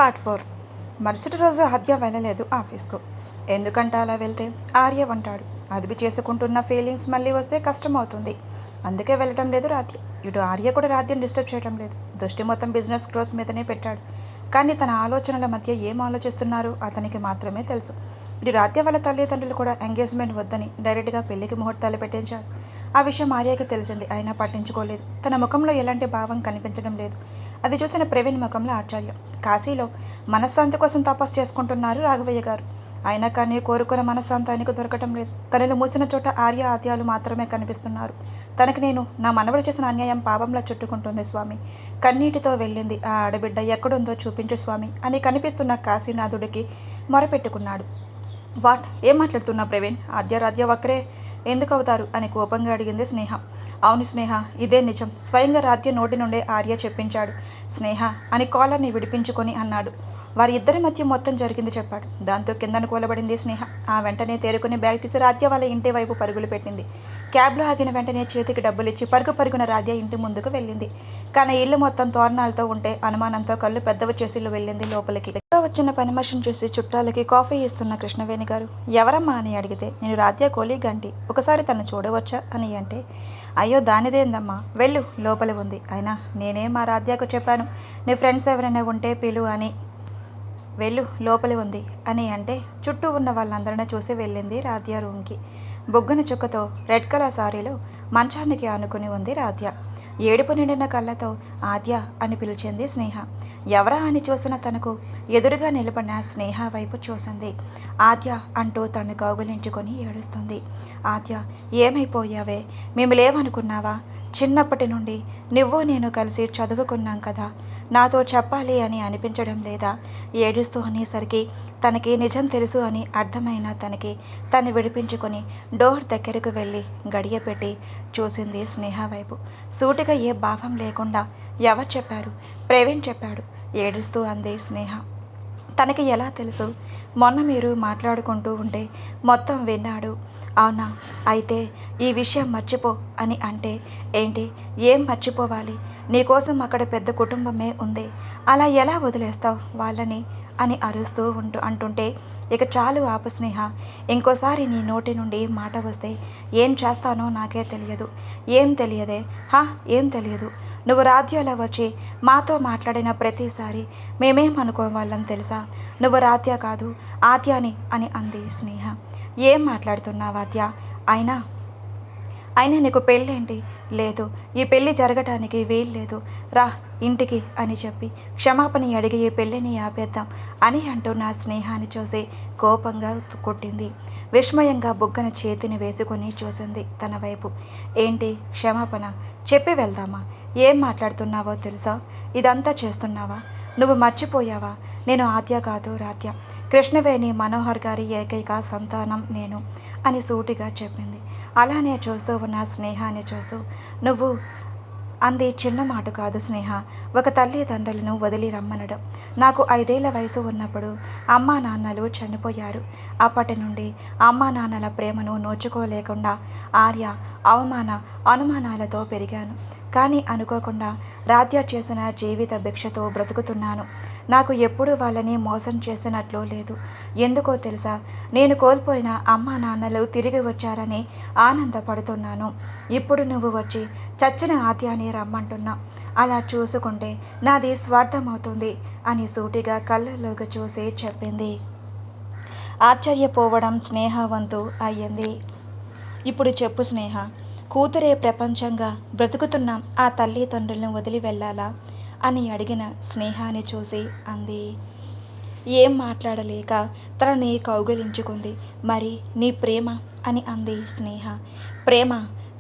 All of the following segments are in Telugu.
పార్ట్ 4. మరుసటి రోజు ఆద్య వెళ్ళలేదు ఆఫీస్కు. ఎందుకంటే అలా వెళ్తే ఆర్య అంటాడు. అదుపు చేసుకుంటున్న ఫీలింగ్స్ మళ్ళీ వస్తే కష్టం అవుతుంది. అందుకే వెళ్ళటం లేదు రాధ్య. ఇటు ఆర్య కూడా రాధ్యను డిస్టర్బ్ చేయడం లేదు. దృష్టి మొత్తం బిజినెస్ గ్రోత్ మీదనే పెట్టాడు. కానీ తన ఆలోచనల మధ్య ఏం ఆలోచిస్తున్నారో అతనికి మాత్రమే తెలుసు. ఇటు రాధ్య వాళ్ళ తల్లిదండ్రులు కూడా ఎంగేజ్మెంట్ వద్దని డైరెక్ట్గా పెళ్లికి ముహూర్తాలు పెట్టించారు. ఆ విషయం ఆర్యకి తెలిసింది. అయినా పట్టించుకోలేదు. తన ముఖంలో ఎలాంటి భావం కనిపించడం లేదు. అది చూసిన ప్రవీణ్ ముఖంలో ఆశ్చర్యం. కాశీలో మనశ్శాంతి కోసం తపస్సు చేసుకుంటున్నారు రాఘవయ్య గారు. అయినా కానీ కోరుకున్న మనశ్శాంతి ఆయనకు దొరకటం లేదు. కనులు మూసిన చోట ఆర్య ఆద్యాలు మాత్రమే కనిపిస్తున్నారు. తనకు నేను నా మనవడు చేసిన అన్యాయం పాపంలా చుట్టుకుంటుంది స్వామి. కన్నీటితో వెళ్ళింది ఆ ఆడబిడ్డ ఎక్కడుందో చూపించు స్వామి అని కనిపిస్తున్న కాశీనాథుడికి మొరపెట్టుకున్నాడు. వాట్, ఏం మాట్లాడుతున్నా ప్రవీణ్? ఆద్య రాధ్య ఒక్కరే ఎందుకు అవుతారు అని కోపంగా అడిగింది స్నేహ. అవును స్నేహ, ఇదే నిజం. స్వయంగా రాధ్య నోటి నుండే ఆర్య చెప్పించాడు. స్నేహ అని కాలర్ని విడిపించుకొని అన్నాడు. వారి ఇద్దరి మధ్య మొత్తం జరిగింది చెప్పాడు. దాంతో కిందను కూలబడింది స్నేహ. ఆ వెంటనే తేరుకుని బ్యాగ్ తీసి రాధ్య వాళ్ళ ఇంటి వైపు పరుగులు పెట్టింది. క్యాబ్లో ఆగిన వెంటనే చేతికి డబ్బులిచ్చి పరుగున రాధ్య ఇంటి ముందుకు వెళ్ళింది. కానీ ఇల్లు మొత్తం తోరణాలతో ఉంటే అనుమానంతో కళ్ళు పెద్దవి చేసి వెళ్ళింది లోపలికి. వచ్చిన పని మనిషిని చూసి చుట్టాలకి కాఫీ ఇస్తున్న కృష్ణవేణి గారు ఎవరమ్మా అని అడిగితే, నేను రాధ్య కోలీగ్ అంటి, ఒకసారి తను చూడవచ్చా అని అంటే, అయ్యో దానిదేందమ్మా, వెళ్ళు లోపల ఉంది. అయినా నేనే మా రాధ్యకు చెప్పాను, నీ ఫ్రెండ్స్ ఎవరైనా ఉంటే పిలు అని, వెళ్ళు లోపలి ఉంది అని అంటే చుట్టూ ఉన్న వాళ్ళందరినీ చూసి వెళ్ళింది రాధ్య రూమ్కి. బొగ్గున చుక్కతో రెడ్ కలర్ సారీలో మంచానికి ఆనుకుని ఉంది రాధ్య. ఏడుపు నిండిన కళ్ళతో ఆద్య అని పిలిచింది స్నేహ. ఎవరా అని చూసిన తనకు ఎదురుగా నిలబడిన స్నేహ వైపు చూసింది. ఆద్య అంటూ తను కౌగులించుకొని ఏడుస్తుంది. ఆద్య, ఏమైపోయావే? మేము లేవనుకున్నావా? చిన్నప్పటి నుండి నువ్వు నేను కలిసి చదువుకున్నాం కదా, నాతో చెప్పాలి అని అనిపించడం లేదా? ఏడుస్తూ అనేసరికి తనకి నిజం తెలుసు అని అర్థమైన తను విడిపించుకొని డోర్ దగ్గరకు వెళ్ళి గడియ పెట్టి చూసింది స్నేహ వైపు. సూటిగా ఏ భావం లేకుండా, ఎవరు చెప్పారు? ప్రవీణ్ చెప్పాడు, ఏడుస్తూ అంది స్నేహ. తనకి ఎలా తెలుసు? మొన్న మీరు మాట్లాడుకుంటూ ఉంటే మొత్తం విన్నాడు. అవునా? అయితే ఈ విషయం మర్చిపో అని అంటే ఏంటి? ఏం మర్చిపోవాలి? నీకోసం అక్కడ పెద్ద కుటుంబమే ఉంది, అలా ఎలా వదిలేస్తావు వాళ్ళని అని అరుస్తూ అంటుంటే, ఇక చాలు ఆపు స్నేహ. ఇంకోసారి నీ నోటి నుండి మాట వస్తే ఏం చేస్తానో నాకే తెలియదు. ఏం తెలియదే? ఏం తెలియదు. నువ్వు రాధ్యలో వచ్చి మాతో మాట్లాడిన ప్రతిసారి మేమేమనుకోవాళ్ళం తెలుసా? నువ్వు రాధ్య కాదు ఆద్యాని అని అంది స్నేహ. ఏం మాట్లాడుతున్నావు ఆద్య? అయినా నీకు పెళ్ళేంటి? లేదు, ఈ పెళ్ళి జరగటానికి వీల్లేదు, రా ఇంటికి అని చెప్పి క్షమాపణ అడిగి ఈ పెళ్ళిని ఆపేద్దాం అని అంటున్న స్నేహాన్ని చూసి కోపంగా కొట్టింది. విస్మయంగా బుగ్గన చేతిని వేసుకొని చూసింది తన వైపు. ఏంటి క్షమాపణ? చెప్పి వెళ్దామా? ఏం మాట్లాడుతున్నావో తెలుసా? ఇదంతా చేస్తున్నావా? నువ్వు మర్చిపోయావా? నేను ఆద్య కాదు రాధ్య, కృష్ణవేణి మనోహర్ గారి ఏకైక సంతానం నేను అని సూటిగా చెప్పింది. అలానే చూస్తూ ఉన్న స్నేహాన్ని చూస్తూ, నువ్వు అంది చిన్న మాట కాదు స్నేహ, ఒక తల్లిదండ్రులను వదిలి రమ్మనడం. నాకు 5 ఏళ్ల వయసు ఉన్నప్పుడు అమ్మా నాన్నలు చనిపోయారు. అప్పటి నుండి అమ్మా నాన్నల ప్రేమను నోచుకోలేకుండా ఆర్య అనుమానాలతో పెరిగాను. కానీ అనుకోకుండా రాధ్య చేసిన జీవిత భిక్షతో బ్రతుకుతున్నాను. నాకు ఎప్పుడూ వాళ్ళని మోసం చేసినట్లు లేదు. ఎందుకో తెలుసా? నేను కోల్పోయిన అమ్మా నాన్నలు తిరిగి వచ్చారని ఆనందపడుతున్నాను. ఇప్పుడు నువ్వు వచ్చి చచ్చిన ఆద్యాన్ని రమ్మంటున్నా. అలా చూసుకుంటే నాది స్వార్థమవుతుంది అని సూటిగా కళ్ళల్లోకి చూసి చెప్పింది. ఆశ్చర్యపోవడం స్నేహ వంతు అయ్యింది. ఇప్పుడు చెప్పు స్నేహ, కూతురే ప్రపంచంగా బ్రతుకుతున్న ఆ తల్లిదండ్రులను వదిలి వెళ్ళాలా అని అడిగిన స్నేహాన్ని చూసి అంది. ఏం మాట్లాడలేక తనని కౌగిలించుకుంది. మరి నీ ప్రేమ అని అంది స్నేహ. ప్రేమ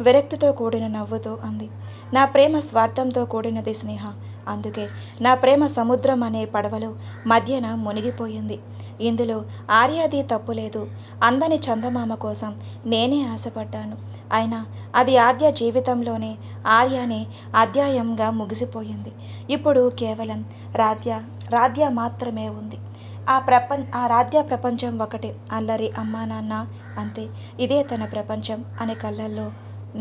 విరక్తితో కూడిన నవ్వుతో అంది. నా ప్రేమ స్వార్థంతో కూడినది స్నేహ. అందుకే నా ప్రేమ సముద్రం అనే పడవలో మధ్యన మునిగిపోయింది. ఇందులో ఆర్యాది తప్పులేదు. అందని చందమామ కోసం నేనే ఆశపడ్డాను. అయినా అది ఆద్య జీవితంలోనే ఆర్యానే అధ్యాయంగా ముగిసిపోయింది. ఇప్పుడు కేవలం రాధ్య మాత్రమే ఉంది. ఆ రాధ్య ప్రపంచం ఒకటే, అల్లరి అమ్మా నాన్న అంతే. ఇదే తన ప్రపంచం అని కళ్ళల్లో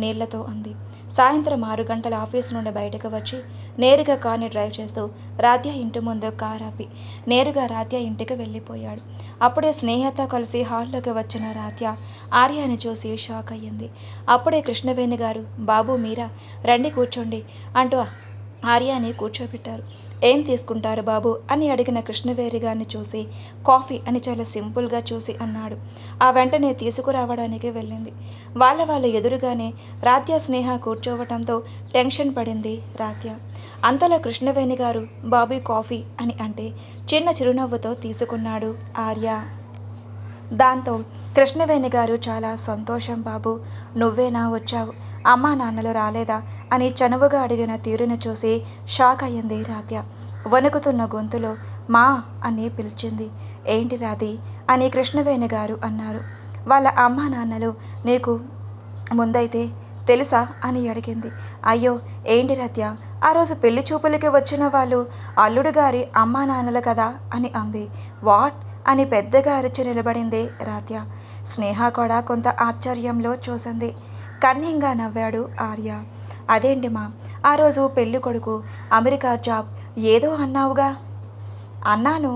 నీళ్లతో అంది. సాయంత్రం 6 గంటల ఆఫీస్ నుండి బయటకు వచ్చి నేరుగా కార్ని డ్రైవ్ చేస్తూ రాధ్య ఇంటి ముందు కార్ ఆపి నేరుగా రాధ్య ఇంటికి వెళ్ళిపోయాడు. అప్పుడే స్నేహతో కలిసి హాల్లోకి వచ్చిన రాధ్య ఆర్యని చూసి షాక్ అయ్యింది. అప్పుడే కృష్ణవేణి గారు, బాబు మీరా, రండి కూర్చోండి అంటూ ఆర్యాని కూర్చోబెట్టారు. ఏం తీసుకుంటారు బాబు అని అడిగిన కృష్ణవేణి గారిని చూసి కాఫీ అని చాలా సింపుల్గా చూసి అన్నాడు. ఆ వెంటనే తీసుకురావడానికి వెళ్ళింది. వాళ్ళ ఎదురుగానే రాధ్య స్నేహ కూర్చోవటంతో టెన్షన్ పడింది రాధ్య. అంతలో కృష్ణవేణి గారు బాబు కాఫీ అని అంటే చిన్న చిరునవ్వుతో తీసుకున్నాడు ఆర్య. దాంతో కృష్ణవేణి గారు చాలా సంతోషం బాబు, నువ్వేనా వచ్చావు, అమ్మా నాన్నలు రాలేదా అని చనువుగా అడిగిన తీరును చూసి షాక్ అయ్యింది రాధ్య. వణుకుతున్న గొంతులో మా అని పిలిచింది. ఏంటి రాధి అని కృష్ణవేణి గారు అన్నారు. వాళ్ళ అమ్మా నాన్నలు నీకు ముందైతే తెలుసా అని అడిగింది. అయ్యో ఏంటి రాధ్య, ఆ రోజు పెళ్లి చూపులకి వచ్చిన వాళ్ళు అల్లుడు గారి అమ్మా నాన్నలు కదా అని అంది. వాట్ అని పెద్దగా అరిచి నిలబడింది రాధ్య. స్నేహ కూడా కొంత ఆశ్చర్యంలో చూసింది. కన్యంగా నవ్వాడు ఆర్య. అదేంటి మా, ఆ రోజు పెళ్లి కొడుకు అమెరికా జాబ్ ఏదో అన్నావుగా. అన్నాను,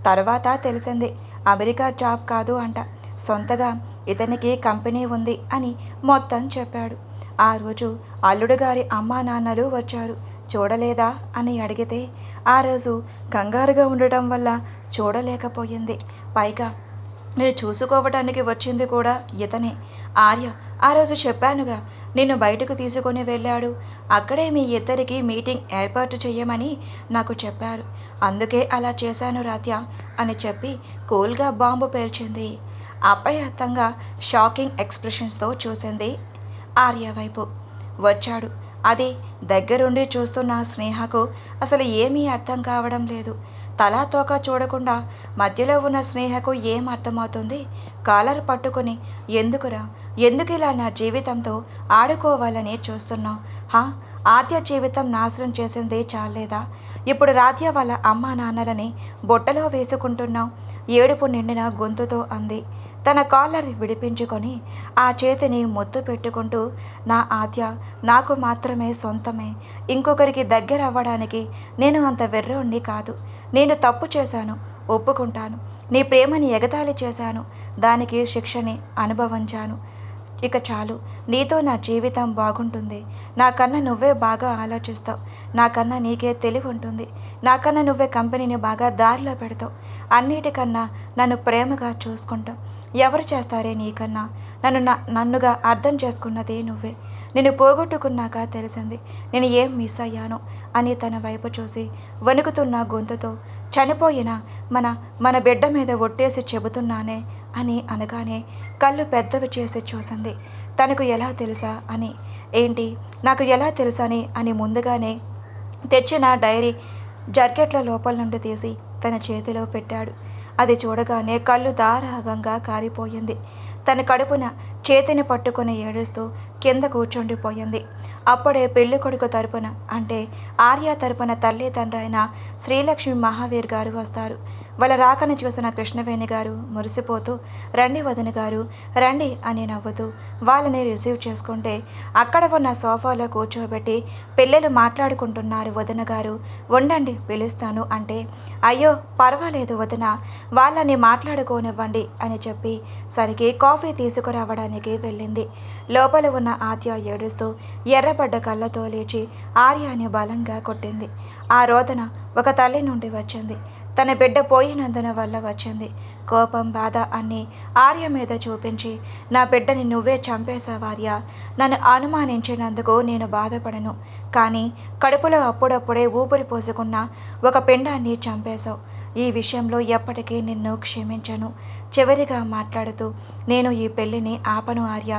తర్వాత తెలిసింది అమెరికా జాబ్ కాదు అంట, సొంతగా ఇతనికి కంపెనీ ఉంది అని మొత్తం చెప్పాడు. ఆ రోజు అల్లుడు గారి అమ్మా నాన్నలు వచ్చారు, చూడలేదా అని అడిగితే ఆ రోజు కంగారుగా ఉండటం వల్ల చూడలేకపోయింది. పైగా నేను చూసుకోవటానికి వచ్చింది కూడా ఇతనే. ఆర్య ఆ రోజు చెప్పానుగా, నిన్ను బయటకు తీసుకొని వెళ్ళాడు. అక్కడే మీ ఇద్దరికి మీటింగ్ ఏర్పాటు చేయమని నాకు చెప్పారు, అందుకే అలా చేశాను రాధ్య అని చెప్పి కూల్గా బాంబు పేల్చింది. అప్రయత్నంగా షాకింగ్ ఎక్స్ప్రెషన్స్తో చూసింది ఆర్య వైపు. వచ్చాడు. అది దగ్గరుండి చూస్తున్న స్నేహకు అసలు ఏమీ అర్థం కావడం లేదు. తలా తోక చూడకుండా మధ్యలో ఉన్న స్నేహకు ఏం అర్థమవుతుంది? కాలర్ పట్టుకొని ఎందుకురా, ఎందుకు ఇలా నా జీవితంతో ఆడుకోవాలని చూస్తున్నావు? ఆద్య జీవితం నాశనం చేసింది చాలేదా? ఇప్పుడు రాధ్య వాళ్ళ అమ్మా నాన్నలని బొట్టలో వేసుకుంటున్నావు. ఏడుపు నిండిన గొంతుతో అంది. తన కాలర్ విడిపించుకొని ఆ చేతిని ముద్దు పెట్టుకుంటూ, నా ఆద్య నాకు మాత్రమే సొంతమే, ఇంకొకరికి దగ్గర అవ్వడానికి నేను అంత వెర్రోణ్ణి కాదు. నేను తప్పు చేశాను, ఒప్పుకుంటాను. నీ ప్రేమని ఎగతాళి చేశాను, దానికి శిక్షని అనుభవించాను. ఇక చాలు, నీతో నా జీవితం బాగుంటుంది. నాకన్నా నువ్వే బాగా ఆలోచిస్తావు, నాకన్నా నీకే తెలివి ఉంటుంది, నాకన్నా నువ్వే కంపెనీని బాగా దారిలో పెడతావు, అన్నిటికన్నా నన్ను ప్రేమగా చూసుకుంటావు. ఎవరు చేస్తారే నీకన్నా? నన్నుగా అర్థం చేసుకున్నదే నువ్వే. నేను పోగొట్టుకున్నాక తెలిసింది నేను ఏం మిస్ అయ్యానో అని తన వైపు చూసి వణుకుతున్న గొంతుతో, చనిపోయిన మన బిడ్డ మీద ఒట్టేసి చెబుతున్నానే అని అనగానే కళ్ళు పెద్దవి చేసి చూసింది. తనకు ఎలా తెలుసా అని. ఏంటి నాకు ఎలా తెలుసని అని ముందుగానే తెచ్చిన డైరీ జాకెట్ల లోపల నుండి తీసి తన చేతిలో పెట్టాడు. అది చూడగానే కళ్ళు దారాగంగా కారిపోయింది. తన కడుపున చేతిని పట్టుకుని ఏడుస్తూ కింద కూర్చుండిపోయింది. అప్పుడే పెళ్లి కొడుకు తరపున అంటే ఆర్య తరపున తల్లి తండ్రైన శ్రీలక్ష్మి మహావీర్ గారు వస్తారు. వాళ్ళ రాకను చూసిన కృష్ణవేణి గారు మురిసిపోతూ, రండి వదిన గారు రండి అని నవ్వుతూ వాళ్ళని రిసీవ్ చేసుకుంటే, అక్కడ ఉన్న సోఫాలో కూర్చోబెట్టి పిల్లలు మాట్లాడుకుంటున్నారు వదిన గారు, ఉండండి పిలుస్తాను అంటే, అయ్యో పర్వాలేదు వదిన, వాళ్ళని మాట్లాడుకోనివ్వండి అని చెప్పి సరికి కాఫీ తీసుకురావడానికి వెళ్ళింది. లోపల ఉన్న ఆద్య ఏడుస్తూ ఎర్రబడ్డ కళ్ళతో లేచి ఆర్యాని బలంగా కొట్టింది. ఆ రోదన ఒక తల్లి నుండి వచ్చింది. తన బిడ్డ పోయినందున వల్ల వచ్చింది. కోపం, బాధ అన్నీ ఆర్య మీద చూపించి, నా బిడ్డని నువ్వే చంపేశావు ఆర్య, నన్ను అనుమానించినందుకు నేను బాధపడను, కానీ కడుపులో అప్పుడప్పుడే ఊపిరి పోసుకున్న ఒక పిండాన్ని చంపేశావు. ఈ విషయంలో ఎప్పటికీ నిన్ను క్షమించను. చివరిగా మాట్లాడుతూ, నేను ఈ పెళ్ళిని ఆపను ఆర్య,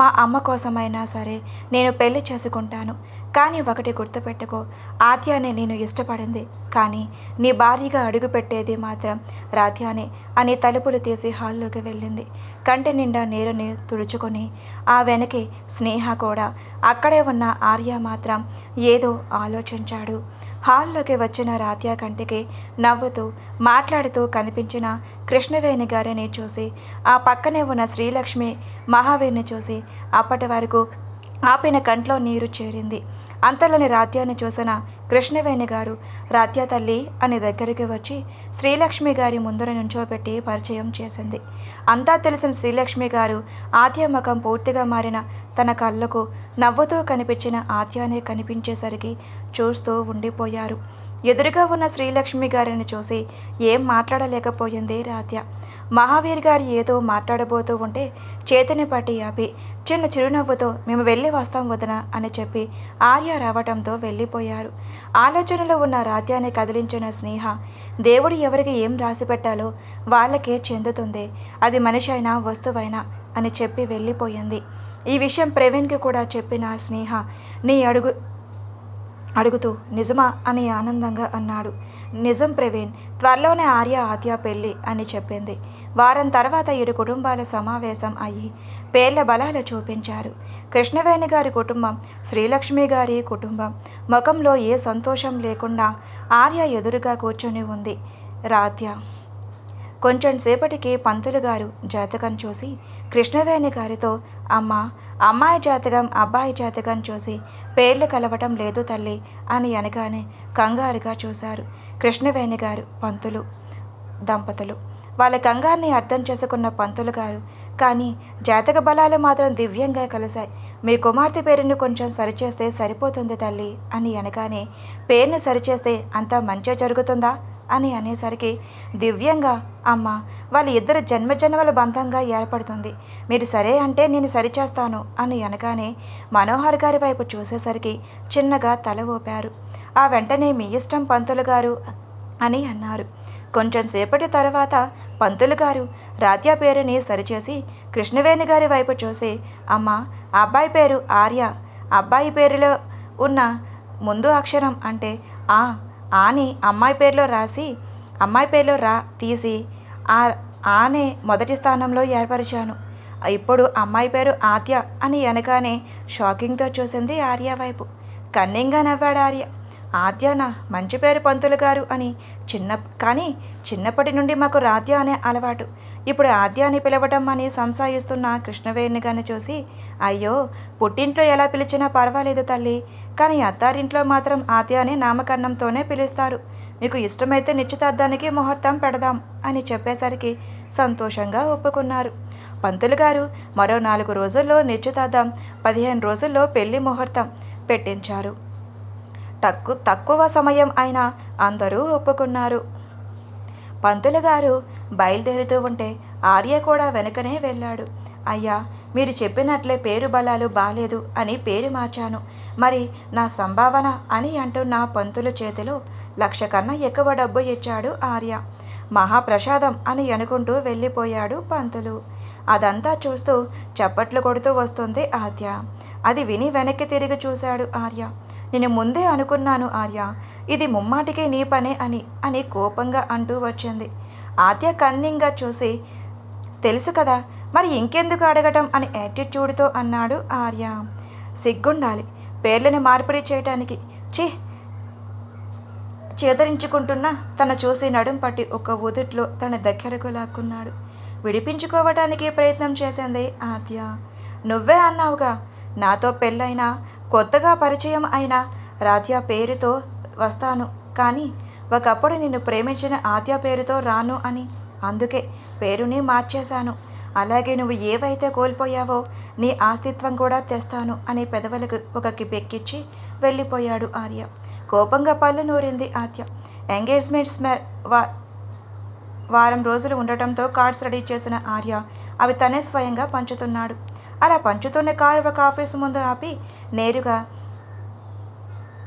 మా అమ్మ కోసమైనా సరే నేను పెళ్లి చేసుకుంటాను. కానీ ఒకటి గుర్తుపెట్టుకో, ఆద్యానే నేను ఇష్టపడింది, కానీ నీ భార్యగా అడుగుపెట్టేది మాత్రం రాధ్యానే అని తలుపులు తీసి హాల్లోకి వెళ్ళింది. కంటి నిండా నీరుని తుడుచుకొని ఆ వెనకే స్నేహ కూడా. అక్కడే ఉన్న ఆర్య మాత్రం ఏదో ఆలోచించాడు. హాల్లోకి వచ్చిన రాధ్య కంటికి నవ్వుతూ మాట్లాడుతూ కనిపించిన కృష్ణవేణి గారిని చూసి, ఆ పక్కనే ఉన్న శ్రీలక్ష్మి మహావీర్ని చూసి అప్పటి వరకు ఆపిన కంట్లో నీరు చేరింది. అంతలోని రాత్యాన్ని చూసిన కృష్ణవేణి గారు రాత్య తల్లి అని దగ్గరికి వచ్చి శ్రీలక్ష్మి గారి ముందర నుంచోబెట్టి పరిచయం చేసింది. అంతా తెలిసిన శ్రీలక్ష్మి గారు ఆద్య ముఖం పూర్తిగా మారిన తన కళ్ళకు నవ్వుతూ కనిపించిన ఆద్యానే కనిపించేసరికి చూస్తూ ఉండిపోయారు. ఎదురుగా ఉన్న శ్రీలక్ష్మి గారిని చూసి ఏం మాట్లాడలేకపోయింది రాత్య. మహావీర్ గారు ఏదో మాట్లాడబోతూ ఉంటే చేతిని పట్టి ఆపి చిన్న చిరునవ్వుతో మేము వెళ్ళి వస్తాం వదన అని చెప్పి ఆర్య రావటంతో వెళ్ళిపోయారు. ఆలోచనలో ఉన్న రాత్యాన్ని కదిలించిన స్నేహ దేవుడు ఎవరికి ఏం రాసి పెట్టాలో వాళ్ళకే చెందుతుంది, అది మనిషి అయినా వస్తువైనా అని చెప్పి వెళ్ళిపోయింది. ఈ విషయం ప్రవీణ్కి కూడా చెప్పిన స్నేహ నీ అడుగుతూ నిజమా అని ఆనందంగా అన్నాడు. నిజం ప్రవీణ్, త్వరలోనే ఆర్య ఆద్య పెళ్ళి అని చెప్పింది. వారం తర్వాత ఇరు కుటుంబాల సమావేశం అయ్యి పేర్ల బలాలు చూపించారు. కృష్ణవేణి గారి కుటుంబం, శ్రీలక్ష్మి గారి కుటుంబం ముఖంలో ఏ సంతోషం లేకుండా ఆర్య ఎదురుగా కూర్చొని ఉంది. రాత్య కొంచెం సేపటికి పంతులు గారు జాతకం చూసి కృష్ణవేణి గారితో అమ్మాయి జాతకం అబ్బాయి జాతకం చూసి పేర్లు కలవటం లేదు తల్లి అని అనగానే కంగారుగా చూశారు కృష్ణవేణి గారు పంతులు దంపతులు. వాళ్ళ కంగారుని అర్థం చేసుకున్న పంతులు గారు కానీ జాతక బలాలు మాత్రం దివ్యంగా కలిశాయి, మీ కుమార్తె పేరును కొంచెం సరిచేస్తే సరిపోతుంది తల్లి అని అనగానే పేరుని సరిచేస్తే అంతా మంచిగా జరుగుతుందా అని అనేసరికి దివ్యంగా అమ్మ వాళ్ళ ఇద్దరు జన్మజన్మల బంధంగా ఏర్పడుతుంది, మీరు సరే అంటే నేను సరిచేస్తాను అని అనగానే మనోహర్ గారి వైపు చూసేసరికి చిన్నగా తల ఊపారు. ఆ వెంటనే మీ ఇష్టం పంతులు గారు అని అన్నారు. కొంచెం సేపటి తర్వాత పంతులు గారు రాత్య పేరుని సరిచేసి కృష్ణవేణి గారి వైపు చూసి అమ్మ అబ్బాయి పేరు ఆర్య, అబ్బాయి పేరులో ఉన్న ముందు అక్షరం అంటే ఆని అమ్మాయి పేరులో రాసి అమ్మాయి పేరులో తీసి ఆనే మొదటి స్థానంలో ఏర్పరిచాను, ఇప్పుడు అమ్మాయి పేరు ఆద్య అని అనగానే షాకింగ్తో చూసింది ఆర్య వైపు. కన్నింగా నవ్వాడు ఆర్య. ఆద్యనా, మంచి పేరు పంతులు గారు అని కానీ చిన్నప్పటి నుండి మాకు రాధ్య అనే అలవాటు, ఇప్పుడు ఆద్య అని పిలవటం అని సంశయిస్తున్న కృష్ణవేణి గారిని చూసి అయ్యో పుట్టింట్లో ఎలా పిలిచినా పర్వాలేదు తల్లి, కానీ అత్తారింట్లో మాత్రం ఆద్య అనే నామకరణంతోనే పిలుస్తారు, మీకు ఇష్టమైతే నిశ్చితార్థానికి ముహూర్తం పెడదాం అని చెప్పేసరికి సంతోషంగా ఒప్పుకున్నారు. పంతులు గారు మరో 4 రోజుల్లో నిశ్చితార్థం, 15 రోజుల్లో పెళ్లి ముహూర్తం పెట్టించారు. తక్కువ సమయం అయినా అందరూ ఒప్పుకున్నారు. పంతులు గారు బయలుదేరుతూ ఉంటే ఆర్య కూడా వెనుకనే వెళ్ళాడు. అయ్యా మీరు చెప్పినట్లే పేరు బలాలు బాలేదు అని పేరు మార్చాను, మరి నా సంభావన అని అంటున్న పంతులు చేతిలో 1,00,000 కన్నా ఎక్కువ డబ్బు ఇచ్చాడు ఆర్య. మహాప్రసాదం అని అనుకుంటూ వెళ్ళిపోయాడు పంతులు. అదంతా చూస్తూ చప్పట్లు కొడుతూ వస్తుంది ఆద్య. అది విని వెనక్కి తిరిగి చూశాడు ఆర్య. నేను ముందే అనుకున్నాను ఆర్య, ఇది ముమ్మాటికి నీ పనే అని కోపంగా అంటూ వచ్చింది. ఆద్య కన్నింగా చూసి తెలుసు కదా మరి ఇంకెందుకు అడగటం అని యాటిట్యూడ్తో అన్నాడు ఆర్య. సిగ్గుండాలి పేర్లను మార్పిడి చేయటానికి, చేదరించుకుంటున్న తన చూసి నడుం పట్టి ఒక ఉదుట్లో తన దగ్గరకు లాక్కున్నాడు. విడిపించుకోవటానికి ప్రయత్నం చేసింది ఆద్య. నువ్వే అన్నావుగా నాతో పెళ్ళైనా కొత్తగా పరిచయం అయిన రాధ్య పేరుతో వస్తాను, కానీ ఒకప్పుడు నిన్ను ప్రేమించిన ఆద్య పేరుతో రాను అని, అందుకే పేరుని మార్చేశాను, అలాగే నువ్వు ఏవైతే కోల్పోయావో నీ అస్తిత్వం కూడా తెస్తాను అని పెదవులకు ఒక కిపెక్కిచ్చి వెళ్ళిపోయాడు ఆర్య. కోపంగా పళ్ళు నూరింది ఆద్య. ఎంగేజ్మెంట్స్ వారం రోజులు ఉండటంతో కార్డ్స్ రెడీ చేసిన ఆర్య అవి తనే స్వయంగా పంచుతున్నాడు. అలా పంచుతున్న కారు ఒక ఆఫీసు ముందు ఆపి నేరుగా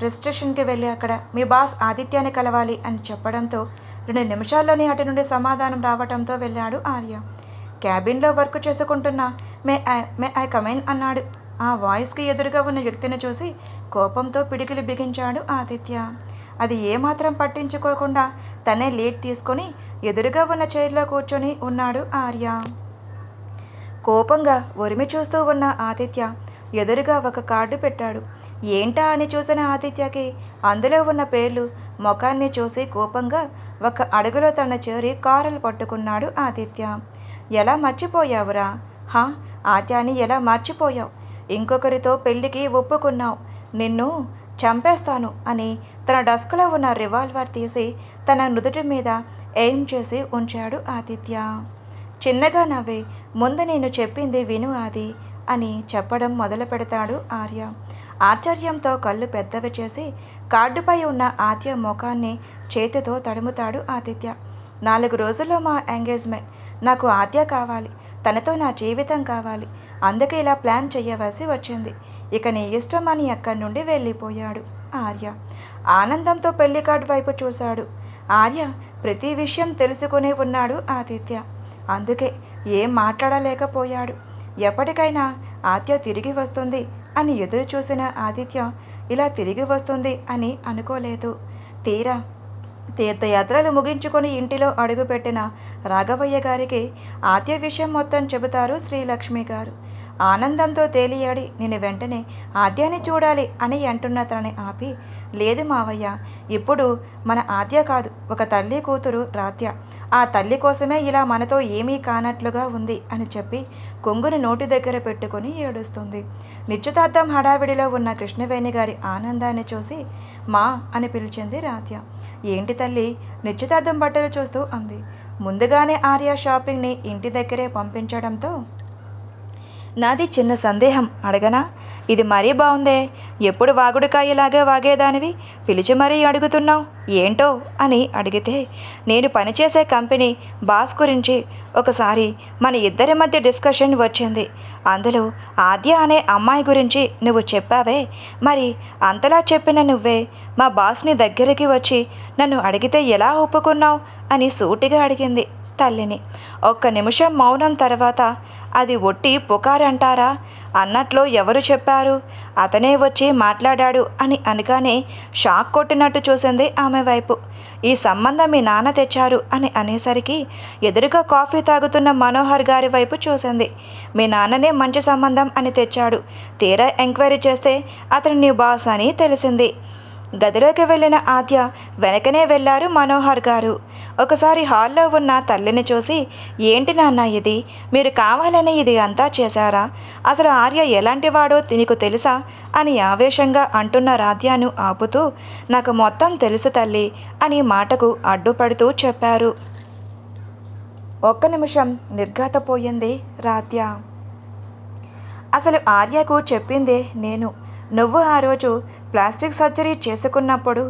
రిజిస్ట్రేషన్కి వెళ్ళి అక్కడ మీ బాస్ ఆదిత్యాన్ని కలవాలి అని చెప్పడంతో 2 నిమిషాల్లోనే అటు నుండి సమాధానం రావడంతో వెళ్ళాడు ఆర్య. క్యాబిన్లో వర్క్ చేసుకుంటున్న మే ఐ కమెన్ అన్నాడు. ఆ వాయిస్కి ఎదురుగా ఉన్న వ్యక్తిని చూసి కోపంతో పిడికిలు బిగించాడు ఆదిత్య. అది ఏమాత్రం పట్టించుకోకుండా తనే లీడ్ తీసుకొని ఎదురుగా ఉన్న చైర్లో కూర్చొని ఉన్నాడు ఆర్య. కోపంగా ఉరిమి చూస్తూ ఉన్న ఆదిత్య ఎదురుగా ఒక కార్డు పెట్టాడు. ఏంటా అని చూసిన ఆదిత్యకి అందులో ఉన్న పేర్లు ముఖాన్ని చూసి కోపంగా ఒక అడుగులో తన చేరి కారులు పట్టుకున్నాడు ఆదిత్య. ఎలా మర్చిపోయావురా? ఆద్యాని ఎలా మర్చిపోయావు? ఇంకొకరితో పెళ్లికి ఒప్పుకున్నావు, నిన్ను చంపేస్తాను అని తన డస్క్లో ఉన్న రివాల్వర్ తీసి తన నుదుటి మీద ఎయిమ్ చేసి ఉంచాడు ఆదిత్య. చిన్నగా నవ్వి, ముందు నేను చెప్పింది విను ఆది అని చెప్పడం మొదలు పెడతాడు ఆర్య. ఆశ్చర్యంతో కళ్ళు పెద్దవి చేసి కార్డుపై ఉన్న ఆద్య ముఖాన్ని చేతితో తడుముతాడు ఆదిత్య. 4 రోజుల్లో మా ఎంగేజ్మెంట్. నాకు ఆద్య కావాలి, తనతో నా జీవితం కావాలి. అందుకే ఇలా ప్లాన్ చేయవలసి వచ్చింది. ఇక నీ ఇష్టం అని అక్కడి నుండి వెళ్ళిపోయాడు ఆర్య. ఆనందంతో పెళ్లి కార్డు వైపు చూశాడు ఆర్య. ప్రతి విషయం తెలుసుకునే ఉన్నాడు ఆదిత్య. అందుకే ఏం మాట్లాడలేకపోయాడు. ఎప్పటికైనా ఆద్య తిరిగి వస్తుంది అని ఎదురు చూసిన ఆదిత్య ఇలా తిరిగి వస్తుంది అని అనుకోలేదు. తీర్థయాత్రలు ముగించుకొని ఇంటిలో అడుగుపెట్టిన రాఘవయ్య గారికి ఆద్య విషయం మొత్తం చెబుతారు శ్రీలక్ష్మి గారు. ఆనందంతో తేలియాడి నేను వెంటనే ఆద్యాన్ని చూడాలి అని అంటున్న తనని ఆపి, లేదు మావయ్య, ఇప్పుడు మన ఆద్య కాదు, ఒక తల్లి కూతురు రాత్య. ఆ తల్లి కోసమే ఇలా మనతో ఏమీ కానట్లుగా ఉంది అని చెప్పి కొంగును నోటి దగ్గర పెట్టుకొని ఏడుస్తుంది. నిశ్చితార్థం హడావిడిలో ఉన్న కృష్ణవేణి గారి ఆనందాన్ని చూసి మా అని పిలిచింది రాత్య. ఏంటి తల్లి, నిశ్చితార్థం బట్టలు చూస్తూ అంది. ముందుగానే ఆర్య షాపింగ్ని ఇంటి దగ్గరే పంపించడంతో నాది చిన్న సందేహం అడగనా? ఇది మరీ బాగుందే, ఎప్పుడు వాగుడుకాయలాగా వాగేదానివి పిలిచి మరీ అడుగుతున్నావు ఏంటో అని అడిగితే, నేను పనిచేసే కంపెనీ బాస్ గురించి ఒకసారి మన ఇద్దరి మధ్య డిస్కషన్ వచ్చింది. అందులో ఆద్య అనే అమ్మాయి గురించి నువ్వు చెప్పావే, మరి అంతలా చెప్పిన నువ్వే మా బాస్ని దగ్గరికి వచ్చి నన్ను అడిగితే ఎలా ఒప్పుకున్నావు అని సూటిగా అడిగింది తల్లిని. ఒక్క నిమిషం మౌనం తర్వాత, అది ఒట్టి పుకారంటారా అన్నట్లు ఎవరు చెప్పారు, అతనే వచ్చి మాట్లాడాడు అని అనగానే షాక్ కొట్టినట్టు చూసింది ఆమె వైపు. ఈ సంబంధం మీ నాన్న తెచ్చారు అని అనేసరికి ఎదురుగా కాఫీ తాగుతున్న మనోహర్ గారి వైపు చూసింది. మీ నాన్ననే మంచి సంబంధం అని తెచ్చాడు, తీరా ఎంక్వైరీ చేస్తే అతను నీ బాస్ అని తెలిసింది. గదిలోకి వెళ్ళిన ఆద్య వెనకనే వెళ్ళారు మనోహర్ గారు. ఒకసారి హాల్లో ఉన్న తల్లిని చూసి, ఏంటి నాన్న ఇది, మీరు కావాలని ఇది అంతా చేశారా? అసలు ఆర్య ఎలాంటివాడో నీకు తెలుసా అని ఆవేశంగా అంటున్న రాధ్యను ఆపుతూ, నాకు మొత్తం తెలుసు తల్లి అని మాటకు అడ్డుపడుతూ చెప్పారు. ఒక్క నిమిషం నిర్ఘాతపోయింది రాధ్య. అసలు ఆర్యకు చెప్పిందే నేను. నువ్వు ఆ రోజు ప్లాస్టిక్ సర్జరీ చేసుకున్నప్పుడు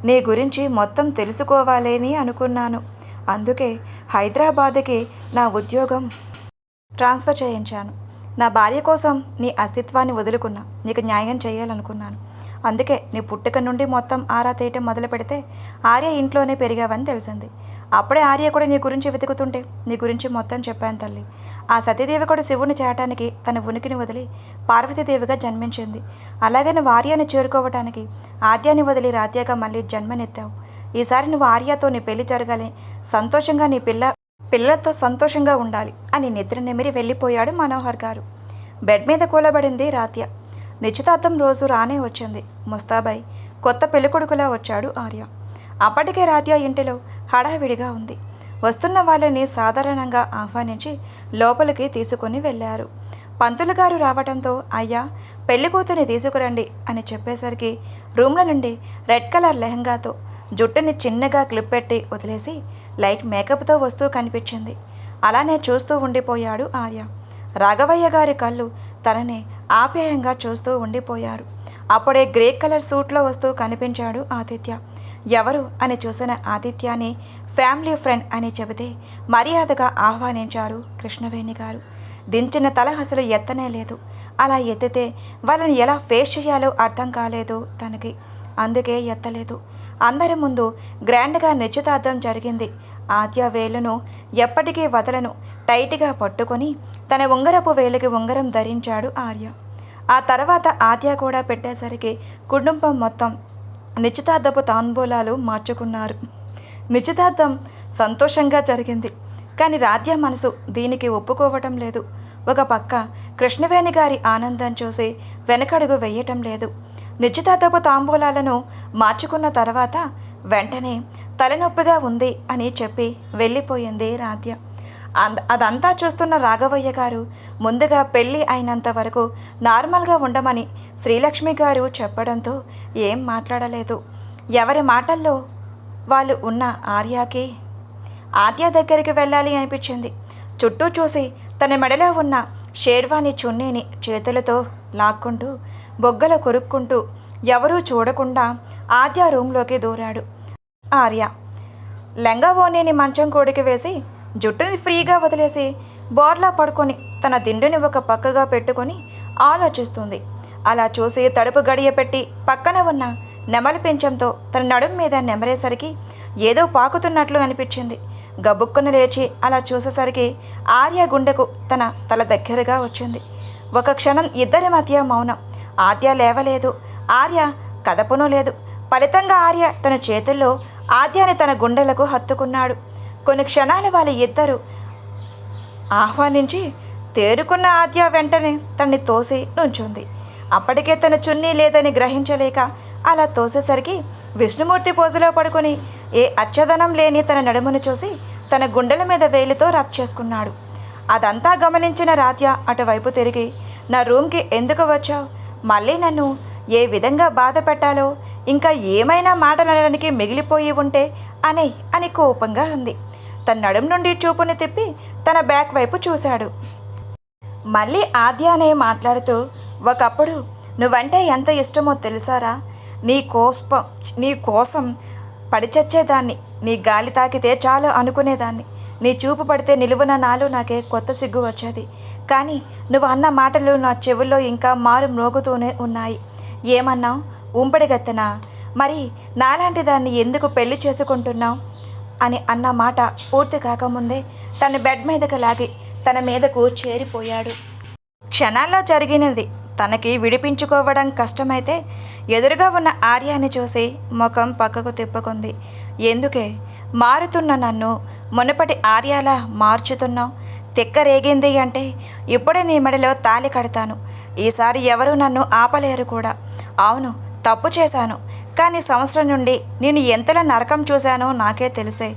నీ గురించి మొత్తం తెలుసుకోవాలని అనుకున్నాను. అందుకే హైదరాబాద్కి నా ఉద్యోగం ట్రాన్స్ఫర్ చేయించాను. నా భార్య కోసం నీ అస్తిత్వాన్ని వదులుకున్నా, నీకు న్యాయం చేయాలనుకున్నాను. అందుకే నీ పుట్టుక నుండి మొత్తం ఆరా తీయటం మొదలు పెడితే ఆర్య ఇంట్లోనే పెరిగావని తెలిసింది. అప్పుడే ఆర్య కూడా నీ గురించి వెతుకుతుంటే నీ గురించి మొత్తం చెప్పాను తల్లి. ఆ సతీదేవి కూడా శివుని చేయటానికి తన ఉనికిని వదిలి పార్వతీదేవిగా జన్మించింది. అలాగే నువ్వు ఆర్యని చేరుకోవటానికి ఆద్యాన్ని వదిలి రాధ్యగా మళ్ళీ జన్మనెత్తావు. ఈసారి నువ్వు ఆర్యతో నీ పెళ్లి జరగాలి, సంతోషంగా నీ పిల్లలతో సంతోషంగా ఉండాలి అని నిద్ర నెమిరి వెళ్ళిపోయాడు మనోహర్ గారు. బెడ్ మీద కూలబడింది రాధ్య. నిశ్చితార్థం రోజు రానే వచ్చింది. ముస్తాబాయ్ కొత్త పెళ్ళికొడుకులా వచ్చాడు ఆర్య. అప్పటికే రాధ్య ఇంటిలో హడావిడిగా ఉంది. వస్తున్న వాళ్ళని సాధారణంగా ఆహ్వానించి లోపలికి తీసుకొని వెళ్ళారు. పంతులు గారు రావడంతో, అయ్యా పెళ్లి కూతురిని తీసుకురండి అని చెప్పేసరికి రూమ్ల నుండి రెడ్ కలర్ లెహంగాతో జుట్టుని చిన్నగా క్లిప్ పెట్టి వదిలేసి లైట్ మేకప్తో వస్తూ కనిపించింది. అలానే చూస్తూ ఉండిపోయాడు ఆర్య. రాఘవయ్య గారి కళ్ళు తననే ఆప్యాయంగా చూస్తూ ఉండిపోయారు. అప్పుడే గ్రే కలర్ సూట్లో వస్తూ కనిపించాడు ఆదిత్య. ఎవరు అని చూసిన ఆదిత్యాన్ని ఫ్యామిలీ ఫ్రెండ్ అని చెబితే మర్యాదగా ఆహ్వానించారు కృష్ణవేణి గారు. దించిన తల అసలు ఎత్తనే లేదు. అలా ఎత్తితే వాళ్ళని ఎలా ఫేస్ చేయాలో అర్థం కాలేదు తనకి. అందుకే ఎత్తలేదు. అందరి ముందు గ్రాండ్గా నిశ్చితార్థం జరిగింది. ఆద్య వేలును ఎప్పటికీ వదలను టైట్గా పట్టుకొని తన ఉంగరపు వేలికి ఉంగరం ధరించాడు ఆర్య. ఆ తర్వాత ఆద్య కూడా పెట్టేసరికి కుటుంబం మొత్తం నిశ్చితార్థపు తాంబూలాలు మార్చుకున్నారు. నిశ్చితార్థం సంతోషంగా జరిగింది. కానీ రాధ్య మనసు దీనికి ఒప్పుకోవటం లేదు. ఒక పక్క కృష్ణవేణి గారి ఆనందం చూసి వెనకడుగు వేయటం లేదు. నిశ్చితార్థపు తాంబూలాలను మార్చుకున్న తర్వాత వెంటనే తలనొప్పిగా ఉంది అని చెప్పి వెళ్ళిపోయింది రాధ్య. అదంతా చూస్తున్న రాఘవయ్య గారు ముందుగా పెళ్ళి అయినంత వరకు నార్మల్గా ఉండమని శ్రీలక్ష్మి గారు చెప్పడంతో ఏం మాట్లాడలేదు. ఎవరి మాటల్లో వాళ్ళు ఉన్న ఆద్య దగ్గరికి వెళ్ళాలి అనిపించింది. చుట్టూ చూసి తన మెడలో ఉన్న షేర్వాణి చున్నీని చేతులతో లాక్కుంటూ బొగ్గలు కొరుక్కుంటూ ఎవరూ చూడకుండా ఆద్య రూంలోకి దూరాడు. ఆర్య లెంగా ఓణీని మంచం కోడికి వేసి జుట్టుని ఫ్రీగా వదిలేసి బోర్లా పడుకొని తన దిండుని ఒక పక్కగా పెట్టుకొని ఆలోచిస్తుంది. అలా చూసి తడుపు గడియ పెట్టి పక్కన ఉన్న నెమలి పింఛంతో తన నడుం మీద నెమరేసరికి ఏదో పాకుతున్నట్లు అనిపించింది. గబుక్కున లేచి అలా చూసేసరికి ఆర్య గుండెకు తన తల దగ్గరగా వచ్చింది. ఒక క్షణం ఇద్దరి మధ్య మౌనం. ఆద్య లేవలేదు, ఆర్య కదపనూ లేదు. ఫలితంగా ఆర్య తన చేతుల్లో ఆద్యాని తన గుండెలకు హత్తుకున్నాడు. కొన్ని క్షణాలు వాళ్ళ ఇద్దరు ఆహ్వానించి తేరుకున్న ఆద్య వెంటనే తన్ని తోసి నుంచుంది. అప్పటికే తన చున్నీ లేదని గ్రహించలేక అలా తోసేసరికి విష్ణుమూర్తి పోజులో పడుకొని ఏ అచ్చదనం లేని తన నడుమును చూసి తన గుండెల మీద వేలితో రబ్ చేసుకున్నాడు. అదంతా గమనించిన రాధ్య అటువైపు తిరిగి, నా రూమ్కి ఎందుకు వచ్చావు? మళ్ళీ నన్ను ఏ విధంగా బాధ పెట్టాలో, ఇంకా ఏమైనా మాటలనడానికి మిగిలిపోయి ఉంటే అని కోపంగా ఉంది. తన నడుం నుండి చూపుని తిప్పి తన బ్యాక్ వైపు చూశాడు. మళ్ళీ ఆద్యానే మాట్లాడుతూ, ఒకప్పుడు నువ్వంటే ఎంత ఇష్టమో తెలుసారా? నీ కోసం పడిచచ్చేదాన్ని. నీ గాలి తాకితే చాలు అనుకునేదాన్ని. నీ చూపు పడితే నిలువున నాలో నాకే కొత్త సిగ్గు వచ్చేది. కానీ నువ్వు అన్న మాటలు నా చెవుల్లో ఇంకా మారు మ్రోగుతూనే ఉన్నాయి. ఏమన్నావు? ఉంపడిగత్తనా? మరి నాలాంటి దాన్ని ఎందుకు పెళ్లి చేసుకుంటున్నావు అని అన్న మాట పూర్తి కాకముందే తన బెడ్ మీదకు లాగి తన మీదకు చేరిపోయాడు. క్షణాల్లో జరిగినది తనకి విడిపించుకోవడం కష్టమైతే ఎదురుగా ఉన్న ఆర్యాని చూసి ముఖం పక్కకు తిప్పుకుంది. ఎందుకే మారుతున్న నన్ను మునుపటి ఆర్యాలా మార్చుతున్నావు? తిక్క రేగింది అంటే ఇప్పుడే నీ మెడలో తాళి కడతాను. ఈసారి ఎవరూ నన్ను ఆపలేరు కూడా. అవును, తప్పు చేశాను. కానీ సంవత్సరం నుండి నేను ఎంతలా నరకం చూశానో నాకే తెలిసే.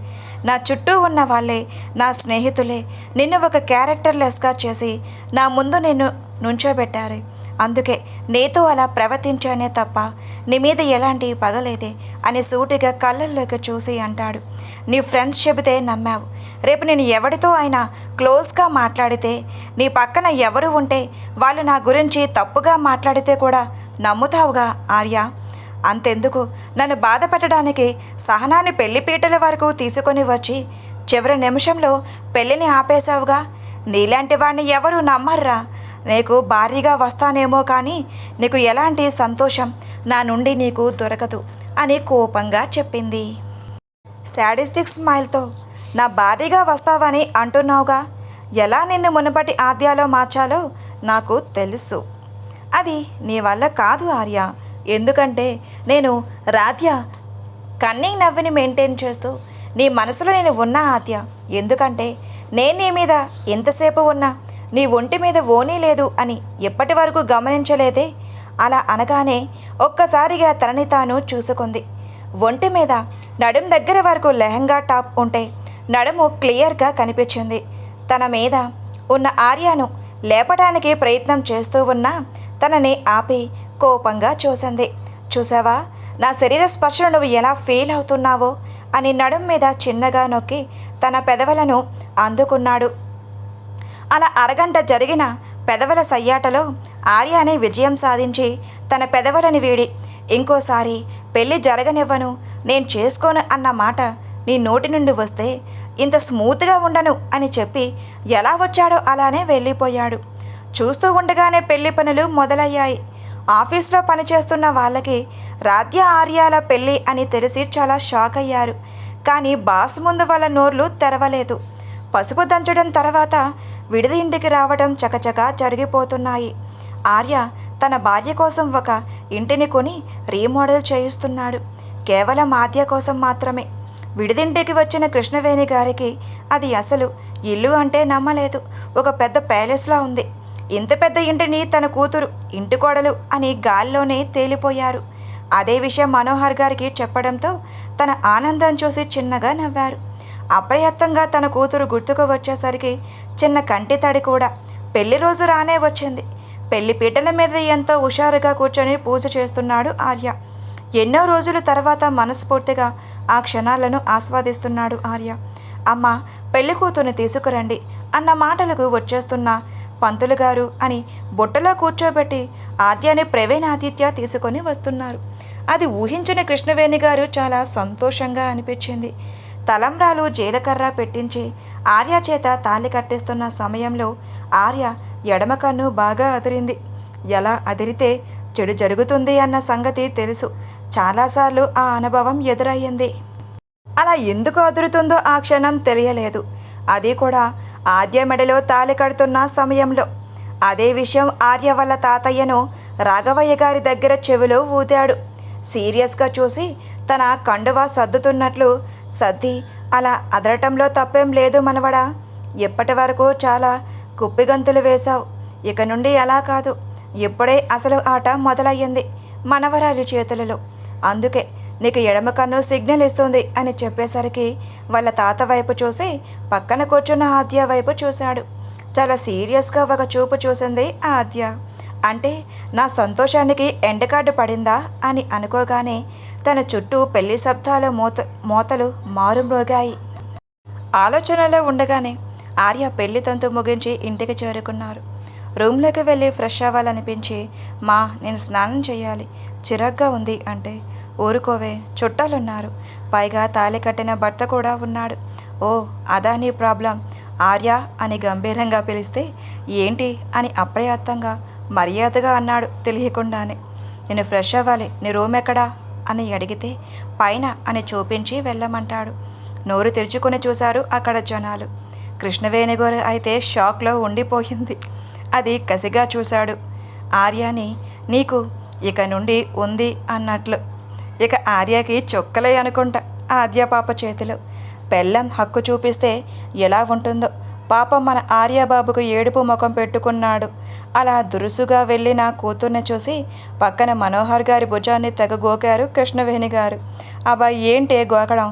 నా చుట్టూ ఉన్న వాళ్ళే, నా స్నేహితులే నిన్ను ఒక క్యారెక్టర్లెస్గా చేసి నా ముందు నిన్ను నుంచోబెట్టారు. అందుకే నీతో అలా ప్రవర్తించానే తప్ప నీ మీద ఎలాంటి పగలేదే అని సూటిగా కళ్ళల్లోకి చూసి అంటాడు. నీ ఫ్రెండ్స్ చెబితే నమ్మావు. రేపు నేను ఎవరితో అయినా క్లోజ్గా మాట్లాడితే, నీ పక్కన ఎవరు ఉంటే వాళ్ళు నా గురించి తప్పుగా మాట్లాడితే కూడా నమ్ముతావుగా ఆర్య. అంతెందుకు, నన్ను బాధ పెట్టడానికి సహనాన్ని పెళ్లిపీటల వరకు తీసుకొని వచ్చి చివరి నిమిషంలో పెళ్ళిని ఆపేశావుగా. నీలాంటి వాడిని ఎవరు నమ్మర్రా. నీకు భారీగా వస్తానేమో కానీ నీకు ఎలాంటి సంతోషం నా నుండి నీకు దొరకదు అని కోపంగా చెప్పింది. శాడిస్టిక్ స్మైల్తో, నా భారీగా వస్తావని అంటున్నావుగా. ఎలా నిన్ను మునుపటి ఆద్యాలో మార్చాలో నాకు తెలుసు. అది నీ వల్ల కాదు ఆర్య. ఎందుకంటే నేను రాధ్య కన్నింగ్ నవ్వుని మెయింటైన్ చేస్తూ నీ మనసులో నేను ఉన్నా ఆద్య. ఎందుకంటే నేను నీ మీద ఎంతసేపు ఉన్నా నీ ఒంటి మీద ఓనీ లేదు అని ఎప్పటి వరకు గమనించలేదే. అలా అనగానే ఒక్కసారిగా తనని తాను చూసుకుంది. ఒంటి మీద నడుం దగ్గర వరకు లెహంగా టాప్ ఉంటే నడుము క్లియర్గా కనిపించింది. తన మీద ఉన్న ఆర్యను లేపడానికి ప్రయత్నం చేస్తూ ఉన్నా తనని ఆపి కోపంగా చూసింది. చూసావా, నా శరీర స్పర్శను నువ్వు ఎలా ఫీల్ అవుతున్నావో అని నడుం మీద చిన్నగా నొక్కి తన పెదవులను అందుకున్నాడు. అలా అరగంట జరిగిన పెదవుల సయ్యాటలో ఆర్యాని విజయం సాధించి తన పెదవులని వీడి, ఇంకోసారి పెళ్ళి జరగనివ్వను, నేను చేసుకోను అన్న మాట నీ నోటి నుండి వస్తే ఇంత స్మూత్గా ఉండను అని చెప్పి ఎలా వచ్చాడో అలానే వెళ్ళిపోయాడు. చూస్తూ ఉండగానే పెళ్లి పనులు మొదలయ్యాయి. ఆఫీస్లో పనిచేస్తున్న వాళ్ళకి రాధ్య ఆర్యాల పెళ్ళి అని తెలిసి చాలా షాక్ అయ్యారు. కానీ బాస్ ముందు వాళ్ళ నోర్లు తెరవలేదు. పసుపు దంచడం తర్వాత విడిది ఇంటికి రావడం చకచకా జరిగిపోతున్నాయి. ఆర్య తన భార్య కోసం ఒక ఇంటిని కొని రీమోడల్ చేయిస్తున్నాడు. కేవలం ఆద్య కోసం మాత్రమే. విడిదింటికి వచ్చిన కృష్ణవేణి గారికి అది అసలు ఇల్లు అంటే నమ్మలేదు. ఒక పెద్ద ప్యాలెస్లా ఉంది. ఇంత పెద్ద ఇంటిని తన కూతురు ఇంటి కోడలు అని గాల్లోనే తేలిపోయారు. అదే విషయం మనోహర్ గారికి చెప్పడంతో తన ఆనందం చూసి చిన్నగా నవ్వారు. అప్రయత్నంగా తన కూతురు గుర్తుకు వచ్చేసరికి చిన్న కంటి తడి కూడా. పెళ్లి రోజు రానే వచ్చింది. పెళ్లి పీటల మీద ఎంతో హుషారుగా కూర్చొని పూజ చేస్తున్నాడు ఆర్య. ఎన్నో రోజుల తర్వాత మనస్ఫూర్తిగా ఆ క్షణాలను ఆస్వాదిస్తున్నాడు ఆర్య. అమ్మ, పెళ్లి కూతుర్ని తీసుకురండి అన్న మాటలకు వచ్చేస్తున్న పంతులు గారు అని బుట్టలో కూర్చోబెట్టి ఆర్యాని ప్రవీణ్ ఆదిత్య తీసుకొని వస్తున్నారు. అది ఊహించిన కృష్ణవేణి గారు చాలా సంతోషంగా అనిపించింది. తలంబ్రాలు జీలకర్ర పెట్టించి ఆర్య చేత తాళి కట్టిస్తున్న సమయంలో ఆర్య ఎడమ కన్ను బాగా అదిరింది. ఎలా అదిరితే చెడు జరుగుతుంది అన్న సంగతి తెలుసు. చాలాసార్లు ఆ అనుభవం ఎదురయ్యింది. అలా ఎందుకు అదురుతుందో ఆ క్షణం తెలియలేదు. అది కూడా ఆర్య మెడలో తాళి కడుతున్న సమయంలో. అదే విషయం ఆర్య వాళ్ళ తాతయ్యను రాఘవయ్య గారి దగ్గర చెవిలో ఊదాడు. సీరియస్గా చూసి తన కండువా సర్దుతున్నట్లు సర్ది, అలా అదరటంలో తప్పేం లేదు మనవడా. ఎప్పటి వరకు చాలా కుప్పిగంతులు వేశావు. ఇక నుండి అలా కాదు. ఇప్పుడే అసలు ఆట మొదలయ్యింది మనవరాలి చేతులలో. అందుకే నీకు ఎడమ కన్ను సిగ్నల్ ఇస్తుంది అని చెప్పేసరికి వాళ్ళ తాత వైపు చూసి పక్కన కూర్చున్న ఆద్య వైపు చూశాడు. చాలా సీరియస్గా ఒక చూపు చూసింది ఆద్య. అంటే నా సంతోషానికి ఎండకార్డు పడిందా అని అనుకోగానే తన చుట్టూ పెళ్లి శబ్దాల మోతలు మారుమ్రోగాయి. ఆలోచనలో ఉండగానే ఆర్య పెళ్లి తంతు ముగించి ఇంటికి చేరుకున్నారు. రూమ్లోకి వెళ్ళి ఫ్రెష్ అవ్వాలనిపించి, మా నేను స్నానం చేయాలి, చిరాగ్గా ఉంది అంటే, ఊరుకోవే, చుట్టాలున్నారు, పైగా తాళి కట్టిన భర్త కూడా ఉన్నాడు. ఓ అదా నీ ప్రాబ్లం ఆర్య అని గంభీరంగా పిలిస్తే, ఏంటి అని అప్రయత్నంగా మర్యాదగా అన్నాడు తెలియకుండానే. నేను ఫ్రెష్ అవ్వాలి, నీ రూమ్ ఎక్కడా అని అడిగితే పైన అని చూపించి వెళ్ళమంటాడు. నోరు తెరుచుకొని చూశారు అక్కడ జనాలు. కృష్ణవేణి గారు అయితే షాక్లో ఉండిపోయింది. అది కసిగా చూశాడు ఆర్యాని. నీకు ఇక నుండి ఉంది అన్నట్లు. ఇక ఆర్యకి చొక్కలే అనుకుంటా ఆద్య పాప చేతిలో. పెళ్ళం హక్కు చూపిస్తే ఎలా ఉంటుందో. పాపం మన ఆర్యబాబుకు ఏడుపు ముఖం పెట్టుకున్నాడు. అలా దురుసుగా వెళ్ళిన కూతుర్ని చూసి పక్కన మనోహర్ గారి భుజాన్ని తెగ గోకారు కృష్ణవేణి గారు. అబ్బాయి ఏంటే గోకడం,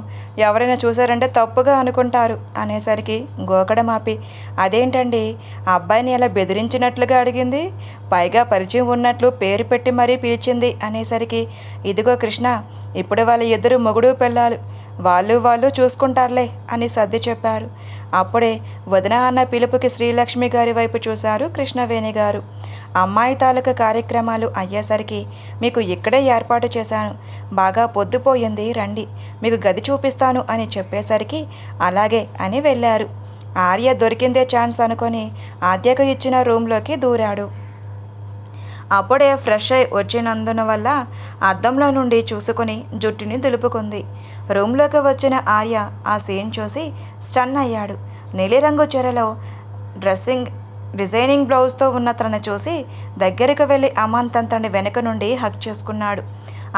ఎవరైనా చూసారంటే తప్పుగా అనుకుంటారు అనేసరికి గోకడం ఆపి, అదేంటండి అబ్బాయిని అలా బెదిరించినట్లుగా అడిగింది, పైగా పరిచయం ఉన్నట్లు పేరు పెట్టి మరీ పిలిచింది అనేసరికి, ఇదిగో కృష్ణ, ఇప్పుడు వాళ్ళ ఇద్దరు మొగుడు పెళ్ళాలు, వాళ్ళు చూసుకుంటారులే అని సర్ది చెప్పారు. అప్పుడే వదిన అన్న పిలుపుకి శ్రీలక్ష్మి గారి వైపు చూశారు కృష్ణవేణి గారు. అమ్మాయి తాలూకా కార్యక్రమాలు అయ్యేసరికి మీకు ఇక్కడే ఏర్పాటు చేశాను, బాగా పొద్దుపోయింది, రండి, మీకు గది చూపిస్తాను అని చెప్పేసరికి అలాగే అని వెళ్ళారు. ఆర్య దొరికిందే ఛాన్స్ అనుకొని ఆద్యకు ఇచ్చిన రూమ్లోకి దూరాడు. అప్పుడే ఫ్రెష్ అయి వచ్చినందున వల్ల అద్దంలో నుండి చూసుకుని జుట్టుని దులుపుకుంది. రూమ్లోకి వచ్చిన ఆర్య ఆ సీన్ చూసి స్టన్ అయ్యాడు. నీలిరంగు చీరలో డిజైనింగ్ బ్లౌజ్తో ఉన్న తనను చూసి దగ్గరకు వెళ్ళి అమాంతం తన వెనుక నుండి హక్ చేసుకున్నాడు.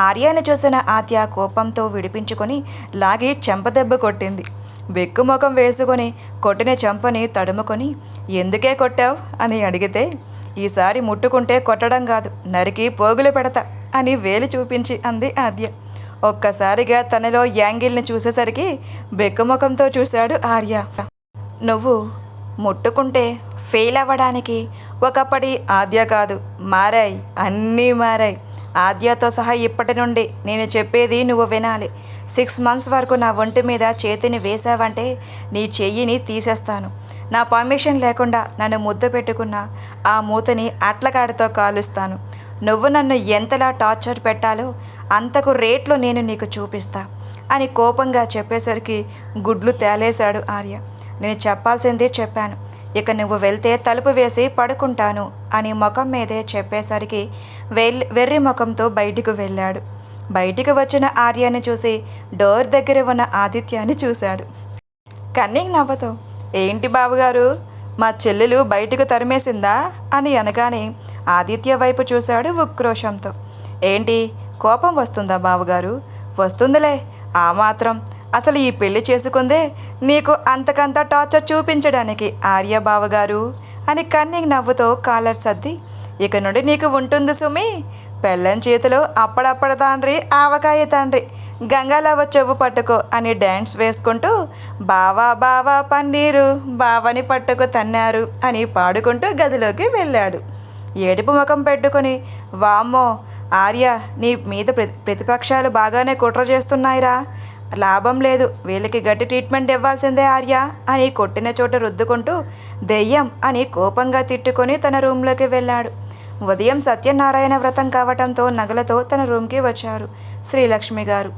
ఆర్యని చూసిన ఆద్య కోపంతో విడిపించుకొని లాగి చెంపదెబ్బ కొట్టింది. బెక్కుముఖం వేసుకొని కొట్టిన చెంపని తడుముకొని, ఎందుకే కొట్టావు అని అడిగితే, ఈసారి ముట్టుకుంటే కొట్టడం కాదు, నరికి పోగులు పెడతా అని వేలు చూపించి అంది ఆద్య. ఒక్కసారిగా తనలో యాంగిల్ని చూసేసరికి బెక్కుముఖంతో చూశాడు ఆర్య. నువ్వు ముట్టుకుంటే ఫెయిల్ అవ్వడానికి ఒకప్పటి ఆద్య కాదు, మారాయి, అన్నీ మారాయి. ఆద్యతో సహా ఇప్పటి నుండి నేను చెప్పేది నువ్వు వినాలి. 6 months వరకు నా ఒంటి మీద చేతిని వేశావంటే నీ చెయ్యిని తీసేస్తాను. నా పర్మిషన్ లేకుండా నన్ను ముద్దు పెట్టుకున్న ఆ మూతని అట్లకాడితో కాలుస్తాను. నువ్వు నన్ను ఎంతలా టార్చర్ పెట్టాలో అంతకు రేట్లు నేను నీకు చూపిస్తా అని కోపంగా చెప్పేసరికి గుడ్లు తేలేశాడు ఆర్య. నేను చెప్పాల్సిందే చెప్పాను, ఇక నువ్వు వెళ్తే తలుపు వేసి పడుకుంటాను అని ముఖం మీదే చెప్పేసరికి వెర్రి ముఖంతో బయటికి వెళ్ళాడు. బయటికి వచ్చిన ఆర్యని చూసి డోర్ దగ్గర ఉన్న ఆదిత్యాన్ని చూశాడు. కన్నింగ్ నవ్వుతో, ఏంటి బాబుగారు, మా చెల్లెలు బయటకు తరిమేసిందా అని అనగానే ఆదిత్య వైపు చూశాడు ఉక్రోషంతో. ఏంటి, కోపం వస్తుందా బాబుగారు? వస్తుందిలే, ఆ మాత్రం. అసలు ఈ పెళ్లి చేసుకుందే నీకు అంతకంత టార్చర్ చూపించడానికి ఆర్య బావగారు అని కన్నింగ్ నవ్వుతో కాలర్ సర్ది, ఇక నుండి నీకు ఉంటుంది సుమి, పెళ్ళం చేతిలో అప్పుడప్పుడు తండ్రి, ఆవకాయ తండ్రి, గంగాలవ చెవు పట్టుకో అని డ్యాన్స్ వేసుకుంటూ బావా బావా పన్నీరు బావని పట్టుకు తన్నారు అని పాడుకుంటూ గదిలోకి వెళ్ళాడు. ఏడుపు ముఖం పెట్టుకుని వామ్మో ఆర్య, నీ మీద ప్రతిపక్షాలు బాగానే కుట్ర చేస్తున్నాయిరా, లాభం లేదు, వీళ్ళకి గట్టి ట్రీట్మెంట్ ఇవ్వాల్సిందే ఆర్య అని కొట్టిన చోట రుద్దుకుంటూ దెయ్యం అని కోపంగా తిట్టుకొని తన రూమ్లోకి వెళ్ళాడు. ఉదయం సత్యనారాయణ వ్రతం కావటంతో నగలతో తన రూమ్కి వచ్చారు శ్రీలక్ష్మి గారు.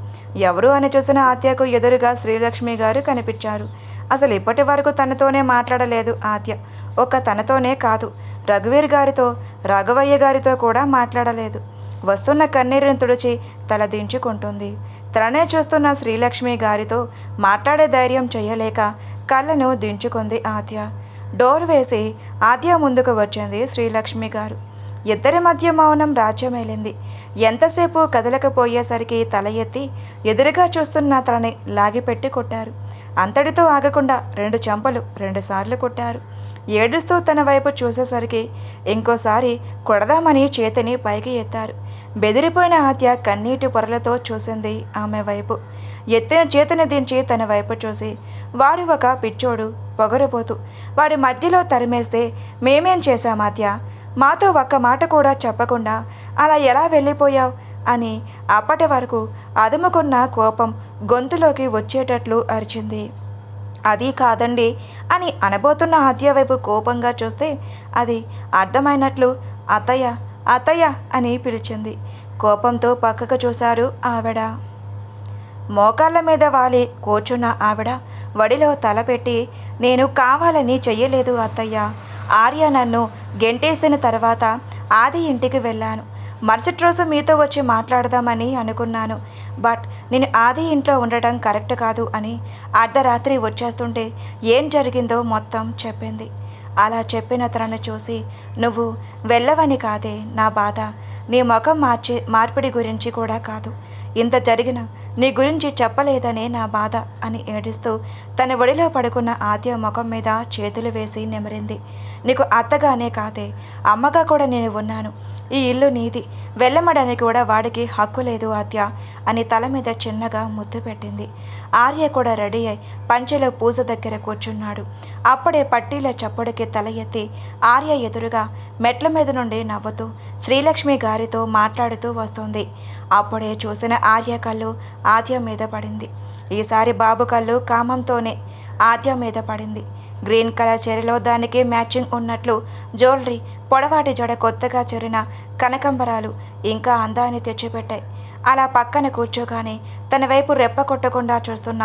ఎవరు అని చూసిన ఆత్యకు ఎదురుగా శ్రీలక్ష్మి గారు కనిపించారు. అసలు ఇప్పటి వరకు తనతోనే మాట్లాడలేదు ఆత్య. ఒక్క తనతోనే కాదు, రఘువీర్ గారితో, రాఘవయ్య గారితో కూడా మాట్లాడలేదు. వస్తున్న కన్నీరుని తుడిచి తల దించుకుంటుంది. తననే చూస్తున్న శ్రీలక్ష్మి గారితో మాట్లాడే ధైర్యం చేయలేక కళ్ళను దించుకుంది ఆద్య. డోర్ వేసి ఆద్య ముందుకు వచ్చింది శ్రీలక్ష్మి గారు. ఇద్దరి మధ్య మౌనం రాజ్యమేలింది. ఎంతసేపు కదలకపోయేసరికి తల ఎత్తి ఎదురుగా చూస్తున్న తనని లాగిపెట్టి కొట్టారు. అంతటితో ఆగకుండా 2 చెంపలు 2 సార్లు కొట్టారు. ఏడుస్తూ తన వైపు చూసేసరికి ఇంకోసారి కొడదామని చేతిని పైకి ఎత్తారు. బెదిరిపోయిన ఆద్య కన్నీటి పొరలతో చూసింది ఆమె వైపు. ఎత్తిన చేతిని దించి తన వైపు చూసి, వాడు ఒక పిచ్చోడు, పొగరపోతూ, వాడి మధ్యలో తరిమేస్తే మేమేం చేశాం ఆద్య? మాతో ఒక్క మాట కూడా చెప్పకుండా అలా ఎలా వెళ్ళిపోయావు అని అప్పటి వరకు అదుముకున్న కోపం గొంతులోకి వచ్చేటట్లు అరిచింది. అది కాదండి అని అనబోతున్న ఆద్య వైపు కోపంగా చూస్తే అది అర్థమైనట్లు అత్తయ్య అత్తయ్య అని పిలిచింది. కోపంతో పక్కకు చూశారు ఆవిడ. మోకాళ్ళ మీద వాలి కూర్చున్న ఆవిడ వడిలో తలపెట్టి, నేను కావాలని చెయ్యలేదు అత్తయ్య. ఆర్య నన్ను గెంటేసిన తర్వాత ఆది ఇంటికి వెళ్ళాను. మరుసటి రోజు మీతో వచ్చి మాట్లాడదామని అనుకున్నాను. బట్ నేను ఆది ఇంట్లో ఉండటం కరెక్ట్ కాదు అని అర్ధరాత్రి వచ్చేస్తుంటే ఏం జరిగిందో మొత్తం చెప్పింది. అలా చెప్పిన తనను చూసి, నువ్వు వెళ్ళవని కాదే నా బాధ, నీ ముఖం మార్పిడి గురించి కూడా కాదు, ఇంత జరిగిన నీ గురించి చెప్పలేదనే నా బాధ అని ఏడుస్తూ తన ఒడిలో పడుకున్న ఆద్య ముఖం మీద చేతులు వేసి నిమిరింది. నీకు అత్తగానే కాదే, అమ్మగా కూడా నేను ఉన్నాను. ఈ ఇల్లు నీది, వెళ్ళమడానికి కూడా వాడికి హక్కు లేదు ఆద్య అని తల మీద చిన్నగా ముద్దు పెట్టింది. ఆర్య కూడా రెడీ అయి పంచెలో పూజ దగ్గర కూర్చున్నాడు. అప్పుడే పట్టీల చప్పుడుకి తల ఎత్తి ఆర్య ఎదురుగా మెట్ల మీద నుండి నవ్వుతూ శ్రీలక్ష్మి గారితో మాట్లాడుతూ వస్తుంది. అప్పుడే చూసిన ఆర్య కళ్ళు ఆద్య మీద పడింది. ఈసారి బాబు కళ్ళు కామంతోనే ఆద్య మీద పడింది. గ్రీన్ కలర్ చీరలో దానికి మ్యాచింగ్ ఉన్నట్లు జ్యువెలరీ, పొడవాటి జడ, కొత్తగా చెరిన కనకంబరాలు ఇంకా అందాన్ని తెచ్చిపెట్టాయి. అలా పక్కన కూర్చోగానే తన వైపు రెప్ప కొట్టకుండా చూస్తున్న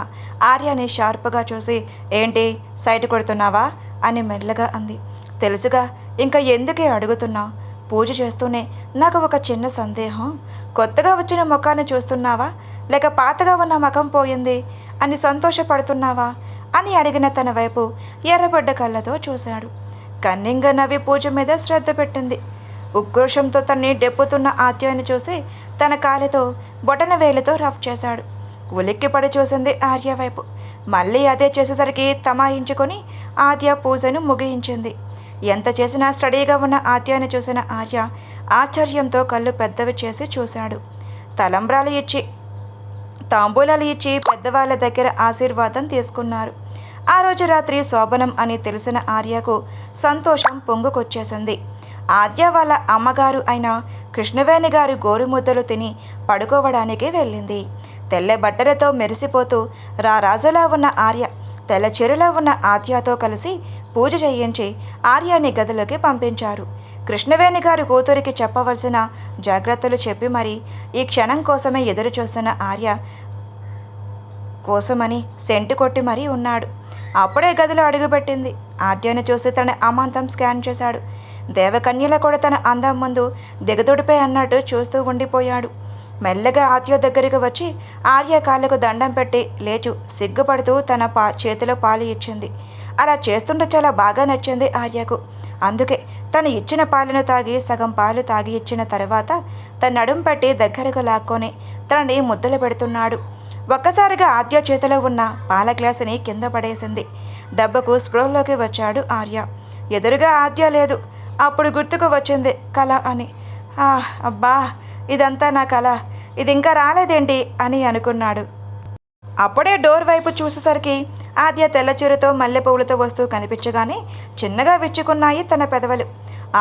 ఆర్యని షార్ప్గా చూసి, ఏంటి సైట్ కొడుతున్నావా అని మెల్లగా అంది. తెలుసుగా, ఇంకా ఎందుకే అడుగుతున్నావు? పూజ చేస్తూనే నాకు ఒక చిన్న సందేహం, కొత్తగా వచ్చిన ముఖాన్ని చూస్తున్నావా లేక పాతగా ఉన్న ముఖం పోయింది అని సంతోషపడుతున్నావా అని అడిగిన తన వైపు ఎర్రబడ్డ కళ్ళతో చూశాడు. కన్నింగా నవ్వి పూజ మీద శ్రద్ధ పెట్టింది. ఉక్రోషంతో తన్ని డెప్పుతున్న ఆద్యాన్ని చూసి తన కాలితో బొటన వేలితో రఫ్ చేశాడు. ఉలిక్కిపడి చూసింది ఆర్య వైపు. మళ్ళీ అదే చేసేసరికి తమాయించుకొని ఆద్య పూజను ముగించింది. ఎంత చేసినా స్టడీగా ఉన్న ఆద్యాన్ని చూసిన ఆర్య ఆశ్చర్యంతో కళ్ళు పెద్దవి చేసి చూశాడు. తలంబ్రాలు ఇచ్చి తాంబూలాలు ఇచ్చి పెద్దవాళ్ళ దగ్గర ఆశీర్వాదం తీసుకున్నారు. ఆ రోజు రాత్రి శోభనం అని తెలిసిన ఆర్యకు సంతోషం పొంగుకొచ్చేసింది. ఆద్య వాళ్ళ అమ్మగారు అయిన కృష్ణవేణి గారు గోరుముద్దలు తిని పడుకోవడానికి వెళ్ళింది. తెల్ల బట్టలతో మెరిసిపోతూ రాజులా ఉన్న ఆర్య తెల్ల చీరలో ఉన్న ఆద్యతో కలిసి పూజ చేయించి ఆర్యాని గదిలోకి పంపించారు. కృష్ణవేణి గారు కూతురికి చెప్పవలసిన జాగ్రత్తలు చెప్పి మరి ఈ క్షణం కోసమే ఎదురు చూస్తున్న ఆర్య కోసమని సెంటు కొట్టి మరీ ఉన్నాడు. అప్పుడే గదిలో అడుగుపెట్టింది. ఆద్యను చూసి తన అమాంతం స్కాన్ చేశాడు. దేవకన్యల కూడా తన అందం ముందు దిగదుడిపై అన్నట్టు చూస్తూ ఉండిపోయాడు. మెల్లగా ఆద్య దగ్గరికి వచ్చి ఆర్య కాళ్ళకు దండం పెట్టి లేచు సిగ్గుపడుతూ తన చేతిలో పాలు ఇచ్చింది. అలా చేస్తుంటే చాలా బాగా నచ్చింది ఆర్యకు. అందుకే తను ఇచ్చిన పాలను తాగి సగం పాలు తాగి ఇచ్చిన తర్వాత తన నడుం పట్టి దగ్గరకు లాక్కొని తనని ముద్దలు పెడుతున్నాడు. ఒక్కసారిగా ఆద్య చేతిలో ఉన్న పాల గ్లాసుని కింద పడేసింది. దెబ్బకు స్పృహలోకి వచ్చాడు ఆర్య. ఎదురుగా ఆద్య లేదు. అప్పుడు గుర్తుకు వచ్చింది కళ అని. అబ్బా, ఇదంతా నా కళ, ఇది ఇంకా రాలేదేంటి అని అనుకున్నాడు. అప్పుడే డోర్ వైపు చూసేసరికి ఆద్య తెల్లచీరతో మల్లెపూలతో వస్తూ కనిపించగానే చిన్నగా విచ్చుకున్నాయి తన పెదవులు.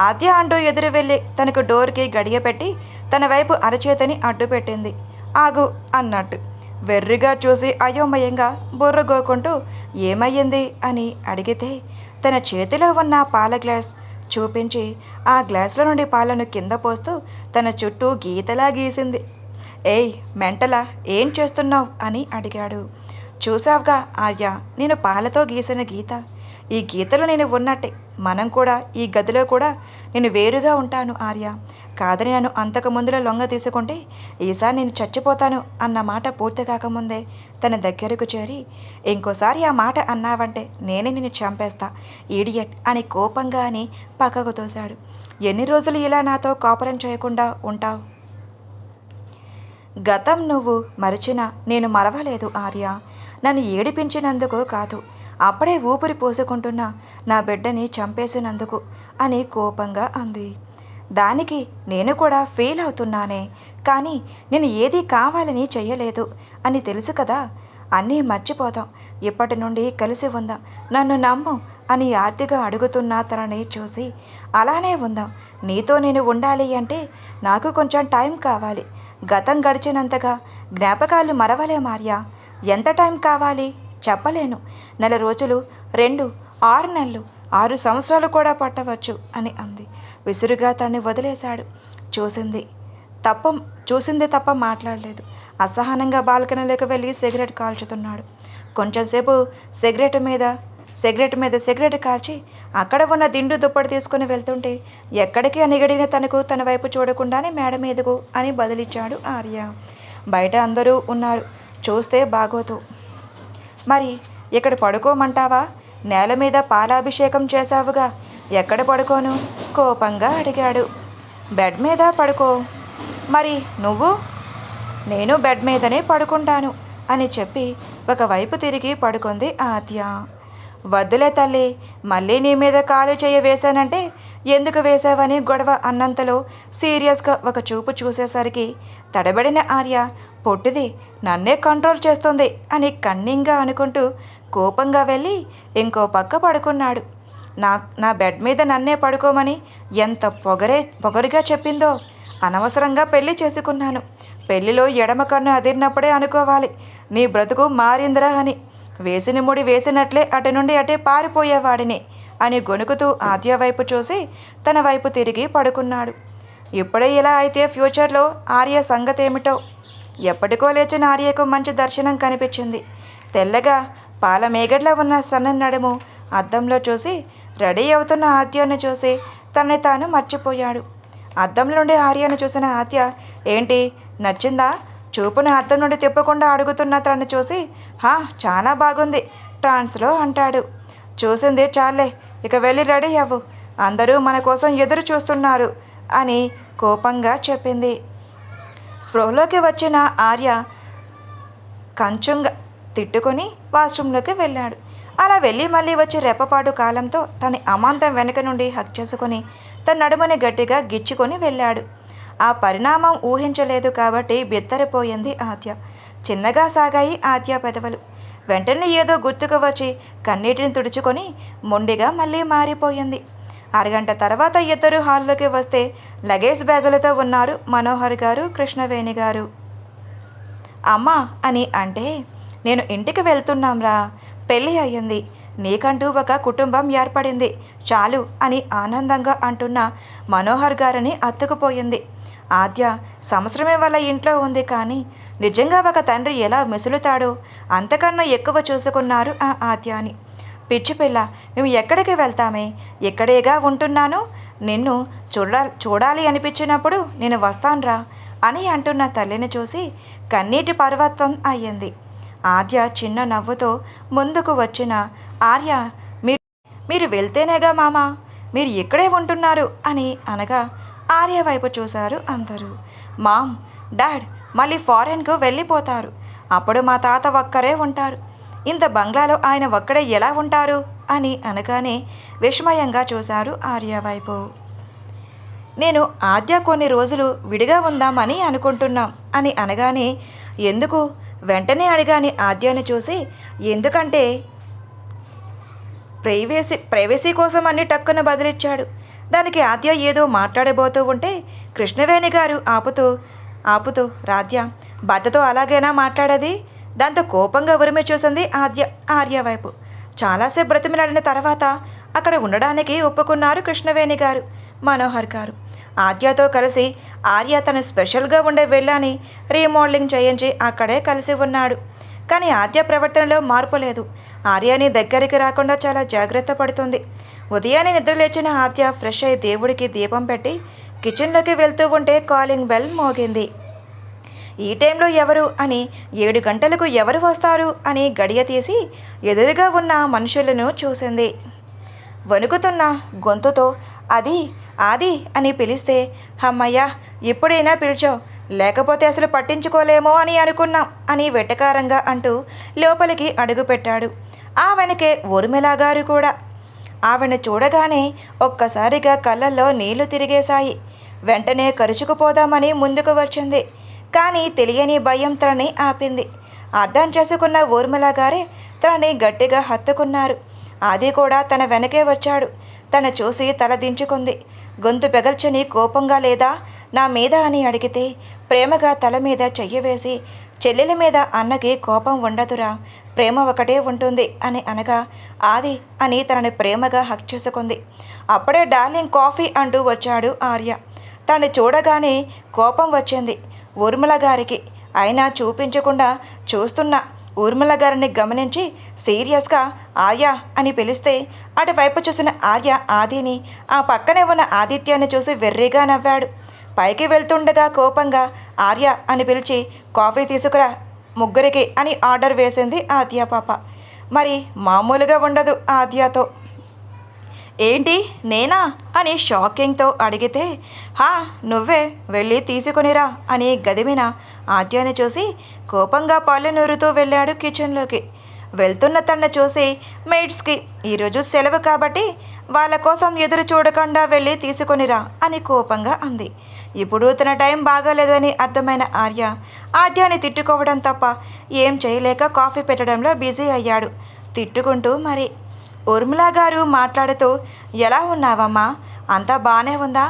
ఆద్య అంటూ ఎదురు వెళ్ళి తనకు డోర్కి గడియ పెట్టి తన వైపు అరచేతని అడ్డు పెట్టింది. ఆగు అన్నట్టు వెర్రిగా చూసి అయోమయంగా బుర్రగోకుంటూ ఏమయ్యింది అని అడిగితే తన చేతిలో ఉన్న పాల గ్లాస్ చూపించి ఆ గ్లాసులో నుండి పాలను కింద పోస్తూ తన చుట్టూ గీతలా గీసింది. ఏయ్ మెంటలా, ఏం చేస్తున్నావు అని అడిగాడు. చూసావుగా ఆర్య, నేను పాలతో గీసిన గీత. ఈ గీతలో నేను ఉన్నట్టే, మనం కూడా ఈ గదిలో కూడా నేను వేరుగా ఉంటాను ఆర్య. కాదని నన్ను అంతకు ముందులో లొంగ తీసుకుంటే ఈసారి నేను చచ్చిపోతాను అన్న మాట పూర్తి కాకముందే తన దగ్గరకు చేరి, ఇంకోసారి ఆ మాట అన్నావంటే నేనే నిన్ను చంపేస్తా ఈడియట్ అని కోపంగా అని పక్కకు తోశాడు. ఎన్ని రోజులు ఇలా నాతో కాపురం చేయకుండా ఉంటావు? గతం నువ్వు మరిచినా నేను మరవలేదు ఆర్య. నన్ను ఏడిపించినందుకు కాదు, అప్పుడే ఊపిరి పోసుకుంటున్న నా బిడ్డని చంపేసినందుకు అని కోపంగా అంది. దానికి నేను కూడా ఫీల్ అవుతున్నానే, కానీ నేను ఏదీ కావాలని చెయ్యలేదు అని తెలుసు కదా. అన్నీ మర్చిపోతాం, ఇప్పటి నుండి కలిసి ఉందాం, నన్ను నమ్ము అని ఆర్తిగా అడుగుతున్న తనని చూసి అలానే ఉందాం. నీతో నేను ఉండాలి అంటే నాకు కొంచెం టైం కావాలి. గతం గడిచినంతగా జ్ఞాపకాలు మరవలే మార్యా. ఎంత టైం కావాలి చెప్పలేను. 4 రోజులు, 2, 6 నెలలు, 6 సంవత్సరాలు కూడా పట్టవచ్చు అని అంది. విసురుగా తనని వదిలేశాడు. చూసింది తప్ప మాట్లాడలేదు. అసహనంగా బాల్కనీలోకి వెళ్ళి సిగరెట్ కాల్చుతున్నాడు. కొంచెంసేపు సిగరెట్ మీద సిగరెట్ కాల్చి అక్కడ ఉన్న దిండు దుప్పటి తీసుకుని వెళ్తుంటే ఎక్కడికి అనిగడిన తనకు తన వైపు చూడకుండానే మేడ మీదకు అని బదిలిచ్చాడు ఆర్య. బయట అందరూ ఉన్నారు, చూస్తే బాగోతు. మరి ఇక్కడ పడుకోమంటావా? నేల మీద పాలాభిషేకం చేశావుగా, ఎక్కడ పడుకోను కోపంగా అడిగాడు. బెడ్ మీద పడుకో. మరి నువ్వు? నేను బెడ్ మీదనే పడుకుంటాను అని చెప్పి ఒకవైపు తిరిగి పడుకుంది ఆద్య. వద్దులే తల్లి, మళ్ళీ నీ మీద కాలు చేయ వేశానంటే ఎందుకు వేశావని గొడవ అన్నంతలో సీరియస్గా ఒక చూపు చూసేసరికి తడబడిన ఆర్య పొట్టిది నన్నే కంట్రోల్ చేస్తుంది అని కన్నింగా అనుకుంటూ కోపంగా వెళ్ళి ఇంకో పక్క పడుకున్నాడు. నా బెడ్ మీద నన్నే పడుకోమని ఎంత పొగరుగా చెప్పిందో. అనవసరంగా పెళ్లి చేసుకున్నాను. పెళ్లిలో ఎడమ కన్ను అదిరినప్పుడే అనుకోవాలి నీ బ్రతుకు మారిందిరా అని. వేసిన ముడి వేసినట్లే అటు నుండి అటే పారిపోయేవాడిని అని గొనుకుతూ ఆద్య వైపు చూసి తన వైపు తిరిగి పడుకున్నాడు. ఇప్పుడే ఇలా అయితే ఫ్యూచర్లో ఆర్య సంగతేమిటో. ఎప్పటికో లేచిన ఆర్యకు మంచి దర్శనం కనిపించింది. తెల్లగా పాల మేగడ్లా ఉన్న సన్న నడుము అద్దంలో చూసి రెడీ అవుతున్న ఆద్యను చూసి తనని తాను మర్చిపోయాడు. అద్దంలో నుండి ఆర్యను చూసిన ఆద్య, ఏంటి నచ్చిందా? చూపును అద్దం నుండి తిప్పకుండా అడుగుతున్న తనని చూసి, చాలా బాగుంది ట్రాన్స్లో అంటాడు. చూసింది చాలే, ఇక వెళ్ళి రెడీ అవ్వు, అందరూ మన కోసం ఎదురు చూస్తున్నారు అని కోపంగా చెప్పింది. స్పృహలోకి వచ్చిన ఆర్య కంచుంగా తిట్టుకొని వాష్రూమ్లోకి వెళ్ళాడు. అలా వెళ్ళి మళ్ళీ వచ్చి రెప్పపాటు కాలంతో తన అమాంతం వెనక నుండి హక్ చేసుకొని తన నడుమని గట్టిగా గిచ్చుకొని వెళ్ళాడు. ఆ పరిణామం ఊహించలేదు కాబట్టి బిత్తరిపోయింది ఆద్య. చిన్నగా సాగాయి ఆద్య పెదవులు. వెంటనే ఏదో గుర్తుకు వచ్చి కన్నీటిని తుడుచుకొని మొండిగా మళ్ళీ మారిపోయింది. అరగంట తర్వాత ఇద్దరు హాల్లోకి వస్తే లగేజ్ బ్యాగులతో ఉన్నారు మనోహర్ గారు, కృష్ణవేణి గారు. అమ్మా అని అంటే, నేను ఇంటికి వెళ్తున్నాంరా, పెళ్ళి అయ్యింది, నీకంటూ ఒక కుటుంబం ఏర్పడింది చాలు అని ఆనందంగా అంటున్న మనోహర్ గారిని అత్తుకుపోయింది. ఆద్య సంవత్సరమే వాళ్ళ ఇంట్లో ఉంది, కానీ నిజంగా ఒక తండ్రి ఎలా మెసులుతాడో అంతకన్నా ఎక్కువ చూసుకున్నారు ఆ ఆద్యాని. పిచ్చి పిల్ల, మేము ఎక్కడికి వెళ్తామే, ఇక్కడేగా ఉంటున్నాను, నిన్ను చూడాలి అనిపించినప్పుడు నేను వస్తాన్రా అని అంటున్న తల్లిని చూసి కన్నీటి పర్వతం అయ్యింది. ఆద్య చిన్న నవ్వుతో ముందుకు వచ్చిన ఆర్య, మీరు వెళ్తేనేగా మామ, మీరు ఇక్కడే ఉంటున్నారు అని అనగా ఆర్య వైపు చూశారు అందరూ. మామ్, డాడ్ మళ్ళీ ఫారెన్కు వెళ్ళిపోతారు, అప్పుడు మా తాత ఒక్కరే ఉంటారు, ఇంత బంగ్లాలో ఆయన ఒక్కడే ఎలా ఉంటారు అని అనగానే విస్మయంగా చూశారు ఆర్య వైపు. నేను ఆద్య కొన్ని రోజులు విడిగా ఉందామని అనుకుంటున్నాం అని అనగానే, ఎందుకు వెంటనే అడిగాని ఆద్యను చూసి. ఎందుకంటే ప్రైవసీ కోసం అన్ని టక్కున బదిలిచ్చాడు. దానికి ఆద్య ఏదో మాట్లాడబోతూ ఉంటే కృష్ణవేణి గారు ఆపుతూ రాధ్య, భర్తతో అలాగైనా మాట్లాడేది? దాంతో కోపంగా ఉరిమి చూసింది ఆర్య వైపు. చాలాసేపు బ్రతిమిలాడిన తర్వాత అక్కడ ఉండడానికి ఒప్పుకున్నారు కృష్ణవేణి గారు, మనోహర్ గారు. ఆద్యతో కలిసి ఆర్య తను స్పెషల్గా ఉండే వెళ్ళని రీమోడలింగ్ చేయించి అక్కడే కలిసి ఉన్నాడు. కానీ ఆద్య ప్రవర్తనలో మార్పు లేదు. ఆర్యని దగ్గరికి రాకుండా చాలా జాగ్రత్త పడుతుంది. ఉదయాన్నే నిద్రలేచిన ఆద్య ఫ్రెష్ అయి దేవుడికి దీపం పెట్టి కిచెన్లోకి వెళ్తూ ఉంటే కాలింగ్ బెల్ మోగింది. ఈ టైంలో ఎవరు అని 7 గంటలకు ఎవరు వస్తారు అని గడియ తీసి ఎదురుగా ఉన్న మనుషులను చూసింది. వణుకుతున్న గొంతుతో ఆది అని పిలిస్తే, అమ్మయ్యా ఇప్పుడైనా పిలిచావు, లేకపోతే అసలు పట్టించుకోలేమో అని అనుకున్నాం అని వెటకారంగా అంటూ లోపలికి అడుగుపెట్టాడు. ఆ వెనకే ఊర్మిళ గారు కూడా. ఆవిడని చూడగానే ఒక్కసారిగా కళ్ళల్లో నీళ్లు తిరిగేశాయి. వెంటనే కరుచుకుపోదామని ముందుకు వచ్చింది. కానీ తెలియని భయం తనని ఆపింది. అర్థం చేసుకున్న ఊర్మిళ గారే తనని గట్టిగా హత్తుకున్నారు. ఆది కూడా తన వెనకే వచ్చాడు. తను చూసి తల దించుకుంది. గొంతు పెగల్చని కోపంగా, లేదా నా మీద అని అడిగితే ప్రేమగా తల మీద చెయ్యి వేసి, చెల్లెల మీద అన్నకి కోపం ఉండదురా, ప్రేమ ఒకటే ఉంటుంది అని అనగా ఆది అని తనని ప్రేమగా హక్ చేసుకుంది. అప్పుడే డార్లింగ్ కాఫీ అంటూ వచ్చాడు ఆర్య. తను చూడగానే కోపం వచ్చింది ఊర్మిళ గారికి. అయినా చూపించకుండా చూస్తున్న ఊర్మిళ గారిని గమనించి సీరియస్గా ఆర్య అని పిలిస్తే అటువైపు చూసిన ఆర్య ఆదిని, ఆ పక్కనే ఉన్న ఆదిత్యాన్ని చూసి వెర్రిగా నవ్వాడు. పైకి వెళ్తుండగా కోపంగా ఆర్య అని పిలిచి కాఫీ తీసుకురా ముగ్గురికి అని ఆర్డర్ వేసింది ఆద్య పాప. మరి మామూలుగా ఉండదు ఆద్యతో. ఏంటి నేనా అని షాకింగ్తో అడిగితే, హా నువ్వే, వెళ్ళి తీసుకునిరా అని గదిమిన ఆద్యాని చూసి కోపంగా పళ్ళు నూరుతూ వెళ్ళాడు కిచెన్లోకి. వెళ్తున్న తన్ను చూసి మెయిడ్స్కి ఈరోజు సెలవు కాబట్టి వాళ్ళ కోసం ఎదురు చూడకుండా వెళ్ళి తీసుకునిరా అని కోపంగా అంది. ఇప్పుడు తన టైం బాగాలేదని అర్థమైన ఆర్య ఆద్యాని తిట్టుకోవడం తప్ప ఏం చేయలేక కాఫీ పెట్టడంలో బిజీ అయ్యాడు. తిట్టుకుంటూ మరి. ఊర్మిళ గారు మాట్లాడుతూ, ఎలా ఉన్నావమ్మా, అంతా బాగానే ఉందా,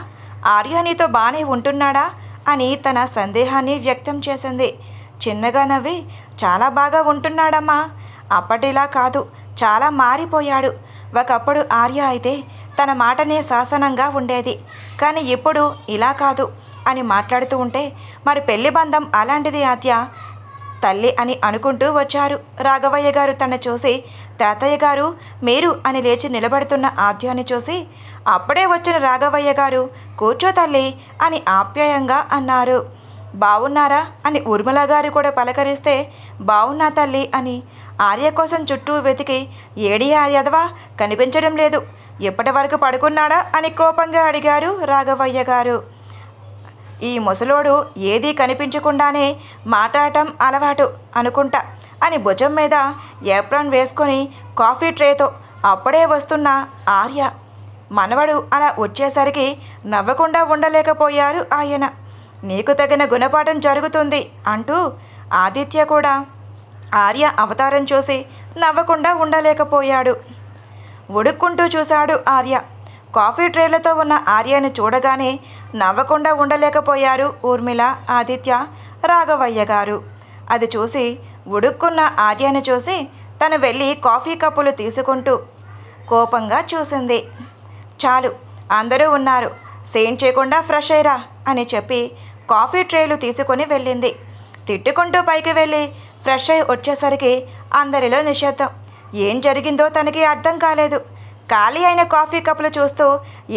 ఆర్య నీతో బాగానే ఉంటున్నాడా అని తన సందేహాన్ని వ్యక్తం చేసింది. చిన్నగా నవ్వి, చాలా బాగా ఉంటున్నాడమ్మా, అప్పటిలా కాదు, చాలా మారిపోయాడు. ఒకప్పుడు ఆర్య అయితే తన మాటనే శాసనంగా ఉండేది, కానీ ఇప్పుడు ఇలా కాదు అని మాట్లాడుతూ ఉంటే, మరి పెళ్లి బంధం అలాంటిది ఆద్య తల్లి అని అనుకుంటూ వచ్చారు రాఘవయ్య గారు. తను చూసి తాతయ్య గారు మీరు అని లేచి నిలబడుతున్న ఆద్యాన్ని చూసి అప్పుడే వచ్చిన రాఘవయ్య గారు కూర్చో తల్లి అని ఆప్యాయంగా అన్నారు. బావున్నారా అని ఊర్మిళ గారు కూడా పలకరిస్తే బావున్నా తల్లి అని. ఆర్య కోసం చుట్టూ వెతికి ఏడి ఆర్యదవా కనిపించడం లేదు, ఎప్పటి వరకు పడుకున్నాడా అని కోపంగా అడిగారు రాఘవయ్య గారు. ఈ ముసలోడు ఏదీ కనిపించకుండానే మాట్లాడటం అలవాటు అనుకుంటా అని భుజం మీద ఏప్రాన్ వేసుకొని కాఫీ ట్రేతో అప్పుడే వస్తున్న ఆర్య మనవడు అలా వచ్చేసరికి నవ్వకుండా ఉండలేకపోయారు ఆయన. నీకు తగిన గుణపాఠం జరుగుతుంది అంటూ ఆదిత్య కూడా ఆర్య అవతారం చూసి నవ్వకుండా ఉండలేకపోయాడు. ఉడుక్కుంటూ చూశాడు ఆర్య. కాఫీ ట్రేలతో ఉన్న ఆర్యను చూడగానే నవ్వకుండా ఉండలేకపోయారు ఊర్మిళ, ఆదిత్య, రాఘవయ్య గారు. అది చూసి ఉడుక్కున్న ఆర్యను చూసి తను వెళ్ళి కాఫీ కప్పులు తీసుకుంటూ కోపంగా చూసింది. చాలు, అందరూ ఉన్నారు, సేన్ చేయకుండా ఫ్రెష్ అయ్యరా అని చెప్పి కాఫీ ట్రేలు తీసుకొని వెళ్ళింది. తిట్టుకుంటూ పైకి వెళ్ళి ఫ్రెష్ అయి వచ్చేసరికి అందరిలో నిశ్శబ్దం. ఏం జరిగిందో తనకి అర్థం కాలేదు. ఖాళీ అయిన కాఫీ కప్పులు చూస్తూ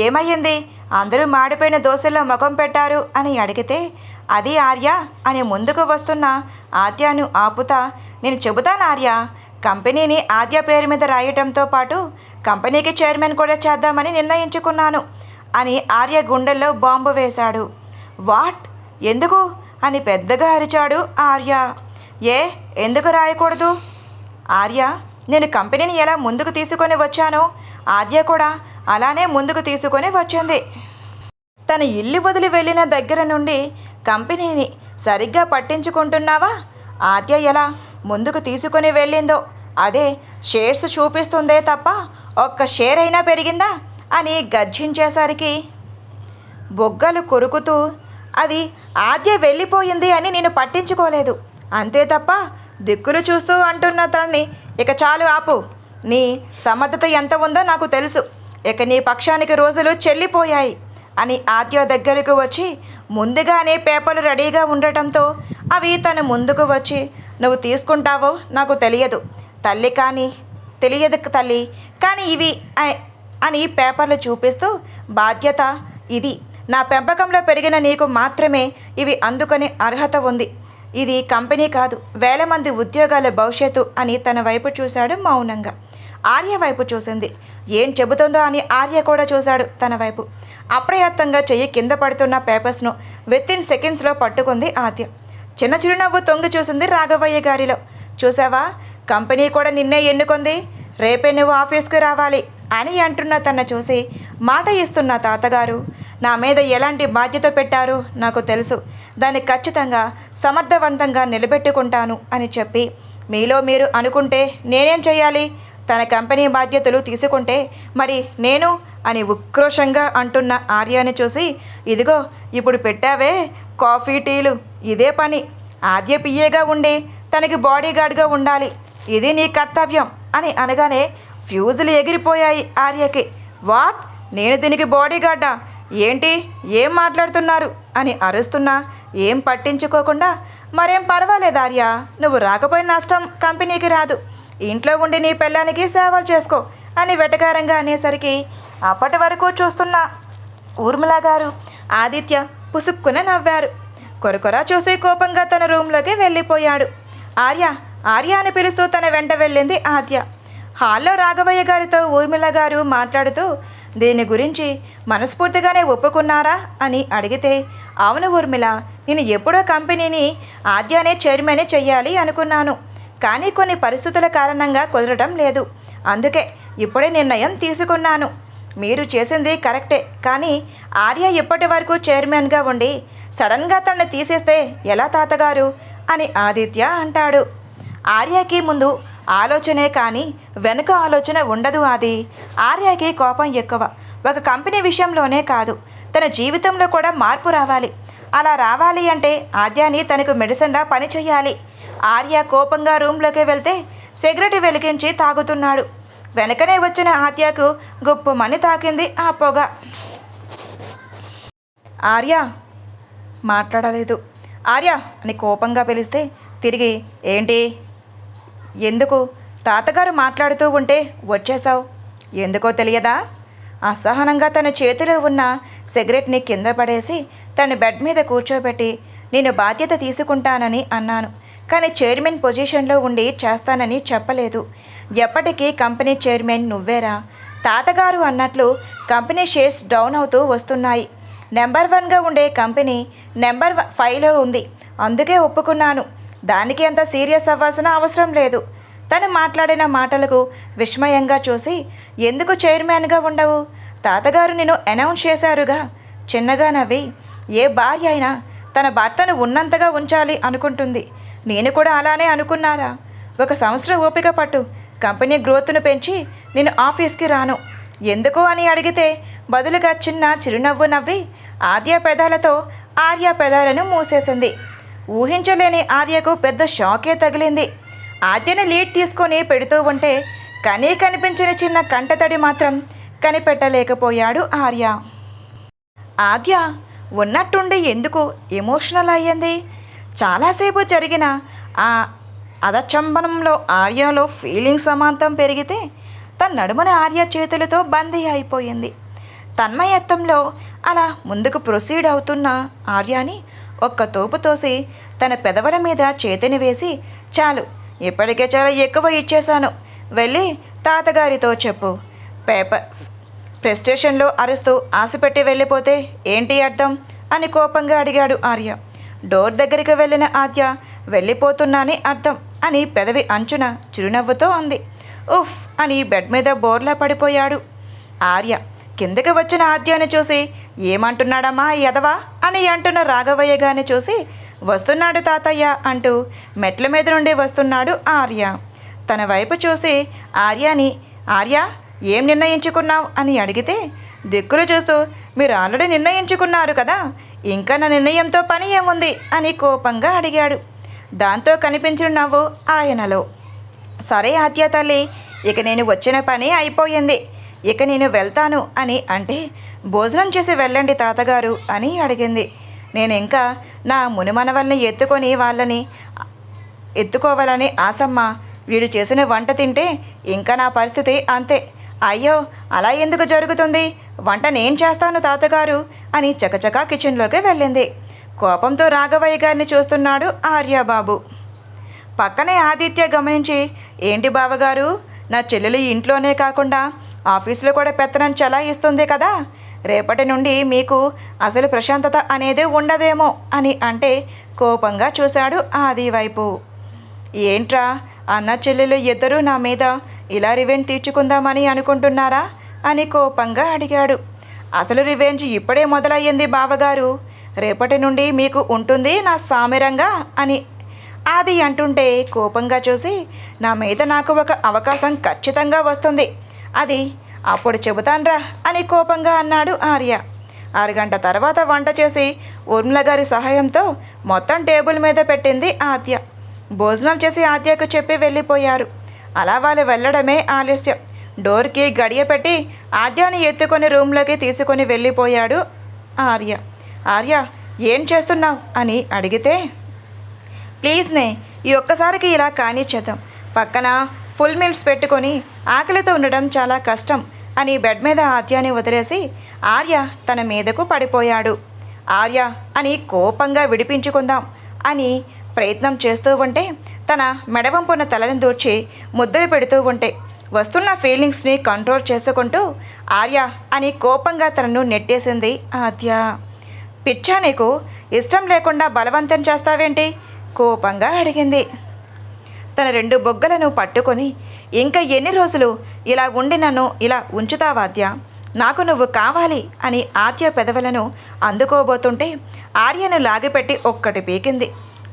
ఏమయ్యింది, అందరూ మాడిపోయిన దోశల్లో ముఖం పెట్టారు అని అడిగితే అది ఆర్య అని ముందుకు వస్తున్న ఆద్యను ఆపుతా, నేను చెబుతాను ఆర్య, కంపెనీని ఆద్య పేరు మీద రాయటంతో పాటు కంపెనీకి చైర్మన్ కూడా చేద్దామని నిర్ణయించుకున్నాను అని ఆర్య గుండెల్లో బాంబు వేశాడు. వాట్, ఎందుకు అని పెద్దగా అరిచాడు ఆర్య. ఎందుకు రాయకూడదు ఆర్య, నేను కంపెనీని ఎలా ముందుకు తీసుకొని వచ్చానో ఆద్య కూడా అలానే ముందుకు తీసుకొని వచ్చింది. తన ఇల్లు వదిలి వెళ్ళిన దగ్గర నుండి కంపెనీని సరిగ్గా పట్టించుకుంటున్నావా? ఆద్య ఎలా ముందుకు తీసుకొని వెళ్ళిందో అదే షేర్స్ చూపిస్తుందే తప్ప ఒక్క షేర్ అయినా పెరిగిందా అని గర్జించేసరికి బొగ్గలు కొరుకుతూ అది ఆద్య వెళ్ళిపోయింది అని నేను పట్టించుకోలేదు అంతే తప్ప దిక్కులు చూస్తూ అంటున్న తనని ఇక చాలు ఆపు. నీ సమర్థత ఎంత ఉందో నాకు తెలుసు. ఇక నీ పక్షానికి రోజులు చెల్లిపోయాయి అని ఆద్య దగ్గరకు వచ్చి ముందుగానే పేపర్లు రెడీగా ఉండటంతో అవి తను ముందుకు వచ్చి నువ్వు తీసుకుంటావో నాకు తెలియదు తల్లి, కానీ తెలియదు తల్లి, కానీ ఇవి అని పేపర్లు చూపిస్తూ బాధ్యత ఇది నా పెంపకంలో పెరిగిన నీకు మాత్రమే ఇవి అందుకునే అర్హత ఉంది. ఇది కంపెనీ కాదు, వేల మంది ఉద్యోగాల భవిష్యత్తు అని తన వైపు చూశాడు మౌనంగా. ఆర్య వైపు చూసింది. ఏం చెబుతుందో అని ఆర్య కూడా చూశాడు తన వైపు. అప్రయత్నంగా చెయ్యి కింద పడుతున్న పేపర్స్ను వితిన్ సెకండ్స్లో పట్టుకుంది ఆద్య. చిన్న చిరునవ్వు తొంగి చూసింది రాఘవయ్య గారిలో. చూసావా, కంపెనీ కూడా నిన్నే ఎన్నుకుంది, రేపే నువ్వు ఆఫీస్కి రావాలి అని అంటున్న తన చూసి మాట ఇస్తున్న తాతగారు నా మీద ఎలాంటి బాధ్యత పెట్టారో నాకు తెలుసు, దాన్ని ఖచ్చితంగా సమర్థవంతంగా నిలబెట్టుకుంటాను అని చెప్పి మీలో మీరు అనుకుంటే నేనేం చేయాలి? తన కంపెనీ బాధ్యతలు తీసుకుంటే మరి నేను అని ఉక్రోషంగా అంటున్న ఆర్యాని చూసి ఇదిగో ఇప్పుడు పెట్టావే కాఫీ టీలు, ఇదే పని. ఆద్య పియ్యేగా ఉండి తనకి బాడీగార్డ్గా ఉండాలి, ఇది నీ కర్తవ్యం అని అనగానే ఫ్యూజులు ఎగిరిపోయాయి ఆర్యకి. వాట్, నేను దీనికి బాడీగార్డా ఏంటి, ఏం మాట్లాడుతున్నారు అని అరుస్తున్నా ఏం పట్టించుకోకుండా మరేం పర్వాలేదు ఆర్య, నువ్వు రాకపోయిన నష్టం కంపెనీకి రాదు, ఇంట్లో ఉండి నీ పెళ్ళానికి సేవలు చేసుకో అని వెటకారంగా అనేసరికి అప్పటి వరకు చూస్తున్న ఊర్మిళ గారు ఆదిత్య పుసుక్కున నవ్వారు. కొరకొరా చూసి కోపంగా తన రూమ్లోకి వెళ్ళిపోయాడు. ఆర్య ఆర్య అని పిలుస్తూ తన వెంట వెళ్ళింది ఆద్య. హాల్లో రాఘవయ్య గారితో ఊర్మిళ గారు మాట్లాడుతూ దీని గురించి మనస్ఫూర్తిగానే ఒప్పుకున్నారా అని అడిగితే అవును ఊర్మిళ, నేను ఎప్పుడో కంపెనీని ఆద్యానే చైర్మనే చెయ్యాలి అనుకున్నాను, కానీ కొన్ని పరిస్థితుల కారణంగా కుదరడం లేదు, అందుకే ఇప్పుడే నిర్ణయం తీసుకున్నాను. మీరు చేసింది కరెక్టే, కానీ ఆర్య ఇప్పటి వరకు చైర్మన్గా ఉండి సడన్గా తనను తీసేస్తే ఎలా తాతగారు అని ఆదిత్య అంటాడు. ఆర్యకి ముందు ఆలోచనే కానీ వెనుక ఆలోచన ఉండదు. అది ఆర్యకి కోపం ఎక్కువ. ఒక కంపెనీ విషయంలోనే కాదు, తన జీవితంలో కూడా మార్పు రావాలి. అలా రావాలి అంటే ఆద్యాని తనకు మెడిసిన్లా పని చేయాలి. ఆర్య కోపంగా రూమ్లోకి వెళ్తే సిగరెట్ వెలిగించి తాగుతున్నాడు. వెనకనే వచ్చిన ఆద్యకు గుప్పుమని తాకింది ఆ పొగ. ఆర్య మాట్లాడలేదు. ఆర్య అని కోపంగా పిలిస్తే తిరిగి ఏంటి, ఎందుకు తాతగారు మాట్లాడుతూ ఉంటే వచ్చేసావు, ఎందుకో తెలియదా? అసహనంగా తన చేతిలో ఉన్న సిగరెట్ని కింద పడేసి తన బెడ్ మీద కూర్చోబెట్టి నేను బాధ్యత తీసుకుంటానని అన్నాను, కానీ చైర్మన్ పొజిషన్లో ఉండి చేస్తానని చెప్పలేదు. ఎప్పటికీ కంపెనీ చైర్మన్ నువ్వేరా. తాతగారు అన్నట్లు కంపెనీ షేర్స్ డౌన్ అవుతూ వస్తున్నాయి. నెంబర్ 1గా ఉండే కంపెనీ నెంబర్ 5లో ఉంది, అందుకే ఒప్పుకున్నాను. దానికి అంత సీరియస్ అవ్వాల్సిన అవసరం లేదు. తను మాట్లాడిన మాటలకు విస్మయంగా చూసి ఎందుకు చైర్మన్గా ఉండవు? తాతగారు నేను అనౌన్స్ చేశారుగా. చిన్నగా నవ్వి ఏ భార్య అయినా తన భర్తను ఉన్నంతగా ఉంచాలి అనుకుంటుంది. నేను కూడా అలానే అనుకున్నారా? 1 సంవత్సరం ఓపిక పట్టు, కంపెనీ గ్రోత్ను పెంచి నేను ఆఫీస్కి రాను ఎందుకు అని అడిగితే బదులుగా చిన్న చిరునవ్వు నవ్వి ఆద్య పెదాలతో ఆర్య పెదాలను మూసేసింది. ఊహించలేని ఆర్యకు పెద్ద షాకే తగిలింది. ఆద్యను లీడ్ తీసుకొని పెడుతూ ఉంటే కనీ కనిపించిన చిన్న కంటతడి మాత్రం కనిపెట్టలేకపోయాడు ఆర్య. ఆద్య ఉన్నట్టుండి ఎందుకు ఎమోషనల్ అయ్యింది? చాలాసేపు జరిగిన ఆ అదచంబనంలో ఆర్యలో ఫీలింగ్స్ అమాంతం పెరిగితే తన నడుమన ఆర్య చేతులతో బందీ అయిపోయింది. తన్మయత్వంలో అలా ముందుకు ప్రొసీడ్ అవుతున్న ఆర్యాని ఒక్క తోపు తోసి తన పెదవుల మీద చేతిని వేసి చాలు, ఇప్పటికే చాలా ఎక్కువ ఇచ్చేశాను, వెళ్ళి తాతగారితో చెప్పు. ప్రెస్టేషన్లో అరుస్తూ ఆశపెట్టి వెళ్ళిపోతే ఏంటి అర్థం అని కోపంగా అడిగాడు ఆర్య. డోర్ దగ్గరికి వెళ్ళిన ఆద్య వెళ్ళిపోతున్నాని అర్థం అని పెదవి అంచున చిరునవ్వుతో అంది. ఉఫ్ అని బెడ్ మీద బోర్లా పడిపోయాడు ఆర్య. కిందకి వచ్చిన ఆద్యాన్ని చూసి ఏమంటున్నాడమ్మా ఎదవా అని అంటున్న రాఘవయ్య గారిని చూసి వస్తున్నాడు తాతయ్య అంటూ మెట్ల మీద నుండి వస్తున్నాడు ఆర్య. తన వైపు చూసి ఆర్య ఏం నిర్ణయించుకున్నావు అని అడిగితే దిక్కులు చూస్తూ మీరు ఆల్రెడీ నిర్ణయించుకున్నారు కదా, ఇంకా నా నిర్ణయంతో పని ఏముంది అని కోపంగా అడిగాడు. దాంతో కనిపించిన నవ్వు ఆయనలో. సరే ఆద్య తల్లి, ఇక నేను వచ్చిన పని అయిపోయింది, ఇక నేను వెళ్తాను అని అంటే భోజనం చేసి వెళ్ళండి తాతగారు అని అడిగింది. నేను ఇంకా నా మునిమనవల్ని ఎత్తుకోవాలని ఆసమ్మ. వీడు చేసిన వంట తింటే ఇంకా నా పరిస్థితి అంతే. అయ్యో అలా ఎందుకు జరుగుతుంది, వంట నేను చేస్తాను తాతగారు అని చకచకా కిచెన్లోకి వెళ్ళింది. కోపంతో రాఘవయ్య గారిని చూస్తున్నాడు ఆర్యబాబు. పక్కనే ఆదిత్య గమనించి ఏంటి బావగారు, నా చెల్లెలు ఇంట్లోనే కాకుండా ఆఫీసులో కూడా పెత్తనం చలాయిస్తుంది కదా, రేపటి నుండి మీకు అసలు ప్రశాంతత అనేది ఉండదేమో అని అంటే కోపంగా చూశాడు ఆది వైపు. ఏంట్రా అన్న చెల్లెలు ఇద్దరూ నా మీద ఇలా రివెంజ్ తీర్చుకుందామని అనుకుంటున్నారా అని కోపంగా అడిగాడు. అసలు రివెంజ్ ఇప్పుడే మొదలయ్యింది బావగారు, రేపటి నుండి మీకు ఉంటుంది నా సామిరంగా అని ఆది అంటుంటే కోపంగా చూసి నా మీద నాకు ఒక అవకాశం ఖచ్చితంగా వస్తుంది, అది అప్పుడు చెబుతాన్రా అని కోపంగా అన్నాడు ఆర్య. అరగంట తర్వాత వంట చేసి ఊర్మిళ గారి సహాయంతో మొత్తం టేబుల్ మీద పెట్టింది ఆద్య. భోజనం చేసి ఆద్యకు చెప్పి వెళ్ళిపోయారు. అలా వాళ్ళు వెళ్ళడమే ఆలస్యం. డోర్కి గడియ పెట్టి ఆద్యాని ఎత్తుకొని రూమ్లోకి తీసుకొని వెళ్ళిపోయాడు ఆర్య ఏం చేస్తున్నావు అని అడిగితే ప్లీజ్నే ఈ ఒక్కసారికి ఇలా కానిచ్చేద్దాం, పక్కన ఫుల్ మీల్స్ పెట్టుకొని ఆకలితో ఉండడం చాలా కష్టం అని బెడ్ మీద ఆద్యాని వదిలేసి ఆర్య తన మీదకు పడిపోయాడు. ఆర్య అని కోపంగా విడిపించుకుందాం అని ప్రయత్నం చేస్తూ ఉంటే తన మెడవంపున తలని దూర్చి ముద్దులు పెడుతూ ఉంటే వస్తున్న ఫీలింగ్స్ని కంట్రోల్ చేసుకుంటూ ఆర్య అని కోపంగా తనను నెట్టేసింది ఆద్య. పిచ్చా నీకు, ఇష్టం లేకుండా బలవంతం చేస్తావేంటి కోపంగా అడిగింది. తన 2 బొగ్గలను పట్టుకొని ఇంకా ఎన్ని రోజులు ఇలా ఉండి నన్ను ఇలా ఉంచుతావాద్య, నాకు నువ్వు కావాలి అని ఆద్య పెదవులను అందుకోబోతుంటే ఆర్యను లాగిపెట్టి ఒక్కటి పీకింది.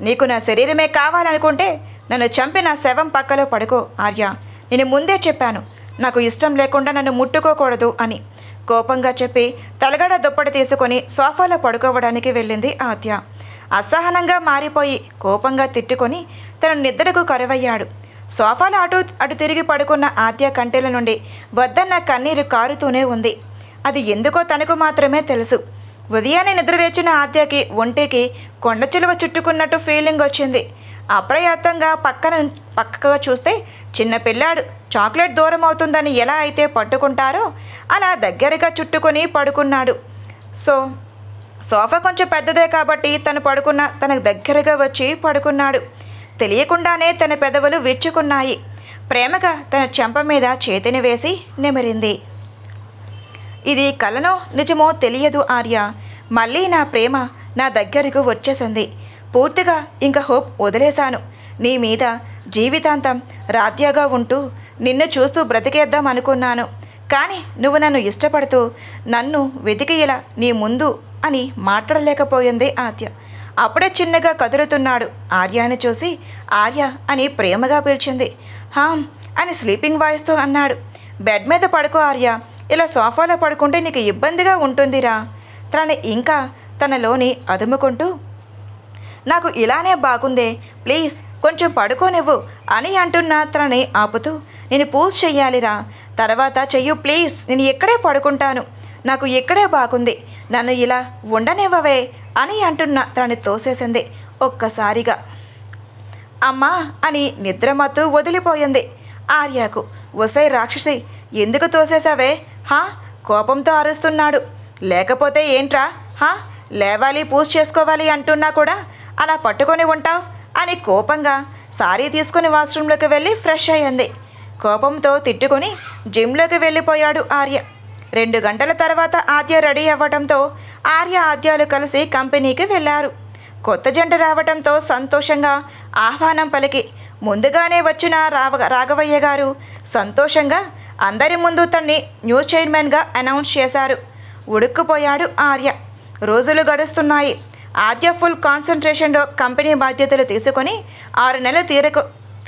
నీకు నా శరీరమే కావాలనుకుంటే నన్ను చంపి నా శవం పక్కలో పడుకో ఆర్య, నేను ముందే చెప్పాను నాకు ఇష్టం లేకుండా నన్ను ముట్టుకోకూడదు అని కోపంగా చెప్పి తలగడ దుప్పటి తీసుకొని సోఫాలో పడుకోవడానికి వెళ్ళింది ఆద్య. అసహనంగా మారిపోయి కోపంగా తిట్టుకొని తన నిద్రకు కరువయ్యాడు. సోఫాలో అటు తిరిగి పడుకున్న ఆద్య కంటెల నుండి వద్దన్న కన్నీరు కారుతూనే ఉంది. అది ఎందుకో తనకు మాత్రమే తెలుసు. ఉదయాన్నే నిద్రలేచిన ఆద్యకి ఒంటికి కొండ చిలువ చుట్టుకున్నట్టు ఫీలింగ్ వచ్చింది. అప్రయత్నంగా పక్కగా చూస్తే చిన్న పిల్లాడు చాక్లెట్ దూరం అవుతుందని ఎలా అయితే పట్టుకుంటారో అలా దగ్గరగా చుట్టుకొని పడుకున్నాడు. సోఫా కొంచెం పెద్దదే కాబట్టి తనకు దగ్గరగా వచ్చి పడుకున్నాడు. తెలియకుండానే తన పెదవులు విచ్చుకున్నాయి. ప్రేమగా తన చెంప మీద చేతిని వేసి నిమిరింది. ఇది కలనో నిజమో తెలియదు ఆర్య, మళ్ళీ నా ప్రేమ నా దగ్గరకు వచ్చేసింది. పూర్తిగా ఇంకా హోప్ వదిలేశాను. నీ మీద జీవితాంతం రాధ్యాగా ఉంటూ నిన్ను చూస్తూ బ్రతికేద్దాం అనుకున్నాను. కానీ నువ్వు నన్ను ఇష్టపడుతూ నన్ను వెతికి ఇలా నీ ముందు అని మాట్లాడలేకపోయింది ఆద్య. అప్పుడే చిన్నగా కదులుతున్నాడు ఆర్యాని చూసి ఆర్య అని ప్రేమగా పిలిచింది. హామ్ అని స్లీపింగ్ వాయిస్తో అన్నాడు. బెడ్ మీద పడుకో ఆర్య, ఇలా సోఫాలో పడుకుంటే నీకు ఇబ్బందిగా ఉంటుందిరా. తనని ఇంకా తనలోని అదుముకుంటూ నాకు ఇలానే బాగుందే, ప్లీజ్ కొంచెం పడుకోనివ్వు అని అంటున్నా తనని ఆపుతూ నేను పూజ చెయ్యాలిరా, తర్వాత చెయ్యు ప్లీజ్, నేను ఇక్కడే పడుకుంటాను, నాకు ఇక్కడే బాగుంది, నన్ను ఇలా ఉండనివ్వవే అని అంటున్నా తనని తోసేసింది ఒక్కసారిగా. అమ్మా అని నిద్రమత్తు వదిలిపోయింది ఆర్యకు. ఒసై రాక్షసి, ఎందుకు తోసేసావే హా కోపంతో అరుస్తున్నాడు. లేకపోతే ఏంట్రా హా, లేవాలి పూజ చేసుకోవాలి అంటున్నా కూడా అలా పట్టుకొని ఉంటావు అని కోపంగా సారీ తీసుకుని వాష్రూమ్లోకి వెళ్ళి ఫ్రెష్ అయ్యింది. కోపంతో తిట్టుకుని జిమ్లోకి వెళ్ళిపోయాడు ఆర్య. 2 గంటల తర్వాత ఆద్య రెడీ అవ్వడంతో ఆద్యాలు కలిసి కంపెనీకి వెళ్ళారు. కొత్త జంట రావడంతో సంతోషంగా ఆహ్వానం పలికి ముందుగానే వచ్చిన రాఘవయ్య గారు సంతోషంగా అందరి ముందు తన్ని న్యూ చైర్మన్గా అనౌన్స్ చేశారు. ఉడుక్కుపోయాడు ఆర్య. రోజులు గడుస్తున్నాయి. ఆద్య ఫుల్ కాన్సన్ట్రేషన్లో కంపెనీ బాధ్యతలు తీసుకొని 6 నెలలు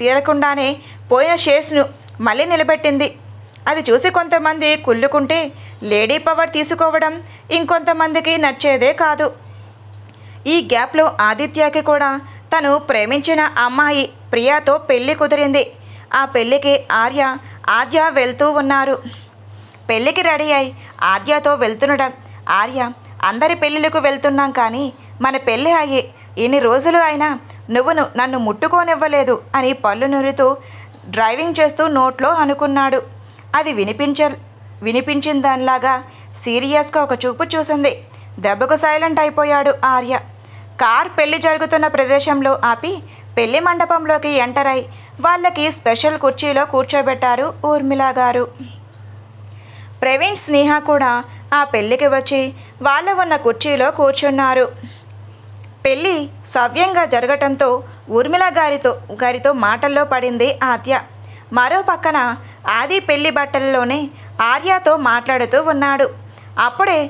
తీరకుండానే పోయిన షేర్స్ను మళ్ళీ నిలబెట్టింది. అది చూసి కొంతమంది కుళ్ళుకుంటే లేడీ పవర్ తీసుకోవడం ఇంకొంతమందికి నచ్చేదే కాదు. ఈ గ్యాప్లో ఆదిత్యకి కూడా తను ప్రేమించిన అమ్మాయి ప్రియాతో పెళ్లి కుదిరింది. ఆ పెళ్ళికి ఆద్య వెళ్తూ ఉన్నారు. పెళ్ళికి రెడీ అయి ఆద్యతో వెళ్తుండడం, ఆర్య అందరి పెళ్ళిళ్ళకు వెళ్తున్నాం కానీ మన పెళ్ళి అయ్యి ఇన్ని రోజులు అయినా నువ్వు నన్ను ముట్టుకోనివ్వలేదు అని పళ్ళు నూరుతూ డ్రైవింగ్ చేస్తూ నోట్లో అనుకున్నాడు. అది వినిపించిన దానిలాగా సీరియస్గా ఒక చూపు చూసింది. దెబ్బకు సైలెంట్ అయిపోయాడు ఆర్య. కార్ పెళ్లి జరుగుతున్న ప్రదేశంలో ఆపి పెళ్లి మండపంలోకి ఎంటర్ అయి వాళ్ళకి స్పెషల్ కుర్చీలో కూర్చోబెట్టారు ఊర్మిళ గారు. ప్రవీణ్, స్నేహ కూడా ఆ పెళ్లికి వచ్చి వాళ్ళ ఉన్న కుర్చీలో కూర్చున్నారు. పెళ్ళి సవ్యంగా జరగటంతో ఊర్మిళ గారితో మాటల్లో పడింది ఆద్య. మరో పక్కన ఆది పెళ్లి బట్టలలోనే ఆర్యతో మాట్లాడుతూ ఉన్నాడు. అప్పుడే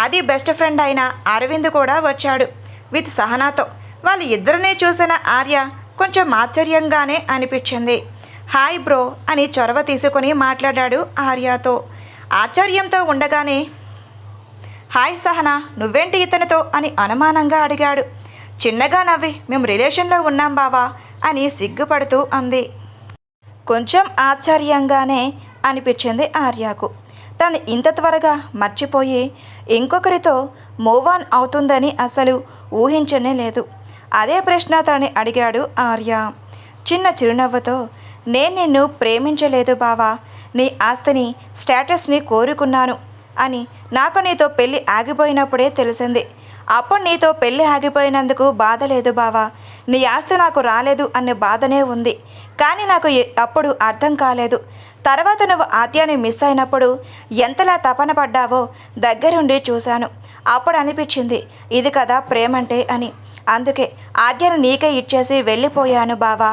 ఆది బెస్ట్ ఫ్రెండ్ అయిన అరవింద్ కూడా వచ్చాడు విత్ సహనాతో. వాళ్ళు ఇద్దరినీ చూసిన ఆర్య కొంచెం ఆశ్చర్యంగానే అనిపించింది. హాయ్ బ్రో అని చొరవ తీసుకొని మాట్లాడాడు ఆర్యతో. ఆశ్చర్యంతో ఉండగానే హాయ్ సహనా, నువ్వేంటి ఇతనితో అని అనుమానంగా అడిగాడు. చిన్నగా నవ్వి మేము రిలేషన్లో ఉన్నాం బావా అని సిగ్గుపడుతూ అంది. కొంచెం ఆశ్చర్యంగానే అనిపించింది ఆర్యకు. తను ఇంత త్వరగా మర్చిపోయి ఇంకొకరితో మూవ్ ఆన్ అవుతుందని అసలు ఊహించనే లేదు. అదే ప్రశ్న తనని అడిగాడు ఆర్య చిన్న చిరునవ్వుతో. నేను నిన్ను ప్రేమించలేదు బావా, నీ ఆస్తిని స్టేటస్ని కోరుకున్నాను అని నాకు నీతో పెళ్ళి ఆగిపోయినప్పుడే తెలిసింది. అప్పుడు నీతో పెళ్ళి ఆగిపోయినందుకు బాధ లేదు బావా, నీ ఆస్తి నాకు రాలేదు అనే బాధనే ఉంది. కానీ నాకు అప్పుడు అర్థం కాలేదు. తర్వాత నువ్వు ఆద్యాన్ని మిస్ అయినప్పుడు ఎంతలా తపన పడ్డావో దగ్గరుండి చూశాను. అప్పుడు అనిపించింది ఇది కదా ప్రేమంటే అని. అందుకే ఆద్యను నీకే ఇచ్చేసి వెళ్ళిపోయాను బావా.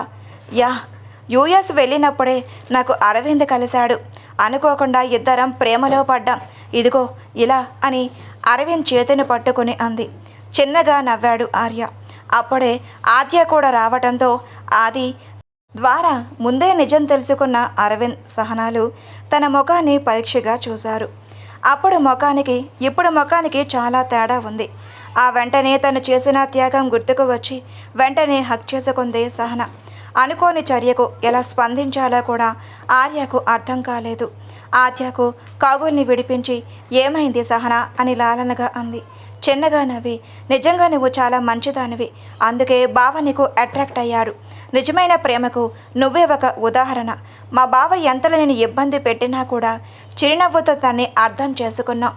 యూఎస్ వెళ్ళినప్పుడే నాకు అరవింద్ కలిశాడు. అనుకోకుండా ఇద్దరం ప్రేమలో పడ్డాం. ఇదిగో ఇలా అని అరవింద్ చేతిని పట్టుకుని అంది. చిన్నగా నవ్వాడు ఆర్య. అప్పుడే ఆద్య కూడా రావటంతో ఆది ద్వారా ముందే నిజం తెలుసుకున్న అరవింద్, సహనాలు తన ముఖాన్ని పరీక్షగా చూశారు. ఇప్పుడు ముఖానికి చాలా తేడా ఉంది. ఆ వెంటనే తను చేసిన త్యాగం గుర్తుకు వచ్చి వెంటనే హక్ చేసుకుంది సహన. అనుకోని చర్యకు ఎలా స్పందించాలో కూడా ఆర్యకు అర్థం కాలేదు. ఆద్యకు కౌగుల్ని విడిపించి ఏమైంది సహన అని లాలనగా అంది. చిన్నగా నవ్వి, నిజంగా నువ్వు చాలా మంచిదానివి, అందుకే బావ నీకు అట్రాక్ట్ అయ్యాడు. నిజమైన ప్రేమకు నువ్వే ఒక ఉదాహరణ. మా బావ ఎంతలో నేను ఇబ్బంది పెట్టినా కూడా చిరునవ్వుతో తన్ని అర్థం చేసుకున్నాం.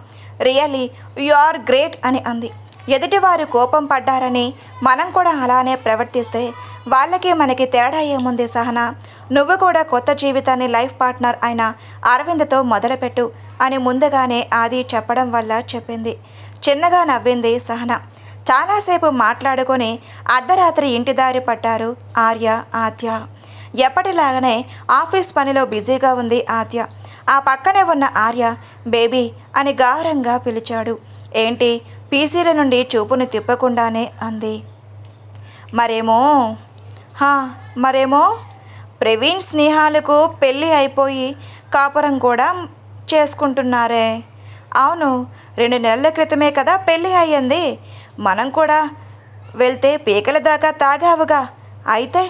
రియల్లీ యు ఆర్ గ్రేట్ అని అంది. ఎదుటివారు కోపం పడ్డారని మనం కూడా అలానే ప్రవర్తిస్తే వాళ్ళకి మనకి తేడా ఏముంది సహన? నువ్వు కూడా కొత్త జీవితాన్ని లైఫ్ పార్ట్నర్ అయిన అరవింద్తో మొదలుపెట్టు అని ముందుగానే ఆది చెప్పడం వల్ల చెప్పింది. చిన్నగా నవ్వింది సహన. చాలాసేపు మాట్లాడుకొని అర్ధరాత్రి ఇంటి దారి పట్టారు ఆర్య, ఆద్య. ఎప్పటిలాగానే ఆఫీస్ పనిలో బిజీగా ఉంది ఆద్య. ఆ పక్కనే ఉన్న ఆర్య బేబీ అని గారంగా పిలిచాడు. ఏంటి పీసీల నుండి చూపును తిప్పకుండానే అంది. మరేమో ప్రవీణ్, స్నేహాలకు పెళ్ళి అయిపోయి కాపురం కూడా చేసుకుంటున్నారే. అవును, 2 నెలల క్రితమే కదా పెళ్ళి అయ్యింది. మనం కూడా వెళ్తే పీకల దాకా తాగావుగా. అయితే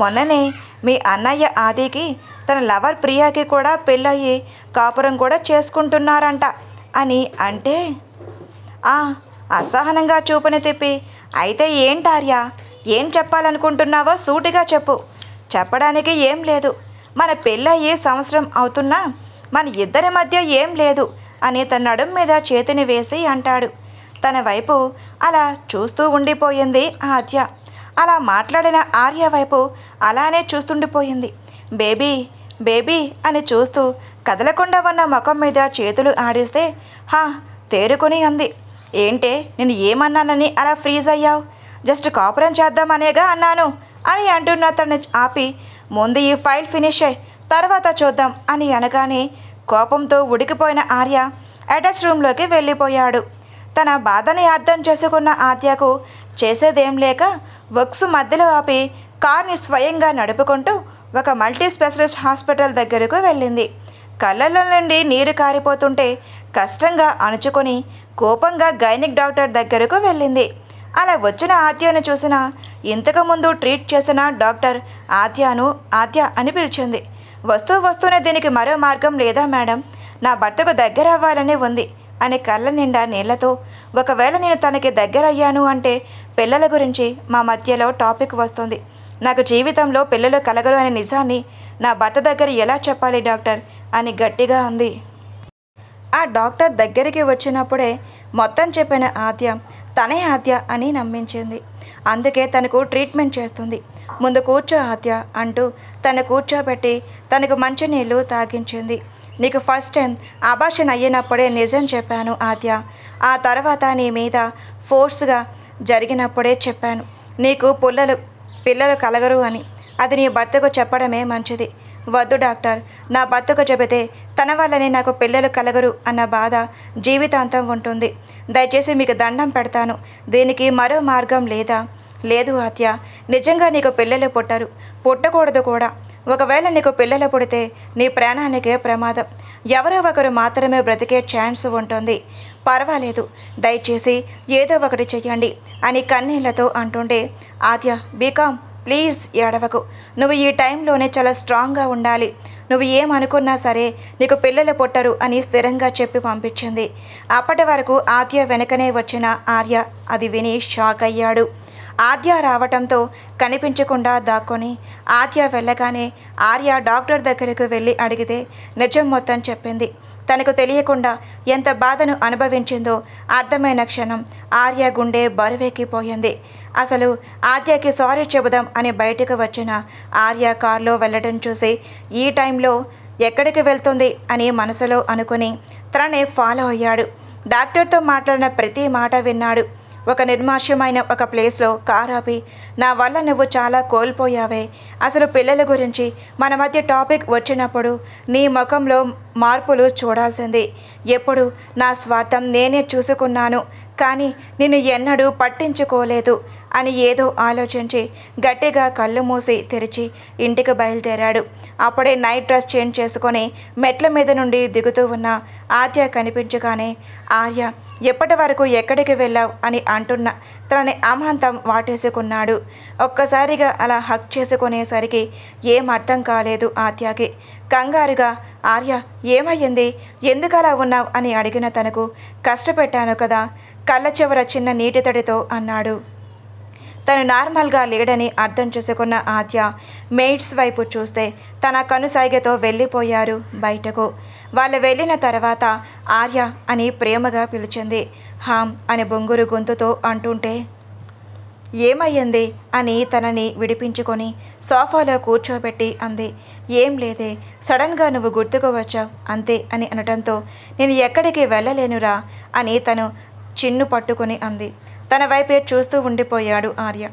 మొన్ననే మీ అన్నయ్య ఆదికి తన లవర్ ప్రియాకి కూడా పెళ్ళయ్యి కాపురం కూడా చేసుకుంటున్నారంట అని అంటే అసహనంగా చూపుని తిప్పి, అయితే ఏంటార్య, ఏం చెప్పాలనుకుంటున్నావో సూటిగా చెప్పు. చెప్పడానికి ఏం లేదు. మన పెళ్ళయ్యే సంవత్సరం అవుతున్నా మన ఇద్దరి మధ్య ఏం లేదు అని తన నడుం మీద చేతిని వేసి అంటాడు. తన వైపు అలా చూస్తూ ఉండిపోయింది ఆద్య. అలా మాట్లాడిన ఆర్య వైపు అలానే చూస్తుండిపోయింది. బేబీ బేబీ అని చూస్తూ కదలకుండా ఉన్న ముఖం మీద చేతులు ఆడిస్తే తేరుకొని అంది. ఏంటే, నేను ఏమన్నానని అలా ఫ్రీజ్ అయ్యావు? జస్ట్ కాపురం చేద్దామనేగా అన్నాను అని అంటున్న తను ఆపి, ముందు ఈ ఫైల్ ఫినిష్ అయ్యి తర్వాత చూద్దాం అని అనగానే కోపంతో ఉడికిపోయిన ఆర్య అటాచ్ రూమ్లోకి వెళ్ళిపోయాడు. తన బాధని అర్థం చేసుకున్న ఆద్యకు చేసేదేం లేక వర్క్స్ మధ్యలో ఆపి కార్ని స్వయంగా నడుపుకుంటూ ఒక మల్టీ స్పెషలిస్ట్ హాస్పిటల్ దగ్గరకు వెళ్ళింది. కళ్ళల్లో నుండి నీరు కారిపోతుంటే కష్టంగా అణుచుకొని కోపంగా గైనిక్ డాక్టర్ దగ్గరకు వెళ్ళింది. అలా వచ్చిన ఆద్యను చూసిన ఇంతకుముందు ట్రీట్ చేసిన డాక్టర్ ఆద్య అని పిలిచింది. వస్తూనే దీనికి మరో మార్గం లేదా మేడం, నా భర్తకు దగ్గర అవ్వాలని ఉంది అని కళ్ళ నిండా నీళ్లతో, ఒకవేళ నేను తనకి దగ్గరయ్యాను అంటే పిల్లల గురించి మా మధ్యలో టాపిక్ వస్తుంది. నాకు జీవితంలో పిల్లలు కలగరు అనే నిజాన్ని నా భర్త దగ్గర ఎలా చెప్పాలి డాక్టర్ అని గట్టిగా అంది. ఆ డాక్టర్ దగ్గరికి వచ్చినప్పుడే మొత్తం చెప్పిన ఆద్య తనే ఆద్య అని నమ్మించింది. అందుకే తనకు ట్రీట్మెంట్ చేస్తుంది. ముందు కూర్చో ఆద్య అంటూ తను కూర్చోబెట్టి తనకు మంచినీళ్ళు తాగించింది. నీకు ఫస్ట్ టైం అబార్షన్ అయ్యినప్పుడే నిజం చెప్పాను ఆద్య. ఆ తర్వాత నీ మీద ఫోర్స్గా జరిగినప్పుడే చెప్పాను నీకు పిల్లలు కలగరు అని. అది నీ భర్తకు చెప్పడమే మంచిది. వద్దు డాక్టర్, నా భర్తకు చెబితే తన వల్లనే నాకు పిల్లలు కలగరు అన్న బాధ జీవితాంతం ఉంటుంది. దయచేసి మీకు దండం పెడతాను, దీనికి మరో మార్గం లేదా? లేదు ఆద్య, నిజంగా నీకు పిల్లలు పుట్టకూడదు కూడా. ఒకవేళ నీకు పిల్లలు పుడితే నీ ప్రాణానికే ప్రమాదం. ఎవరో ఒకరు మాత్రమే బ్రతికే ఛాన్స్ ఉంటుంది. పర్వాలేదు, దయచేసి ఏదో ఒకటి చెయ్యండి అని కన్నీళ్లతో అంటుంటే, ఆద్య బీకామ్ ప్లీజ్ ఏడవకు. నువ్వు ఈ టైంలోనే చాలా స్ట్రాంగ్గా ఉండాలి. నువ్వు ఏమనుకున్నా సరే నీకు పిల్లలు పుట్టరు అని స్థిరంగా చెప్పి పంపించింది. అప్పటి వరకు ఆద్య వెనకనే వచ్చిన ఆర్య అది విని షాక్ అయ్యాడు. ఆద్య రావటంతో కనిపించకుండా దాక్కొని ఆద్య వెళ్ళగానే ఆర్య డాక్టర్ దగ్గరకు వెళ్ళి అడిగితే నిజం మొత్తం చెప్పింది. తనకు తెలియకుండా ఎంత బాధను అనుభవించిందో అర్థమైన క్షణం ఆర్య గుండె బరువెక్కిపోయింది. అసలు ఆద్యకి సారీ చెబుదాం అని బయటకు వచ్చిన ఆర్య కారులో వెళ్ళడం చూసి ఈ టైంలో ఎక్కడికి వెళ్తుంది అని మనసులో అనుకుని తననే ఫాలో అయ్యాడు. డాక్టర్తో మాట్లాడిన ప్రతి మాట విన్నాడు. ఒక నిర్మాష్యమైన ఒక ప్లేస్లో కారు ఆపి, నా వల్ల నువ్వు చాలా కోల్పోయావే. అసలు పిల్లల గురించి మన మధ్య టాపిక్ వచ్చినప్పుడు నీ ముఖంలో మార్పులు చూడాల్సింది. ఎప్పుడు నా స్వార్థం నేనే చూసుకున్నాను, కానీ నిన్ను ఎన్నడూ పట్టించుకోలేదు అని ఏదో ఆలోచించి గట్టిగా కళ్ళు మూసి తెరిచి ఇంటికి బయలుదేరాడు. అప్పుడే నైట్ డ్రెస్ చేంజ్ చేసుకొని మెట్ల మీద నుండి దిగుతూ ఉన్న ఆద్య కనిపించగానే, ఆర్య ఎప్పటి వరకు ఎక్కడికి వెళ్ళావు అని అంటున్న తనని అమాంతం వాటేసుకున్నాడు. ఒక్కసారిగా అలా హక్ చేసుకునేసరికి ఏం అర్థం కాలేదు ఆద్యకి. కంగారుగా, ఆర్య ఏమయ్యింది, ఎందుకు అలా ఉన్నావు అని అడిగిన తనకు, కష్టపెట్టాను కదా, కళ్ళ చివర చిన్న నీటి తడితో అన్నాడు. తను నార్మల్గా లేడని అర్థం చేసుకున్న ఆద్య మెయిడ్స్ వైపు చూస్తే తన కనుసైగతో వెళ్ళిపోయారు బయటకు. వాళ్ళు వెళ్ళిన తర్వాత ఆర్య అని ప్రేమగా పిలిచింది. హామ్ అని బొంగురు గొంతుతో అంటుంటే, ఏమయ్యింది అని తనని విడిపించుకొని సోఫాలో కూర్చోబెట్టి అంది. ఏం లేదే, సడన్గా నువ్వు గుర్తుకు వచ్చావు అంతే అని అనడంతో, నేను ఎక్కడికి వెళ్ళలేనురా అని తను చిన్ను పట్టుకొని అంది. తన వైపే చూస్తూ ఉండిపోయాడు ఆర్య.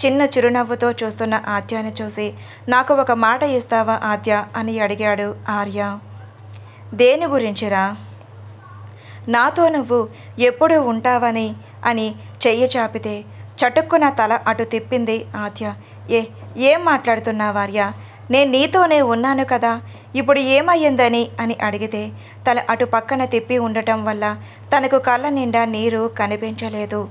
చిన్న చిరునవ్వుతో చూస్తున్న ఆద్యాని చూసి, నాకు ఒక మాట ఇస్తావా ఆద్య అని అడిగాడు ఆర్య. దేని గురించిరా? నాతో నువ్వు ఎప్పుడు ఉంటావని అని చెయ్యి చాపితే చటుక్కున తల అటు తిప్పింది ఆద్య. ఏం మాట్లాడుతున్నావు ఆర్య? నేను నీతోనే ఉన్నాను కదా, ఇప్పుడు ఏమయ్యిందని అని అడిగితే తల అటు పక్కన తిప్పి ఉండటం వల్ల తనకు కళ్ళ నిండా నీరు కనిపించలేదు.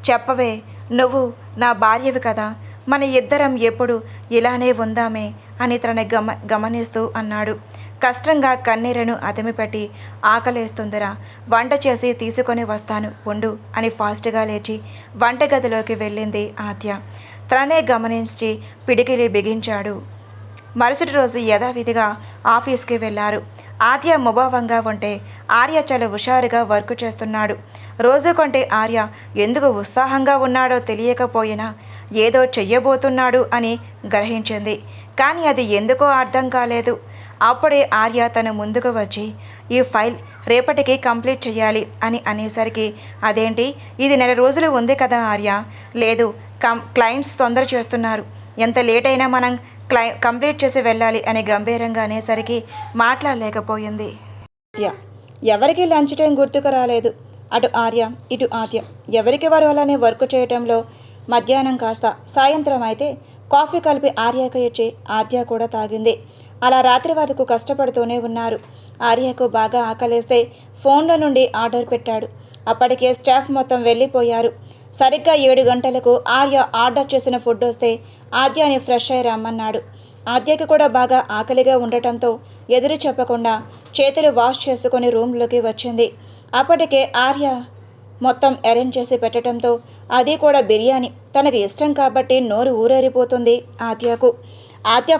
చెప్పవే, నువ్వు నా భార్యవి కదా, మన ఇద్దరం ఎప్పుడు ఇలానే ఉందామే అని తనని గమనిస్తూ అన్నాడు. కష్టంగా కన్నీరును అదిమిపెట్టి, ఆకలేస్తుందిరా, వంట చేసి తీసుకొని వస్తాను ఉండు అని ఫాస్ట్గా లేచి వంటగదిలోకి వెళ్ళింది ఆద్య. తననే గమనించి పిడికిలి బిగించాడు. మరుసటి రోజు యథావిధిగా ఆఫీస్కి వెళ్ళారు. ఆద్య ముభావంగా ఉంటే ఆర్య చాలా హుషారుగా వర్క్ చేస్తున్నాడు. రోజు కొంటే ఆర్య ఎందుకు ఉత్సాహంగా ఉన్నాడో తెలియకపోయినా ఏదో చెయ్యబోతున్నాడు అని గ్రహించింది. కానీ అది ఎందుకో అర్థం కాలేదు. అప్పుడే ఆర్య తను ముందుకు వచ్చి, ఈ ఫైల్ రేపటికి కంప్లీట్ చేయాలి అని అనేసరికి, అదేంటి, ఇది 1 నెల రోజులు ఉంది కదా ఆర్య? లేదు, క్లయింట్స్ తొందర చేస్తున్నారు, ఎంత లేట్ అయినా మనం కంప్లీట్ చేసి వెళ్ళాలి అని గంభీరంగా అనేసరికి మాట్లాడలేకపోయింది. ఎవరికి లంచ్ టైం గుర్తుకు రాలేదు. అటు ఆర్య ఇటు ఆద్య ఎవరికి వారు అలానే వర్క్ చేయటంలో మధ్యాహ్నం కాస్త సాయంత్రం అయితే కాఫీ కలిపి ఆర్యకు ఇచ్చి ఆద్య కూడా తాగింది. అలా రాత్రి వరకు కష్టపడుతూనే ఉన్నారు. ఆర్యకు బాగా ఆకలేస్తే ఫోన్లో నుండి ఆర్డర్ పెట్టాడు. అప్పటికే స్టాఫ్ మొత్తం వెళ్ళిపోయారు. సరిగ్గా 7 గంటలకు ఆర్య ఆర్డర్ చేసిన ఫుడ్ వస్తే ఆద్యని ఫ్రెష్ అయి రమ్మన్నాడు. ఆద్యకి కూడా బాగా ఆకలిగా ఉండటంతో ఎదురు చెప్పకుండా చేతులు వాష్ చేసుకొని రూమ్లోకి వచ్చింది. అప్పటికే ఆర్య మొత్తం అరేంజ్ చేసి పెట్టడంతో అది కూడా బిర్యానీ తనకి ఇష్టం కాబట్టి నోరు ఊరేరిపోతుంది ఆద్యకు. ఆద్య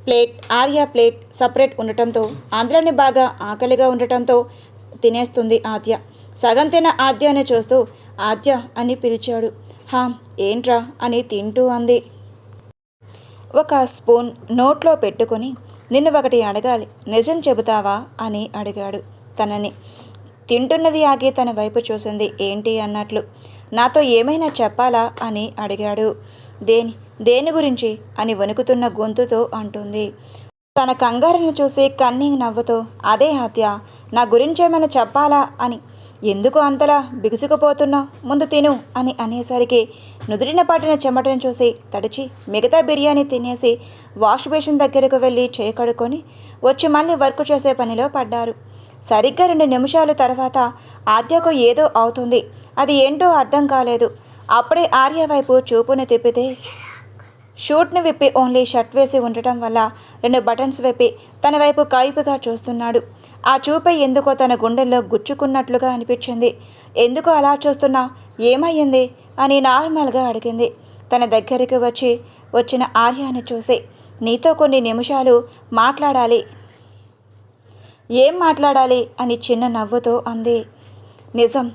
ప్లేట్ ఆర్య ప్లేట్ సపరేట్ ఉండటంతో అందులోని బాగా ఆకలిగా ఉండటంతో తినేస్తుంది ఆద్య. సగం తిన్న ఆద్యని చూస్తూ ఆద్య అని పిలిచాడు. హా ఏంట్రా అని తింటూ అంది. ఒక స్పూన్ నోట్లో పెట్టుకొని నిన్ను ఒకటి అడగాలి, నిజం చెబుతావా అని అడిగాడు తనని. తింటున్నది ఆగి తన వైపు చూసింది ఏంటి అన్నట్లు. నాతో ఏమైనా చెప్పాలా అని అడిగాడు. దేని గురించి అని వణుకుతున్న గొంతుతో అంటుంది. తన కంగారును చూసి కన్నీంగ్ నవ్వుతూ అదే ఆద్య, నా గురించి ఏమైనా చెప్పాలా అని. ఎందుకు అంతలా బిగుసుకుపోతున్నావు, ముందు తిను అని అనేసరికి నుదుటిన పట్టిన చెమటను చూసి తడిచి మిగతా బిర్యానీ తినేసి వాష్ బేసిన్ దగ్గరకు వెళ్ళి చేయి కడుక్కొని వచ్చి మళ్ళీ వర్క్ చేసే పనిలో పడ్డారు. సరిగ్గా 2 నిమిషాల తర్వాత ఆద్యకు ఏదో అవుతుంది. అది ఏంటో అర్థం కాలేదు. అప్పుడే ఆర్య వైపు చూపును తిప్పితే షూట్ని విప్పి ఓన్లీ షర్ట్ వేసి ఉండటం వల్ల 2 బటన్స్ విప్పి తన వైపు కైపుగా చూస్తున్నాడు. ఆ చూపే ఎందుకో తన గుండెల్లో గుచ్చుకున్నట్లుగా అనిపించింది. ఎందుకు అలా చూస్తున్నా, ఏమయ్యింది అని నార్మల్గా అడిగింది. తన దగ్గరికి వచ్చిన ఆర్యాని చూసి నీతో కొన్ని నిమిషాలు మాట్లాడాలి. ఏం మాట్లాడాలి అని చిన్న నవ్వుతో అంది. నిజం,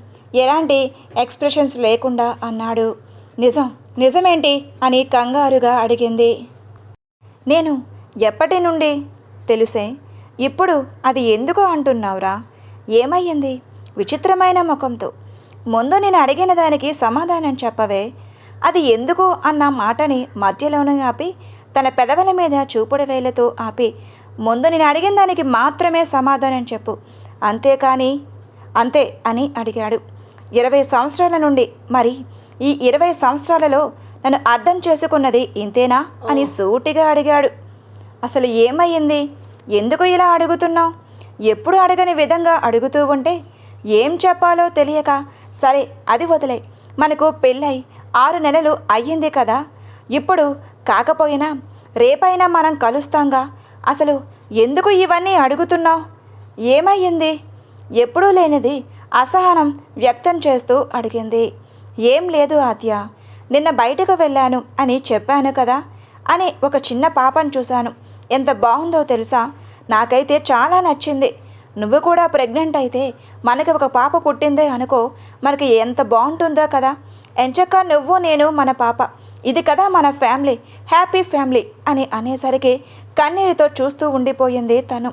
ఎలాంటి ఎక్స్ప్రెషన్స్ లేకుండా అన్నాడు. నిజమేంటి అని కంగారుగా అడిగింది. నేను ఎప్పటి నుండి తెలుసే, ఇప్పుడు అది ఎందుకు అంటున్నావురా, ఏమయ్యింది విచిత్రమైన ముఖంతో. ముందు నేను అడిగిన దానికి సమాధానం చెప్పవే. అది ఎందుకు అన్న మాటని మధ్యలోనే ఆపి తన పెదవుల మీద చూపుడు వేలతో ఆపి ముందు నేను అడిగిన దానికి మాత్రమే సమాధానం చెప్పు, అంతే అని అడిగాడు. 20 సంవత్సరాల నుండి, మరి ఈ 20 సంవత్సరాలలో నన్ను అర్థం చేసుకున్నది ఇంతేనా అని సూటిగా అడిగాడు. అసలు ఏమయ్యింది, ఎందుకు ఇలా అడుగుతున్నావు? ఎప్పుడు అడగని విధంగా అడుగుతూ ఉంటే ఏం చెప్పాలో తెలియక, సరే అది వదిలే, మనకు పెళ్ళై 6 నెలలు అయ్యింది కదా, ఇప్పుడు కాకపోయినా రేపైనా మనం కలుస్తాంగా, అసలు ఎందుకు ఇవన్నీ అడుగుతున్నావు? ఏమయ్యింది? ఎప్పుడూ లేనిది అసహనం వ్యక్తం చేస్తూ అడిగింది. ఏం లేదు ఆద్య, నిన్న బయటకు వెళ్ళాను అని చెప్పాను కదా అని ఒక చిన్న పాపను చూశాను. ఎంత బాగుందో తెలుసా, నాకైతే చాలా నచ్చింది. నువ్వు కూడా ప్రెగ్నెంట్ అయితే మనకి ఒక పాప పుట్టిందే అనుకో, మనకి ఎంత బాగుంటుందో కదా. ఎంచక్క నువ్వు నేను మన పాప, ఇది కదా మన ఫ్యామిలీ, హ్యాపీ ఫ్యామిలీ అని అనేసరికి కన్నీరుతో చూస్తూ ఉండిపోయింది తను.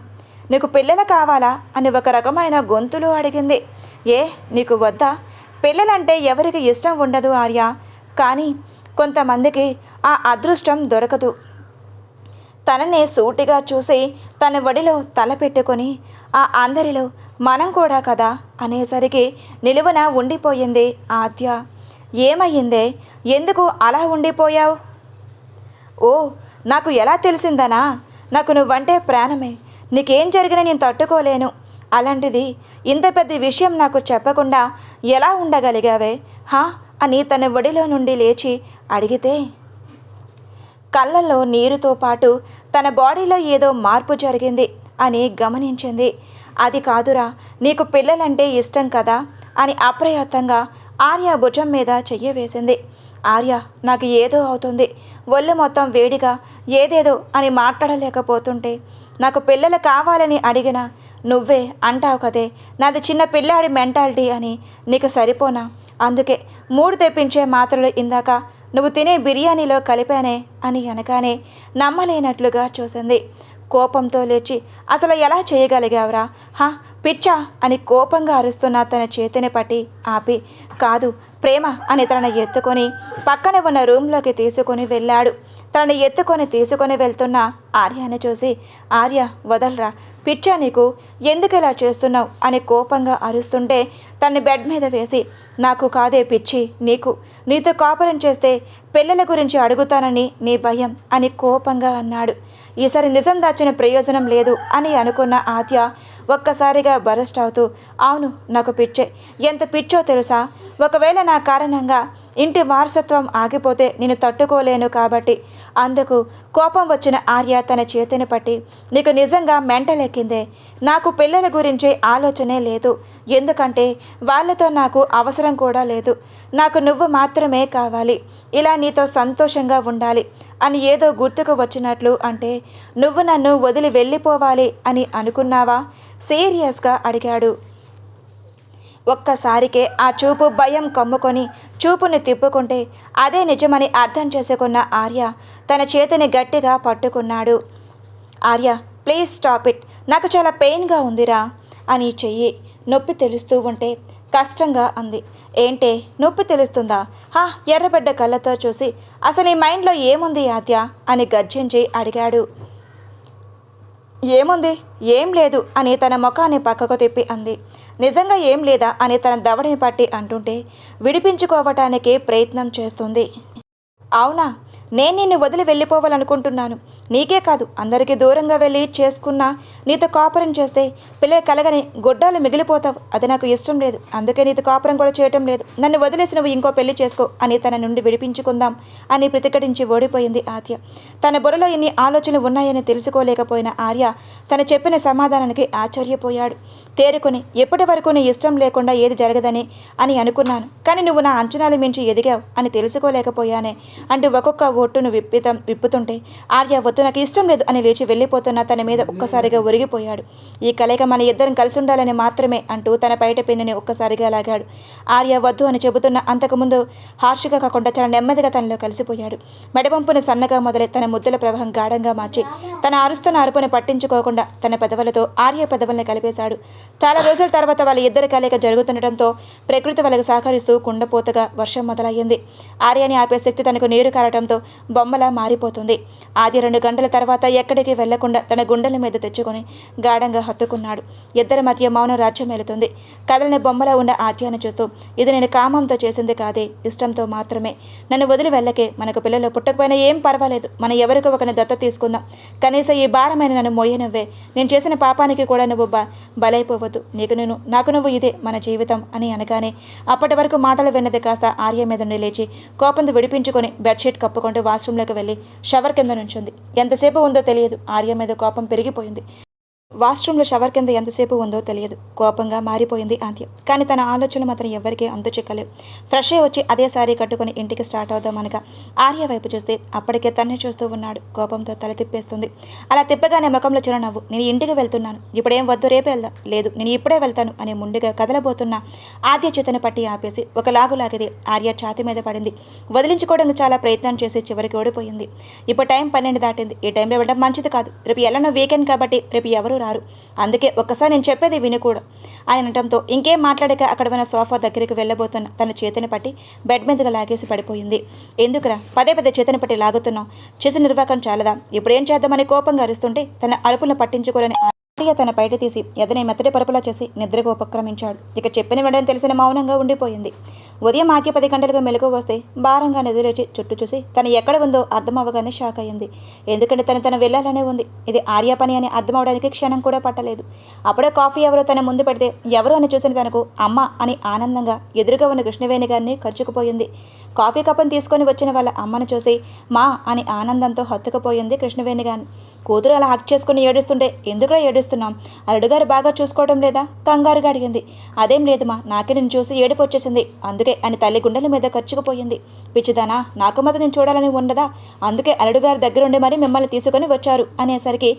నీకు పిల్లలు కావాలా అని ఒక రకమైన గొంతులో అడిగింది. నీకు వద్దా? పిల్లలంటే ఎవరికి ఇష్టం ఉండదు ఆర్య, కానీ కొంతమందికి ఆ అదృష్టం దొరకదు. తననే సూటిగా చూసి తన ఒడిలో తల పెట్టుకొని ఆ అందరిలో మనం కూడా కదా అనేసరికి నిలువున ఉండిపోయింది ఆద్య. ఏమయ్యిందే, ఎందుకు అలా ఉండిపోయావు? ఓ, నాకు ఎలా తెలిసిందనా, నాకు నువ్వంటే ప్రాణమే, నీకేం జరిగినా నేను తట్టుకోలేను. అలాంటిది ఇంత పెద్ద విషయం నాకు చెప్పకుండా ఎలా ఉండగలిగావే అని తన ఒడిలో నుండి లేచి అడిగితే కళ్ళల్లో నీరుతో పాటు తన బాడీలో ఏదో మార్పు జరిగింది అని గమనించింది. అది కాదురా, నీకు పిల్లలంటే ఇష్టం కదా అని అప్రయత్నంగా ఆర్య భుజం మీద చెయ్యి వేసింది. ఆర్య, నాకు ఏదో అవుతుంది, ఒళ్ళు మొత్తం వేడిగా ఏదేదో అని మాట్లాడలేకపోతుంటే, నాకు పిల్లలు కావాలని అడిగినా నువ్వే అంటావు కదే నాది చిన్న పిల్లాడి మెంటాలిటీ అని, నీకు సరిపోనా? అందుకే 3 తెప్పించే మాత్రలు ఇందాక నువ్వు తినే బిర్యానీలో కలిపానే అని అనగానే నమ్మలేనట్లుగా చూసింది. కోపంతో లేచి అసలు ఎలా చేయగలిగావురా, పిచ్చా అని కోపంగా అరుస్తున్న తన చేతిని పట్టి ఆపి, కాదు ప్రేమ అని తనను ఎత్తుకొని పక్కన ఉన్న రూమ్లోకి తీసుకొని వెళ్ళాడు. తనని ఎత్తుకొని తీసుకొని వెళ్తున్న ఆర్యని చూసి, ఆర్య వదలరా, పిచ్చా నీకు, ఎందుకు ఇలా చేస్తున్నావు అని కోపంగా అరుస్తుంటే తన్ని బెడ్ మీద వేసి, నాకు కాదే పిచ్చి, నీతో కాపురం చేస్తే పిల్లల గురించి అడుగుతానని నీ భయం అని కోపంగా అన్నాడు. ఈసారి నిజం దాచిన ప్రయోజనం లేదు అని అనుకున్న ఆద్య ఒక్కసారిగా బరస్ట్ అవుతూ, అవును నాకు పిచ్చే, ఎంత పిచ్చో తెలుసా, ఒకవేళ నా కారణంగా ఇంటి వారసత్వం ఆగిపోతే నేను తట్టుకోలేను కాబట్టి. అందుకు కోపం వచ్చిన ఆర్య తన చేతిని పట్టి, నీకు నిజంగా మెంటల్ ఎక్కిందే, నాకు పిల్లల గురించే ఆలోచనే లేదు, ఎందుకంటే వాళ్ళతో నాకు అవసరం కూడా లేదు, నాకు నువ్వు మాత్రమే కావాలి, ఇలా నీతో సంతోషంగా ఉండాలి అని ఏదో గుర్తుకు వచ్చినట్లు అంటే, నువ్వు నన్ను వదిలి వెళ్ళిపోవాలి అని అనుకున్నావా సీరియస్గా అడిగాడు. ఒక్కసారికే ఆ చూపు భయం కమ్ముకొని చూపుని తిప్పుకుంటే అదే నిజమని అర్థం చేసుకున్న ఆర్య తన చేతిని గట్టిగా పట్టుకున్నాడు. ఆర్య ప్లీజ్ స్టాప్ ఇట్, నాకు చాలా పెయిన్గా ఉందిరా అని చెయ్యి నొప్పి తెలుస్తూ ఉంటే కష్టంగా అంది. ఏంటే నొప్పి తెలుస్తుందా? ఎర్రబడ్డ కళ్ళతో చూసి, అసలు ఈ మైండ్లో ఏముంది ఆద్య అని గర్జించి అడిగాడు. ఏముంది, ఏం లేదు అని తన ముఖాన్ని పక్కకు తిప్పి అంది. నిజంగా ఏం లేదా అని తన దవడిని పట్టి అంటుంటే విడిపించుకోవటానికి ప్రయత్నం చేస్తుంది. అవునా, నేను నిన్ను వదిలి వెళ్ళిపోవాలనుకుంటున్నాను, నీకే కాదు అందరికీ దూరంగా వెళ్ళి చేసుకున్నా నీతో కాపురం చేస్తే పిల్లలు కలగని గొడ్డాలు మిగిలిపోతావు, అది నాకు ఇష్టం లేదు, అందుకే నీతో కాపురం కూడా చేయటం లేదు, నన్ను వదిలేసి నువ్వు ఇంకో పెళ్లి చేసుకో అని తన నుండి విడిపించుకుందాం అని ప్రతిఘటించి ఓడిపోయింది ఆద్య. తన బుర్రలో ఇన్ని ఆలోచనలు ఉన్నాయని తెలుసుకోలేకపోయిన ఆర్య తను చెప్పిన సమాధానానికి ఆశ్చర్యపోయాడు. తేరుకుని, ఎప్పటి వరకు నీ ఇష్టం లేకుండా ఏది జరగదని అని అనుకున్నాను, కానీ నువ్వు నా అంచనాలు మించి ఎదిగావు అని తెలుసుకోలేకపోయానే అంటూ ఒక్కొక్క ఒట్టును విప్పుతుంటే ఆర్య వద్దు, నాకు ఇష్టం లేదు అని లేచి వెళ్ళిపోతున్న తన మీద ఒక్కసారిగా ఒరిగిపోయాడు. ఈ కలయిక మన ఇద్దరం కలిసి ఉండాలని మాత్రమే అంటూ తన బయట పిన్నిని ఒక్కసారిగా లాగాడు. ఆర్య వద్దు అని చెబుతున్న అంతకుముందు హార్ష్గా కాకుండా చాలా నెమ్మదిగా తనలో కలిసిపోయాడు. మెడవంపును సన్నగా మొదలై తన ముద్దుల ప్రవాహం గాఢంగా మార్చి తన అరుస్తున్న అరుపుని పట్టించుకోకుండా తన పెదవులతో ఆర్య పెదవుల్ని కలిపేశాడు. చాలా రోజుల తర్వాత వాళ్ళ ఇద్దరి కలయిక జరుగుతుండటంతో ప్రకృతి వాళ్ళకి సహకరిస్తూ కుండపోతగా వర్షం మొదలయ్యింది. ఆర్యని ఆపే శక్తి తనకు నీరు కారటంతో బొమ్మలా మారిపోతుంది. ఆది 2 గంటల తర్వాత ఎక్కడికి వెళ్లకుండా తన గుండెల మీద తెచ్చుకొని గాఢంగా హత్తుకున్నాడు. ఇద్దరి మధ్య మౌనం రాజ్యం వెళుతుంది. కదలని బొమ్మలా ఉన్న ఆద్యాన్ని చూస్తూ, ఇది నేను కామంతో చేసింది కాదే, ఇష్టంతో మాత్రమే, నన్ను వదిలి వెళ్ళకే, మనకు పిల్లలు పుట్టకపోయినా ఏం పర్వాలేదు, మనం ఎవరికో ఒకరిని దత్త తీసుకుందాం, కనీసం ఈ భారమైన నన్ను మోయనవ్వే, నేను చేసిన పాపానికి కూడా నువ్వు బలైపోవద్దు, నాకు నువ్వు ఇదే మన జీవితం అని అనగానే అప్పటి వరకు మాటలు విన్నది కాస్త ఆర్య మీద నుండి లేచి కోపంతో విడిపించుకొని బెడ్షీట్ కప్పుకుంటూ వాష్రూమ్లోకి వెళ్ళి షవర్ కింద నుంచుంది. ఎంతసేపు ఉందో తెలియదు, ఆర్య మీద కోపం పెరిగిపోయింది. వాష్రూమ్లో షవర్ కింద ఎంతసేపు ఉందో తెలియదు, కోపంగా మారిపోయింది ఆద్య. కానీ తన ఆలోచనలు మాత్రం ఎవరికీ అంతు చిక్కలేవు. ఫ్రెష్ అయి వచ్చి అదే సారీ కట్టుకుని ఇంటికి స్టార్ట్ అవుదామనగా ఆర్య వైపు చూస్తే అప్పటికే తన్నే చూస్తూ ఉన్నాడు. కోపంతో తల తిప్పేస్తుంది. అలా తిప్పగానే ముఖంలో చిరునవ్వు, నేను ఇంటికి వెళ్తున్నాను, ఇప్పుడేం వద్దు, రేపే వెళ్దాం, లేదు నేను ఇప్పుడే వెళ్తాను అని ముందుగా కదలబోతున్న ఆద్య చేతను పట్టి ఆపేసి ఒక లాగులాగిది. ఆర్య ఛాతి మీద పడింది. వదిలించుకోవడానికి చాలా ప్రయత్నం చేసి చివరికి ఓడిపోయింది. ఇప్పుడు టైం 12 దాటింది, ఈ టైంలో వెళ్ళడం మంచిది కాదు, రేపు ఎలానో వీకెండ్ కాబట్టి రేపు ఎవరు రారు, అందుకే ఒక్కసారి నేను చెప్పేది విని కూడా అని అనటంతో ఇంకేం మాట్లాడక అక్కడ ఉన్న సోఫా దగ్గరికి వెళ్ళబోతున్న తన చేతిని పట్టి బెడ్ మీదగా లాగేసి పడిపోయింది. ఎందుకురా పదే చేతిని పట్టి లాగుతున్నావు, చేసిన నిర్వాకం చాలదా, ఇప్పుడు ఏం చేద్దామని కోపంగా అరుస్తుంటే తన అరుపులను పట్టించుకోరని ఆర్య తన బయట తీసి ఎదనే మెత్తటి పరుపులా చేసి నిద్రకు ఉపక్రమించాడు. ఇక చెప్పిన వెంటనే తెలిసిన మౌనంగా ఉండిపోయింది. ఉదయం ఆద్య 10 గంటలుగా మెలకు వస్తే భారంగా నిద్రలేచి చుట్టూ చూసి తను ఎక్కడ ఉందో అర్థం అవ్వగానే షాక్ అయ్యింది. ఎందుకంటే తను వెళ్ళాలనే ఉంది. ఇది ఆర్య పని అని అర్థం అవడానికి క్షణం కూడా పట్టలేదు. అప్పుడే కాఫీ ఎవరో తన ముందు పెడితే ఎవరో అని చూసిన తనకు అమ్మ అని ఆనందంగా ఎదురుగా ఉన్న కృష్ణవేణి గారిని ఖర్చుకుపోయింది. కాఫీ కప్పును తీసుకొని వచ్చిన వాళ్ళ అమ్మను చూసి మా అని ఆనందంతో హత్తుకుపోయింది కృష్ణవేణి గారిని. కూతురు అలా హక్ చేసుకుని ఏడుస్తుంటే ఎందుకురా ఏడుస్తున్నాం, అల్లుడుగారు బాగా చూసుకోవడం లేదా కంగారుగా అడిగింది. అదేం లేదుమా, నాకే నేను చూసి ఏడుపు వచ్చేసింది అందుకే అని తల్లి గుండెల మీద ఖర్చుకుపోయింది. పిచ్చిదానా, నాకు మాత్రం నేను చూడాలని ఉండదా, అందుకే అల్లుడుగారి దగ్గరుండి మరి మిమ్మల్ని తీసుకొని వచ్చారు అనేసరికి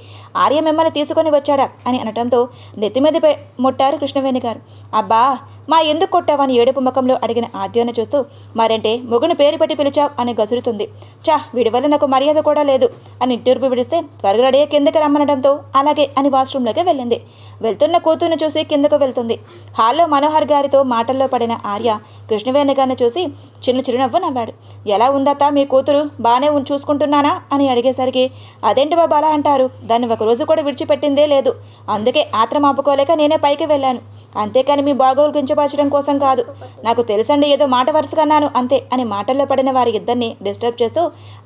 ఆర్య మిమ్మల్ని తీసుకొని వచ్చాడా అని అనటంతో నెత్తి మీద ముట్టారు కృష్ణవేణి గారు. అబ్బా మా ఎందుకు కొట్టావని ఏడుపు ముఖంలో అడిగిన ఆద్యను చూస్తూ మరంటే మొగుని పేరు పెట్టి పిలిచావు అని గసురుతుంది. చా వీడి వల్ల నాకు మర్యాద కూడా లేదు అని నిట్టూర్పు విడిస్తే త్వరగా రెడీ కిందకి రమ్మనడంతో అలాగే అని వాష్రూమ్లోకి వెళ్ళింది. వెళ్తున్న కూతురుని చూసి కిందకు వెళ్తుంది. హాల్లో మనోహర్ గారితో మాటల్లో పడిన ఆర్య కృష్ణవేణి గారిని చూసి చిరునవ్వు నవ్వాడు. ఎలా ఉందత్తా మీ కూతురు, బాగానే చూసుకుంటున్నానా అని అడిగేసరికి అదేంటి బాబా అలా అంటారు, దాన్ని ఒకరోజు కూడా విడిచిపెట్టిందే లేదు, అందుకే ఆత్రం ఆపుకోలేక నేనే పైకి వెళ్ళాను, అంతేకాని మీ బాగోలు కించపరచడం కోసం కాదు, నాకు తెలుసండి ఏదో మాట వరుసకన్నాను అంతే అని మాటల్లో పడిన వారి ఇద్దరిని డిస్టర్బ్ చేస్తూ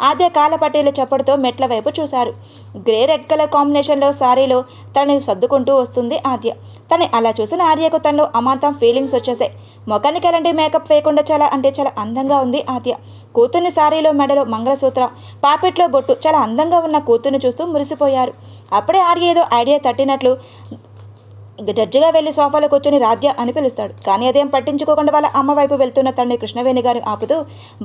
ఆద్య కాళ్ళ పట్టీలు చప్పడుతో మెట్ల వైపు చూశారు. గ్రే రెడ్ కలర్ కాంబినేషన్లో శారీలో తనని సర్దుకుంటూ వస్తుంది ఆద్య. తను అలా చూసిన ఆర్యకు తనలో అమాంతం ఫీలింగ్స్ వచ్చేసాయి. మొఖానికి ఎలాంటి మేకప్ వేయకుండా చాలా అందంగా ఉంది ఆద్య. కూతుర్ని శారీలో మెడలో మంగళసూత్ర, పాపెట్లో బొట్టు, చాలా అందంగా ఉన్న కూతుర్ని చూస్తూ మురిసిపోయారు. అప్పుడే ఆర్య ఏదో ఐడియా తట్టినట్లు జడ్జిగా వెళ్ళి సోఫాలో కూర్చొని రాధ్య అని పిలుస్తాడు. కానీ అదేం పట్టించుకోకుండా వాళ్ళ అమ్మ వైపు వెళ్తున్న తనని కృష్ణవేణి గారు ఆపుతూ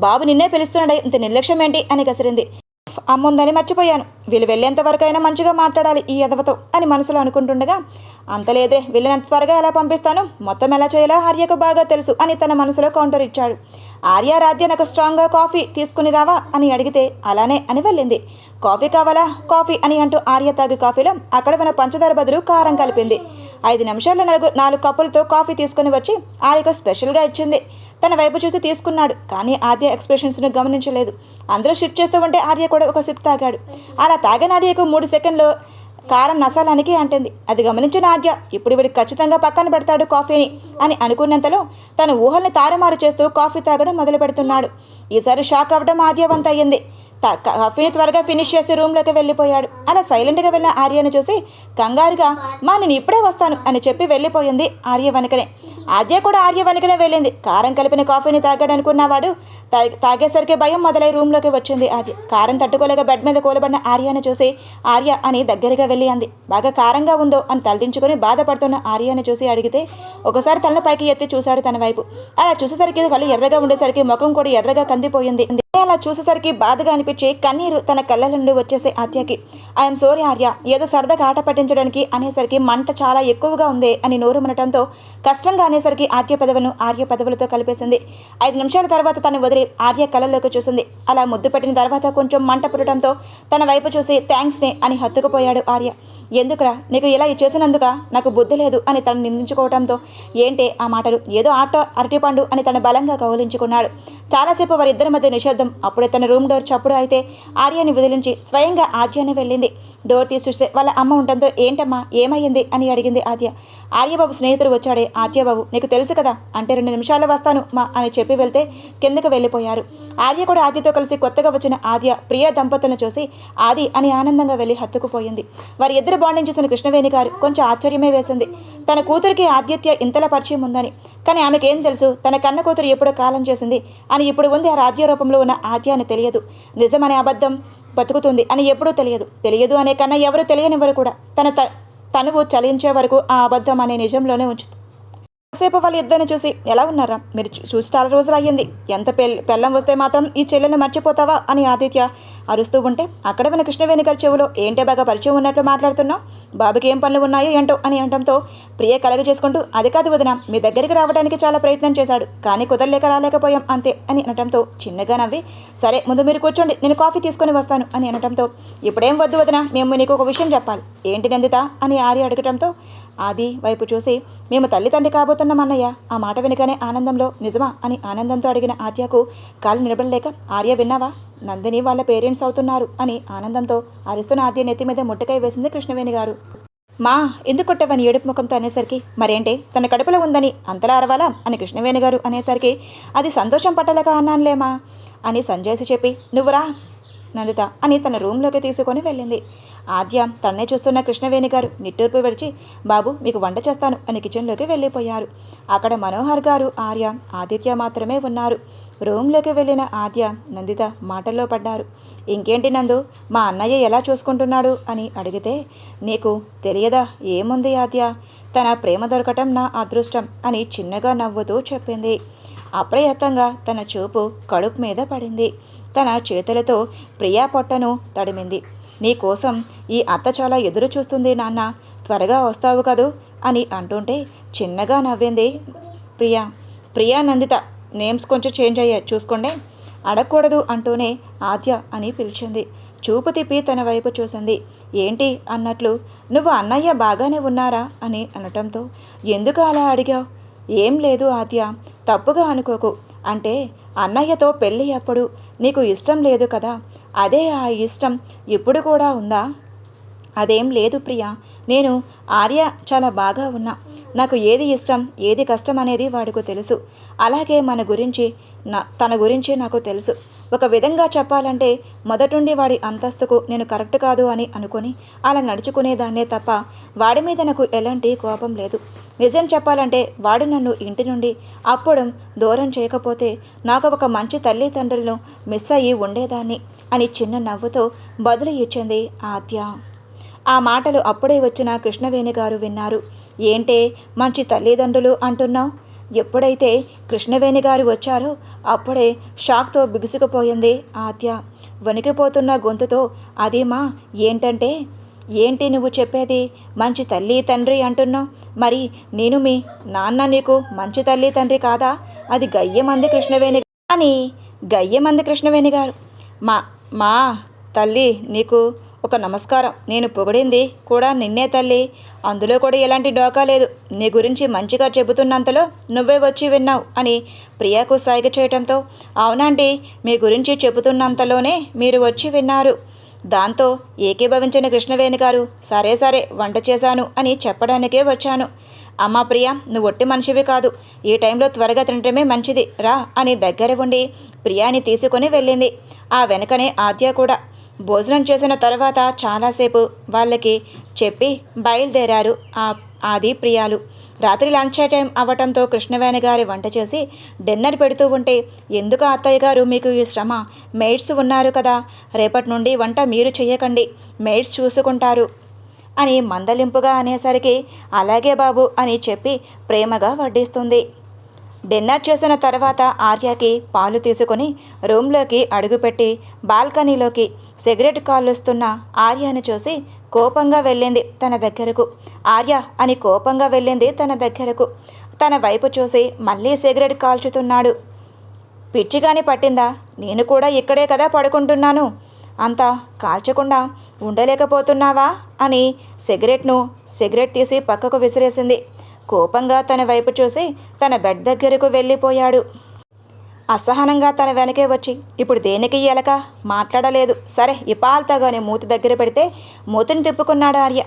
బాబు నిన్నే పిలుస్తున్నాడే, ఇంత నిర్లక్ష్యం ఏంటి అని కసిరింది. అమ్ముందని మర్చిపోయాను, వీళ్ళు వెళ్ళేంత వరకైనా మంచిగా మాట్లాడాలి ఈ ఎదవతో అని మనసులో అనుకుంటుండగా అంతలేదే, వెళ్ళినంత త్వరగా ఎలా పంపిస్తాను, మొత్తం ఎలా చేయాలో ఆర్యకు బాగా తెలుసు అని తన మనసులో కౌంటర్ ఇచ్చాడు. ఆర్య రాధ్య నాకు స్ట్రాంగ్గా కాఫీ తీసుకుని రావా అని అడిగితే అలానే అని వెళ్ళింది. కాఫీ కావాలా, కాఫీ అని అంటూ ఆర్య తాగి కాఫీలో అక్కడ ఉన్న పంచదార బదులు కారం కలిపింది. 5 నిమిషాల్లో 4 కప్పులతో కాఫీ తీసుకుని వచ్చి ఆర్యకు స్పెషల్గా ఇచ్చింది. తన వైపు చూసి తీసుకున్నాడు. కానీ ఆద్య ఎక్స్ప్రెషన్స్ను గమనించలేదు. అందరూ షిఫ్ట్ చేస్తూ ఉంటే ఆర్య కూడా ఒక సిప్ తాగాడు. అలా తాగిన ఆర్యకు 3 సెకండ్లో కారం నసాలానికి అంటుంది. అది గమనించిన ఆద్య ఇప్పుడు వీడికి ఖచ్చితంగా పక్కన పెడతాడు కాఫీని అని అనుకున్నంతలో తన ఊహల్ని తారుమారు చేస్తూ కాఫీ తాగడం మొదలు పెడుతున్నాడు. ఈసారి షాక్ అవ్వడం ఆద్య వంత అయ్యింది. కాఫీని త్వరగా ఫినిష్ చేసి రూమ్లోకి వెళ్ళిపోయాడు. అలా సైలెంట్గా వెళ్ళిన ఆర్యను చూసి కంగారుగా మా నేను ఇప్పుడే వస్తాను అని చెప్పి వెళ్ళిపోయింది ఆర్య వెనకనే. ఆద్య కూడా ఆర్య వెనకనే వెళ్ళింది. కారం కలిపిన కాఫీని తాగాడనుకున్నవాడు తాగేసరికి భయం మొదలై రూమ్లోకి వచ్చింది ఆద్య. కారం తట్టుకోలేక బెడ్ మీద కూలబడిన ఆర్యను చూసి ఆర్య అని దగ్గరగా వెళ్ళి అంది. బాగా కారంగా ఉందో అని తలదించుకొని బాధపడుతున్న ఆర్యను చూసి అడిగితే ఒకసారి తలను పైకి ఎత్తి చూశాడు తన వైపు. అలా చూసేసరికి కళ్ళు ఎర్రగా ఉండేసరికి ముఖం కూడా ఎర్రగా కందిపోయింది. అలా చూసేసరికి బాధగా అనిపించి కన్నీరు తన కళ్ళ నుండి వచ్చేసే ఆద్యకి. ఐఎమ్ సారీ ఆర్య, ఏదో సరదాగా ఆట పట్టించడానికి అనేసరికి మంట చాలా ఎక్కువగా ఉంది అని నోరు మనటంతో కష్టంగా అనేసరికి ఆద్య పెదవులను ఆర్య పెదవులతో కలిపేసింది. 5 నిమిషాల తర్వాత తను వదిలి ఆర్య కళ్ళలోకి చూసింది. అలా ముద్దు పెట్టిన తర్వాత కొంచెం మంట పుట్టడంతో తన వైపు చూసి థ్యాంక్స్నే అని హత్తుకుపోయాడు ఆర్య. ఎందుకురా నీకు ఇలా చేసినందుక, నాకు బుద్ధి లేదు అని తను నిందించుకోవడంతో ఏంటే ఆ మాటలు, ఏదో అరటిపండు అని తను బలంగా కౌలించుకున్నాడు. చాలాసేపు వారిద్దరి మధ్య నిశ్శబ్దం. అప్పుడే తన రూమ్ డోర్ చప్పుడు అయితే ఆర్యని వదిలించి స్వయంగా ఆద్యని వెళ్ళింది. డోర్ తీసి చూస్తే వాళ్ళ అమ్మ ఉండడంతో ఏంటమ్మా ఏమయ్యింది అని అడిగింది ఆద్య. ఆర్యబాబు స్నేహితుడు వచ్చాడే, ఆద్యబాబు నీకు తెలుసు కదా అంటే 2 నిమిషాల్లో వస్తాను మా అని చెప్పి వెళ్తే కిందకు వెళ్ళిపోయారు. ఆర్య కూడా ఆద్యతో కలిసి కొత్తగా వచ్చిన ఆద్య ప్రియ దంపతులను చూసి ఆది అని ఆనందంగా వెళ్ళి హత్తుకుపోయింది. వారి ఇద్దరు బాండింగ్ చూసిన కృష్ణవేణి గారు కొంచెం ఆశ్చర్యమే వేసింది. తన కూతురికి ఆద్యత్య ఇంతలా పరిచయం ఉందని. కానీ ఆమెకేం తెలుసు తన కన్న కూతురు ఎప్పుడో కాలం చేసింది అని. ఇప్పుడు ఉంది ఆ రాజ్య రూపంలో ఉన్న ఆద్య అని తెలియదు. నిజమనే అబద్ధం బతుకుతుంది అని ఎప్పుడూ తెలియదు అనే కన్నా ఎవరు తెలియనివ్వరు కూడా. తనువు చలించే వరకు ఆ అబద్ధం అనే నిజంలోనే ఉంచుతుంది. కాసేపు వాళ్ళ ఇద్దరిని చూసి ఎలా ఉన్నారా, మీరు చూసి చాలా రోజులు అయ్యింది, ఎంత పెళ్ళం వస్తే మాత్రం ఈ చెల్లెని మర్చిపోతావా అని ఆదిత్య అరుస్తూ ఉంటే అక్కడ ఉన్న కృష్ణవేణి గారి చెవులో ఏంటే బాగా పరిచయం ఉన్నట్లు మాట్లాడుతున్నావు, బాబుకి ఏం పనులు ఉన్నాయో ఏంటో అని అనడంతో ప్రియ కలగ చేసుకుంటూ అది కాదు వదిన, మీ దగ్గరికి రావడానికి చాలా ప్రయత్నం చేశాడు కానీ కుదరలేక రాలేకపోయాం అంతే అని అనడంతో చిన్నగా నవ్వి సరే ముందు మీరు కూర్చోండి నేను కాఫీ తీసుకొని వస్తాను అని అనడంతో ఇప్పుడేం వద్దు వదిన, మేము నీకు ఒక విషయం చెప్పాలి. ఏంటి నందిత అని ఆర్య అడగటంతో ఆది వైపు చూసి మేము తల్లి తండ్రి కాబోతున్నాం అన్నయ్య. ఆ మాట వెనుకనే ఆనందంలో నిజమా అని ఆనందంతో అడిగిన ఆద్యకు కాలు నిలబడలేక ఆర్య విన్నావా, నందిని వాళ్ళ పేరెంట్స్ అవుతున్నారు అని ఆనందంతో అరుస్తున్న ఆద్య నెత్తి మీద ముట్టకాయ వేసింది కృష్ణవేణి గారు. మా ఎందుకు కొట్టవని ఏడుపు ముఖంతో అనేసరికి మరేంటే తన కడుపులో ఉందని అంతలా అరవాలా అని కృష్ణవేణి గారు అనేసరికి అది సంతోషం పట్టలేక అన్నానులేమా అని సంజయ్సి చెప్పి నువ్వురా నందిత అని తన రూమ్లోకి తీసుకొని వెళ్ళింది. ఆద్య తన్నే చూస్తున్న కృష్ణవేణి గారు నిట్టూర్పు విడిచి బాబు మీకు వంట చేస్తాను అని కిచెన్లోకి వెళ్ళిపోయారు. అక్కడ మనోహర్ గారు ఆర్య ఆదిత్య మాత్రమే ఉన్నారు. రూమ్లోకి వెళ్ళిన ఆద్య నందిత మాటల్లో పడ్డారు. ఇంకేంటి నందు మా అన్నయ్య ఎలా చూసుకుంటున్నాడు అని అడిగితే నీకు తెలియదా ఏముంది ఆద్య, తన ప్రేమ దొరకటం నా అదృష్టం అని చిన్నగా నవ్వుతూ చెప్పింది. అప్రయత్నంగా తన చూపు కడుపు మీద పడింది. తన చేతులతో ప్రియా పొట్టను తడిమింది. నీకోసం ఈ అత్త చాలా ఎదురు చూస్తుంది నాన్న, త్వరగా వస్తావు కదూ అని అంటుంటే చిన్నగా నవ్వింది ప్రియా ప్రియా నందిత నేమ్స్ కొంచెం చేంజ్ అయ్యాయి చూసుకోండి. అడగకూడదు అంటూనే ఆద్య అని పిలిచింది. చూపు తిప్పి తన వైపు చూసింది. ఏంటి అన్నట్లు నువ్వు అన్నయ్య బాగానే ఉన్నారా అని అనటంతో ఎందుకు అలా అడిగావు? ఏం లేదు ఆద్య, తప్పుగా అనుకోకు. అంటే అన్నయ్యతో పెళ్ళి అప్పుడు నీకు ఇష్టం లేదు కదా, అదే ఆ ఇష్టం ఇప్పుడు కూడా ఉందా? అదేం లేదు ప్రియా, నేను ఆర్య చాలా బాగా ఉన్నా. నాకు ఏది ఇష్టం ఏది కష్టం అనేది వాడికి తెలుసు. అలాగే తన గురించి నాకు తెలుసు. ఒక విధంగా చెప్పాలంటే మొదటుండి వాడి అంతస్తుకు నేను కరెక్ట్ కాదు అని అనుకొని అలా నడుచుకునేదాన్నే తప్ప వాడి మీద నాకు ఎలాంటి కోపం లేదు. నిజం చెప్పాలంటే వాడు నన్ను ఇంటి నుండి అప్పుడు దూరం చేయకపోతే నాకు ఒక మంచి తల్లిదండ్రులను మిస్ అయ్యి ఉండేదాన్ని అని చిన్న నవ్వుతో బదులు ఇచ్చింది ఆద్య. ఆ మాటలు అప్పుడే వచ్చిన కృష్ణవేణి గారు విన్నారు. ఏంటే మంచి తల్లిదండ్రులు అంటున్నావు? ఎప్పుడైతే కృష్ణవేణి గారు వచ్చారో అప్పుడే షాక్తో బిగుసుకుపోయింది ఆద్య. వణికిపోతున్న గొంతుతో అదేమా ఏంటంటే ఏంటి నువ్వు చెప్పేది? మంచి తల్లి తండ్రి అంటున్నావు, మరి నేను మీ నాన్న నీకు మంచి తల్లి తండ్రి కాదా? అది గయ్యమంది కృష్ణవేణి అని గయ్యమంది కృష్ణవేణి గారు. మా మా తల్లి నీకు ఒక నమస్కారం. నేను పొగిడింది కూడా నిన్నే తల్లి, అందులో కూడా ఎలాంటి డోకా లేదు. నీ గురించి మంచిగా చెబుతున్నంతలో నువ్వే వచ్చి విన్నావు అని ప్రియాకు సైగ చేయటంతో అవునండి, మీ గురించి చెబుతున్నంతలోనే మీరు వచ్చి విన్నారు. దాంతో ఏకీభవించిన కృష్ణవేణి గారు సరే సరే వంట చేశాను అని చెప్పడానికే వచ్చాను. అమ్మా ప్రియా, నువ్వు ఒట్టి మనిషివి కాదు, ఈ టైంలో త్వరగా తినటమే మంచిది రా అని దగ్గర ఉండి ప్రియాని తీసుకొని వెళ్ళింది. ఆ వెనకనే ఆద్య కూడా. భోజనం చేసిన తర్వాత చాలాసేపు వాళ్ళకి చెప్పి బయలుదేరారు ఆది ప్రియాలు. రాత్రి లంచ్ టైం అవ్వటంతో కృష్ణవేణి గారి వంట చేసి డిన్నర్ పెడుతూ ఉంటే ఎందుకు అత్తయ్య గారు మీకు ఈ శ్రమ? మెయిడ్స్ ఉన్నారు కదా, రేపటి నుండి వంట మీరు చెయ్యకండి, మెయిడ్స్ చూసుకుంటారు అని మందలింపుగా అనేసరికి అలాగే బాబు అని చెప్పి ప్రేమగా వడ్డిస్తుంది. డిన్నర్ చేసిన తర్వాత ఆర్యకి పాలు తీసుకొని రూమ్లోకి అడుగుపెట్టి బాల్కనీలోకి సిగరెట్ కాలుస్తున్న ఆర్యను చూసి కోపంగా వెళ్ళింది తన దగ్గరకు. ఆర్య అని కోపంగా వెళ్ళింది తన దగ్గరకు. తన వైపు చూసి మళ్ళీ సిగరెట్ కాల్చుతున్నాడు. పిచ్చిగాని పట్టిందా? నేను కూడా ఇక్కడే కదా పడుకుంటున్నాను, అంతా కాల్చకుండా ఉండలేకపోతున్నావా అని సిగరెట్ తీసి పక్కకు విసిరేసింది. కోపంగా తన వైపు చూసి తన బెడ్ దగ్గరకు వెళ్ళిపోయాడు. అసహనంగా తన వెనకే వచ్చి ఇప్పుడు దేనికి ఎలక మాట్లాడలేదు, సరే ఇపాల్తాగానే మూతి దగ్గర పెడితే మూతిని తిప్పుకున్నాడు ఆర్య.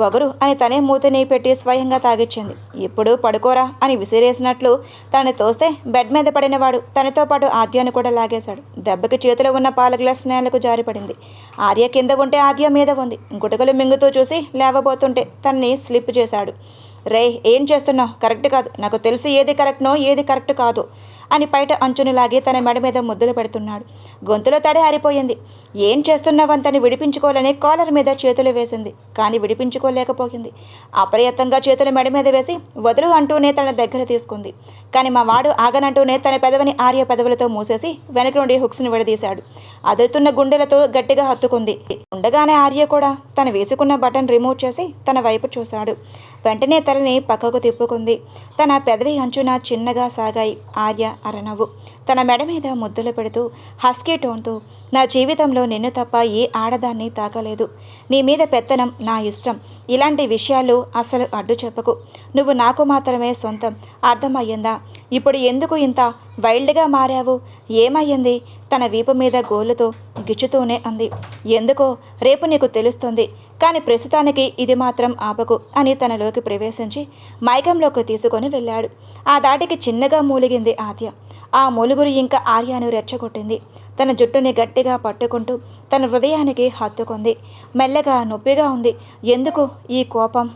పొగరు అని తనే మూతిని పెట్టి స్వయంగా తాగిచ్చింది. ఇప్పుడు పడుకోరా అని విసిరేసినట్లు తనని తోస్తే బెడ్ మీద పడినవాడు తనతో పాటు ఆద్యను కూడా లాగేశాడు. దెబ్బకి చేతిలో ఉన్న పాల గ్లాస్ నేలకు జారిపడింది. ఆర్య కింద ఉంటే ఆద్య మీద ఉంది. గుటకలు మింగుతూ చూసి లేవబోతుంటే తనని స్లిప్ చేశాడు. రే ఏం చేస్తున్నావు? కరెక్ట్ కాదు, నాకు తెలిసి ఏది కరెక్ట్నో ఏది కరెక్ట్ కాదు అని బయట అంచుని లాగి తన మెడ మీద ముద్దులు పెడుతున్నాడు. గొంతులో తడి ఆరిపోయింది. ఏం చేస్తున్నావంతని విడిపించుకోవాలని కాలర్ మీద చేతులు వేసింది, కానీ విడిపించుకోలేకపోయింది. అప్రయత్నంగా చేతులు మెడ మీద వేసి వదులు అంటూనే తన దగ్గర తీసుకుంది. కానీ మా వాడు ఆగనంటూనే తన పెదవిని ఆర్య పెదవులతో మూసేసి వెనక నుండి హుక్స్ని విడదీశాడు. అదురుతున్న గుండెలతో గట్టిగా హత్తుకుంది. ఉండగానే ఆర్య కూడా తను వేసుకున్న బటన్ రిమూవ్ చేసి తన వైపు చూశాడు. వెంటనే తలని పక్కకు తిప్పుకుంది. తన పెదవి అంచున చిన్నగా సాగాయి ఆర్య అరనవ్వు. తన మెడ మీద ముద్దులు పెడుతూ హస్కీ టోన్తో నా జీవితంలో నిన్ను తప్ప ఏ ఆడదాన్ని తాకలేదు. నీ మీద పెత్తనం నా ఇష్టం. ఇలాంటి విషయాలు అసలు అడ్డు చెప్పకు. నువ్వు నాకు మాత్రమే సొంతం. అర్థమయ్యిందా? ఇప్పుడు ఎందుకు ఇంత వైల్డ్గా మారావు? ఏమయ్యింది? తన వీపు మీద గోళ్ళతో గిచ్చుతూనే అంది. ఎందుకో రేపు నీకు తెలుస్తుంది, కానీ ప్రస్తుతానికి ఇది మాత్రం ఆపకు అని తనలోకి ప్రవేశించి మైకంలోకి తీసుకొని వెళ్ళాడు. ఆ దాటికి చిన్నగా మూలిగింది ఆద్య. ఆ మూలుగురు ఇంకా ఆర్యను రెచ్చగొట్టింది. తన జుట్టుని గట్టిగా పట్టుకుంటూ తన హృదయానికి హత్తుకుంది. మెల్లగా నొప్పిగా ఉంది. ఎందుకు ఈ కోపం?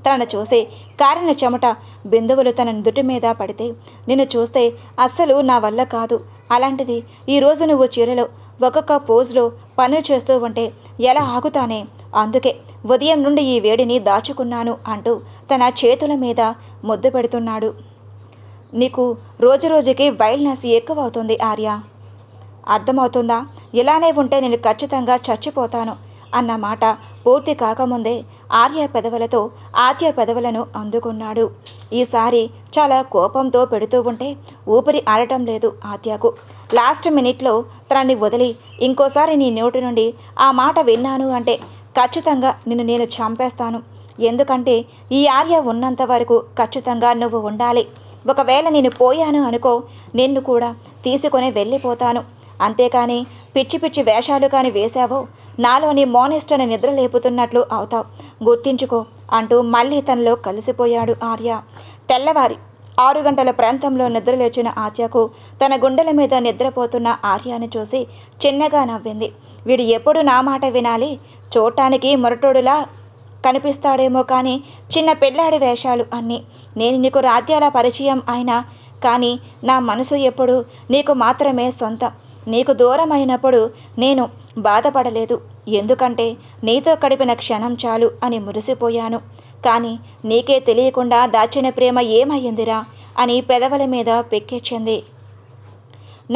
తనను చూసి కారిన చెమట బిందువులు తన నుదుటి మీద పడితే నిన్ను చూస్తే అస్సలు నా వల్ల కాదు. అలాంటిది ఈరోజు నువ్వు చీరలో ఒక్కొక్క పోజ్లో పనులు చేస్తూ ఉంటే ఎలా ఆగుతానే? అందుకే ఉదయం నుండి ఈ వేడిని దాచుకున్నాను అంటూ తన చేతుల మీద ముద్దు పెడుతున్నాడు. నీకు రోజురోజుకి వైల్డ్నెస్ ఎక్కువ అవుతుంది ఆర్య, అర్థమవుతుందా? ఇలానే ఉంటే నేను ఖచ్చితంగా చచ్చిపోతాను అన్న మాట పూర్తి కాకముందే ఆర్య పెదవులతో ఆద్య పెదవులను అందుకున్నాడు. ఈసారి చాలా కోపంతో పెడుతూ ఉంటే ఊపిరి ఆడటం లేదు ఆద్యకు. లాస్ట్ మినిట్లో తనని వదిలి ఇంకోసారి నీ నోటి నుండి ఆ మాట విన్నాను అంటే ఖచ్చితంగా నిన్ను నేను చంపేస్తాను. ఎందుకంటే ఈ ఆర్య ఉన్నంత వరకు ఖచ్చితంగా నువ్వు ఉండాలి. ఒకవేళ నేను పోయాను అనుకో, నిన్ను కూడా తీసుకొని వెళ్ళిపోతాను. అంతేకాని పిచ్చి పిచ్చి వేషాలు కానీ వేశావో నాలోని మోనెస్ట్ని నిద్ర లేపుతున్నట్లు అవుతావు, గుర్తించుకో అంటూ మళ్ళీ తనలో కలిసిపోయాడు ఆర్య. తెల్లవారి 6 గంటల ప్రాంతంలో నిద్రలేచిన ఆద్యకు తన గుండెల మీద నిద్రపోతున్న ఆర్యను చూసి చిన్నగా నవ్వింది. వీడు ఎప్పుడు నా మాట వినాలి, చూడటానికి మొరటోడులా కనిపిస్తాడేమో కానీ చిన్న పిల్లాడి వేషాలు అన్నీ. నేను నీకు రాజ్యాల పరిచయం అయినా కానీ నా మనసు ఎప్పుడు నీకు మాత్రమే సొంతం. నీకు దూరం అయినప్పుడు నేను బాధపడలేదు, ఎందుకంటే నీతో గడిపిన క్షణం చాలు అని మురిసిపోయాను. కానీ నీకే తెలియకుండా దాచిన ప్రేమ ఏమయ్యిందిరా అని పెదవుల మీద పెక్కించింది.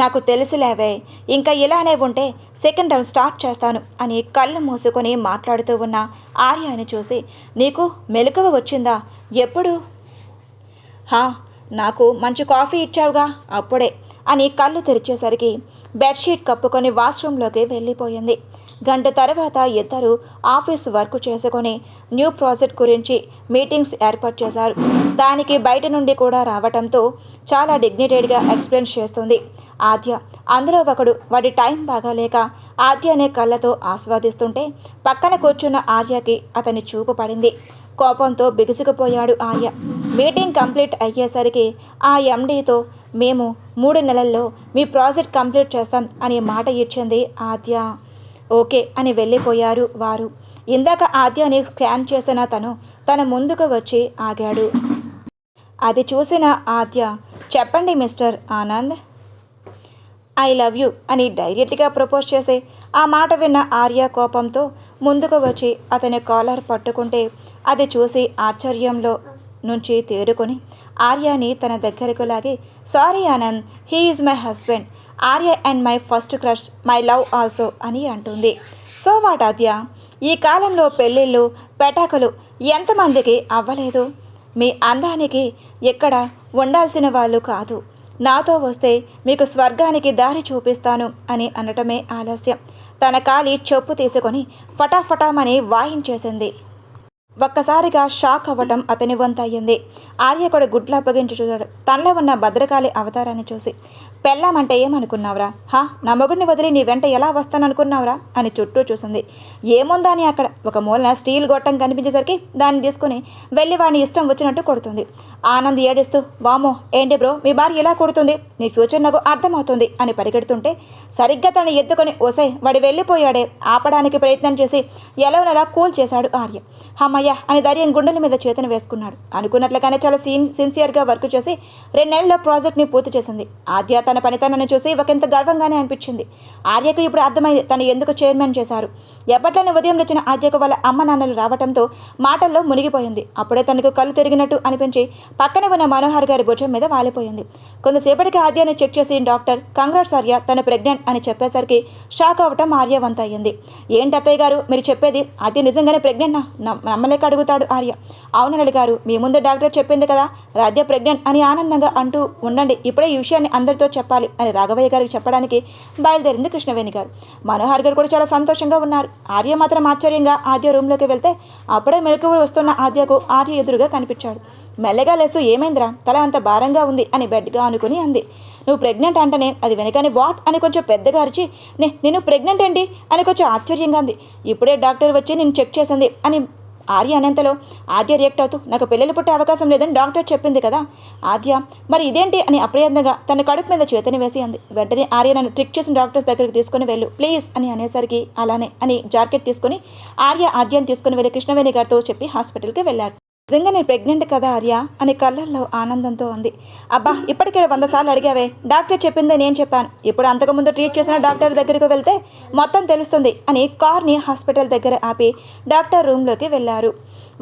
నాకు తెలుసులేవే, ఇంకా ఇలానే ఉంటే సెకండ్ రౌండ్ స్టార్ట్ చేస్తాను అని కళ్ళు మూసుకొని మాట్లాడుతూ ఉన్న ఆర్యని చూసి నీకు మెలకువ వచ్చిందా? ఎప్పుడు? నాకు మంచి కాఫీ ఇచ్చావుగా అప్పుడే అని కళ్ళు తెరిచేసరికి బెడ్షీట్ కప్పుకొని వాష్రూమ్లోకి వెళ్ళిపోయింది. గంట తర్వాత ఇద్దరు ఆఫీస్ వర్క్ చేసుకొని న్యూ ప్రాజెక్ట్ గురించి మీటింగ్స్ ఏర్పాటు చేశారు. దానికి బయట నుండి కూడా రావడంతో చాలా డిగ్నిటెడ్గా ఎక్స్ప్లెయిన్ చేస్తుంది ఆద్య. అందులో ఒకడు వాడి టైం బాగాలేక ఆద్య అనే కళ్ళతో ఆస్వాదిస్తుంటే పక్కన కూర్చున్న ఆర్యకి అతని చూపు పడింది. కోపంతో బిగుసుకుపోయాడు ఆర్య. మీటింగ్ కంప్లీట్ అయ్యేసరికి ఆ ఎండీతో మేము 3 నెలల్లో మీ ప్రాజెక్ట్ కంప్లీట్ చేస్తాం అని మాట ఇచ్చింది ఆద్య. ఓకే అని వెళ్ళిపోయారు వారు. ఇందాక ఆద్యని స్కాన్ చేసిన తన ముందుకు వచ్చి ఆగాడు. అది చూసిన ఆద్య, చెప్పండి mister Anand, I love you అని డైరెక్ట్గా ప్రపోజ్ చేసే ఆ మాట విన్న ఆర్య కోపంతో ముందుకు వచ్చి అతని కాలర్ పట్టుకుంటే అది చూసి ఆశ్చర్యంలో నుంచి తేరుకొని ఆర్యని తన దగ్గరకు లాగి, sorry Anand, he is my husband, Arya and my first crush, my love also అని అంటుంది. సో వాట్ ఆద్య, ఈ కాలంలో పెళ్ళిళ్ళు పెటాకులు ఎంతమందికి అవ్వలేదు? మీ అందానికి ఎక్కడ ఉండాల్సిన వాళ్ళు కాదు, నాతో వస్తే మీకు స్వర్గానికి దారి చూపిస్తాను అని అనటమే ఆలస్యం. తన కాలి చెప్పు తీసుకొని ఫటాఫటామని వాయించేసింది. ఒక్కసారిగా షాక్ అవ్వటం అతని వంతయ్యింది. ఆర్య కూడా గుడ్లు అప్పగించి చూశాడు తనలో ఉన్న భద్రకాళి అవతారాన్ని చూసి. పెళ్ళామంటే ఏమనుకున్నావురా? నా మొగుడిని వదిలి నీ వెంట ఎలా వస్తాననుకున్నావురా అని చుట్టూ చూసింది. ఏముందా అని అక్కడ ఒక మూలన స్టీల్ గొట్టం కనిపించేసరికి దాన్ని తీసుకుని వెళ్ళి వాడిని ఇష్టం వచ్చినట్టు కొడుతుంది. ఆనంద్ ఏడుస్తూ, వామో ఏంటి బ్రో మీ భార్య ఎలా కొడుతుంది, నీ ఫ్యూచర్ నాకు అర్థమవుతుంది అని పరిగెడుతుంటే సరిగ్గా తనని ఎత్తుకొని ఓసై వాడి వెళ్ళిపోయాడే ఆపడానికి ప్రయత్నం చేసి ఎలవనలా కూల్ చేశాడు ఆర్య. అమ్మయ్య అని ధైర్యం గుండెల మీద చేతిని వేసుకున్నాడు. అనుకున్నట్లుగానే చాలా సిన్సియర్గా వర్క్ చేసి 2 నెలల్లో ప్రాజెక్ట్ని పూర్తి చేసింది. ఆద్య తన పనితనాన్ని చూసి ఒకంత గర్వంగానే అనిపించింది. ఆర్యకు ఇప్పుడు అర్థమైంది తను ఎందుకు చైర్మన్ చేశారు. ఎప్పట్లోనే ఉదయం వచ్చిన ఆద్యకు వాళ్ళ అమ్మ నాన్నలు రావడంతో మాటల్లో మునిగిపోయింది. అప్పుడే తనకు కళ్ళు తిరిగినట్టు అనిపించి పక్కనే ఉన్న మనోహర్ గారి భుజం మీద వాలిపోయింది. కొంతసేపటికి ఆద్యని చెక్ చేసి డాక్టర్ కంగ్రాట్స్ ఆర్య తను ప్రెగ్నెంట్ అని చెప్పేసరికి షాక్ అవ్వటం ఆర్య వంత అయ్యింది. ఏంటి అత్తయ్య గారు మీరు చెప్పేది, ఆద్య నిజంగానే ప్రెగ్నెంట్నా? నమ్మలేక అడుగుతాడు ఆర్య. అవునని గారు మీ ముందు డాక్టర్ చెప్పింది కదా రాధ్య ప్రెగ్నెంట్ అని ఆనందంగా అంటూ ఉండండి, ఇప్పుడే ఈ విషయాన్ని అందరితో చెప్పాలి అని రాఘవయ్య గారికి చెప్పడానికి బయలుదేరింది కృష్ణవేణి గారు. మనోహర్ గారు కూడా చాలా సంతోషంగా ఉన్నారు. ఆర్య మాత్రం ఆశ్చర్యంగా ఆద్య రూమ్లోకి వెళ్తే అప్పుడే మెలకువ వస్తున్న ఆద్యకు ఆర్య ఎదురుగా కనిపించాడు. మెల్లగా లేస్తూ ఏమైందిరా తల అంత భారంగా ఉంది అని బెడ్గా అనుకుని అంది. నువ్వు ప్రెగ్నెంట్ అంటేనే అది వెనకని వాట్ అని కొంచెం పెద్దగా అరిచి నేను ప్రెగ్నెంట్ ఏంటి అని కొంచెం ఆశ్చర్యంగా అంది. ఇప్పుడే డాక్టర్ వచ్చి నేను చెక్ చేసింది అని ఆర్య అనంతలో ఆద్య రియాక్ట్ అవుతూ నాకు పిల్లలు పుట్టే అవకాశం లేదని డాక్టర్ చెప్పింది కదా ఆద్య, మరి ఇదేంటి అని అప్రయత్నంగా తన కడుపు మీద చేతిని వేసి అంది. వెంటనే ఆర్య నన్ను ట్రిక్ చేసిన డాక్టర్స్ దగ్గరికి తీసుకుని వెళ్ళు ప్లీజ్ అని అనేసరికి అలానే అని జాకెట్ తీసుకుని ఆర్య ఆద్యని తీసుకుని వెళ్ళి కృష్ణవేణి గారితో చెప్పి హాస్పిటల్కి వెళ్ళారు. నిజంగా నేను ప్రెగ్నెంట్ కదా ఆర్య అని కళ్ళల్లో ఆనందంతో ఉంది. అబ్బా ఇప్పటికే 100 సార్లు అడిగావే, డాక్టర్ చెప్పిందే నేను చెప్పాను, ఇప్పుడు అంతకుముందు ట్రీట్ చేసిన డాక్టర్ దగ్గరికి వెళ్తే మొత్తం తెలుస్తుంది అని కార్ని హాస్పిటల్ దగ్గర ఆపి డాక్టర్ రూమ్లోకి వెళ్ళారు.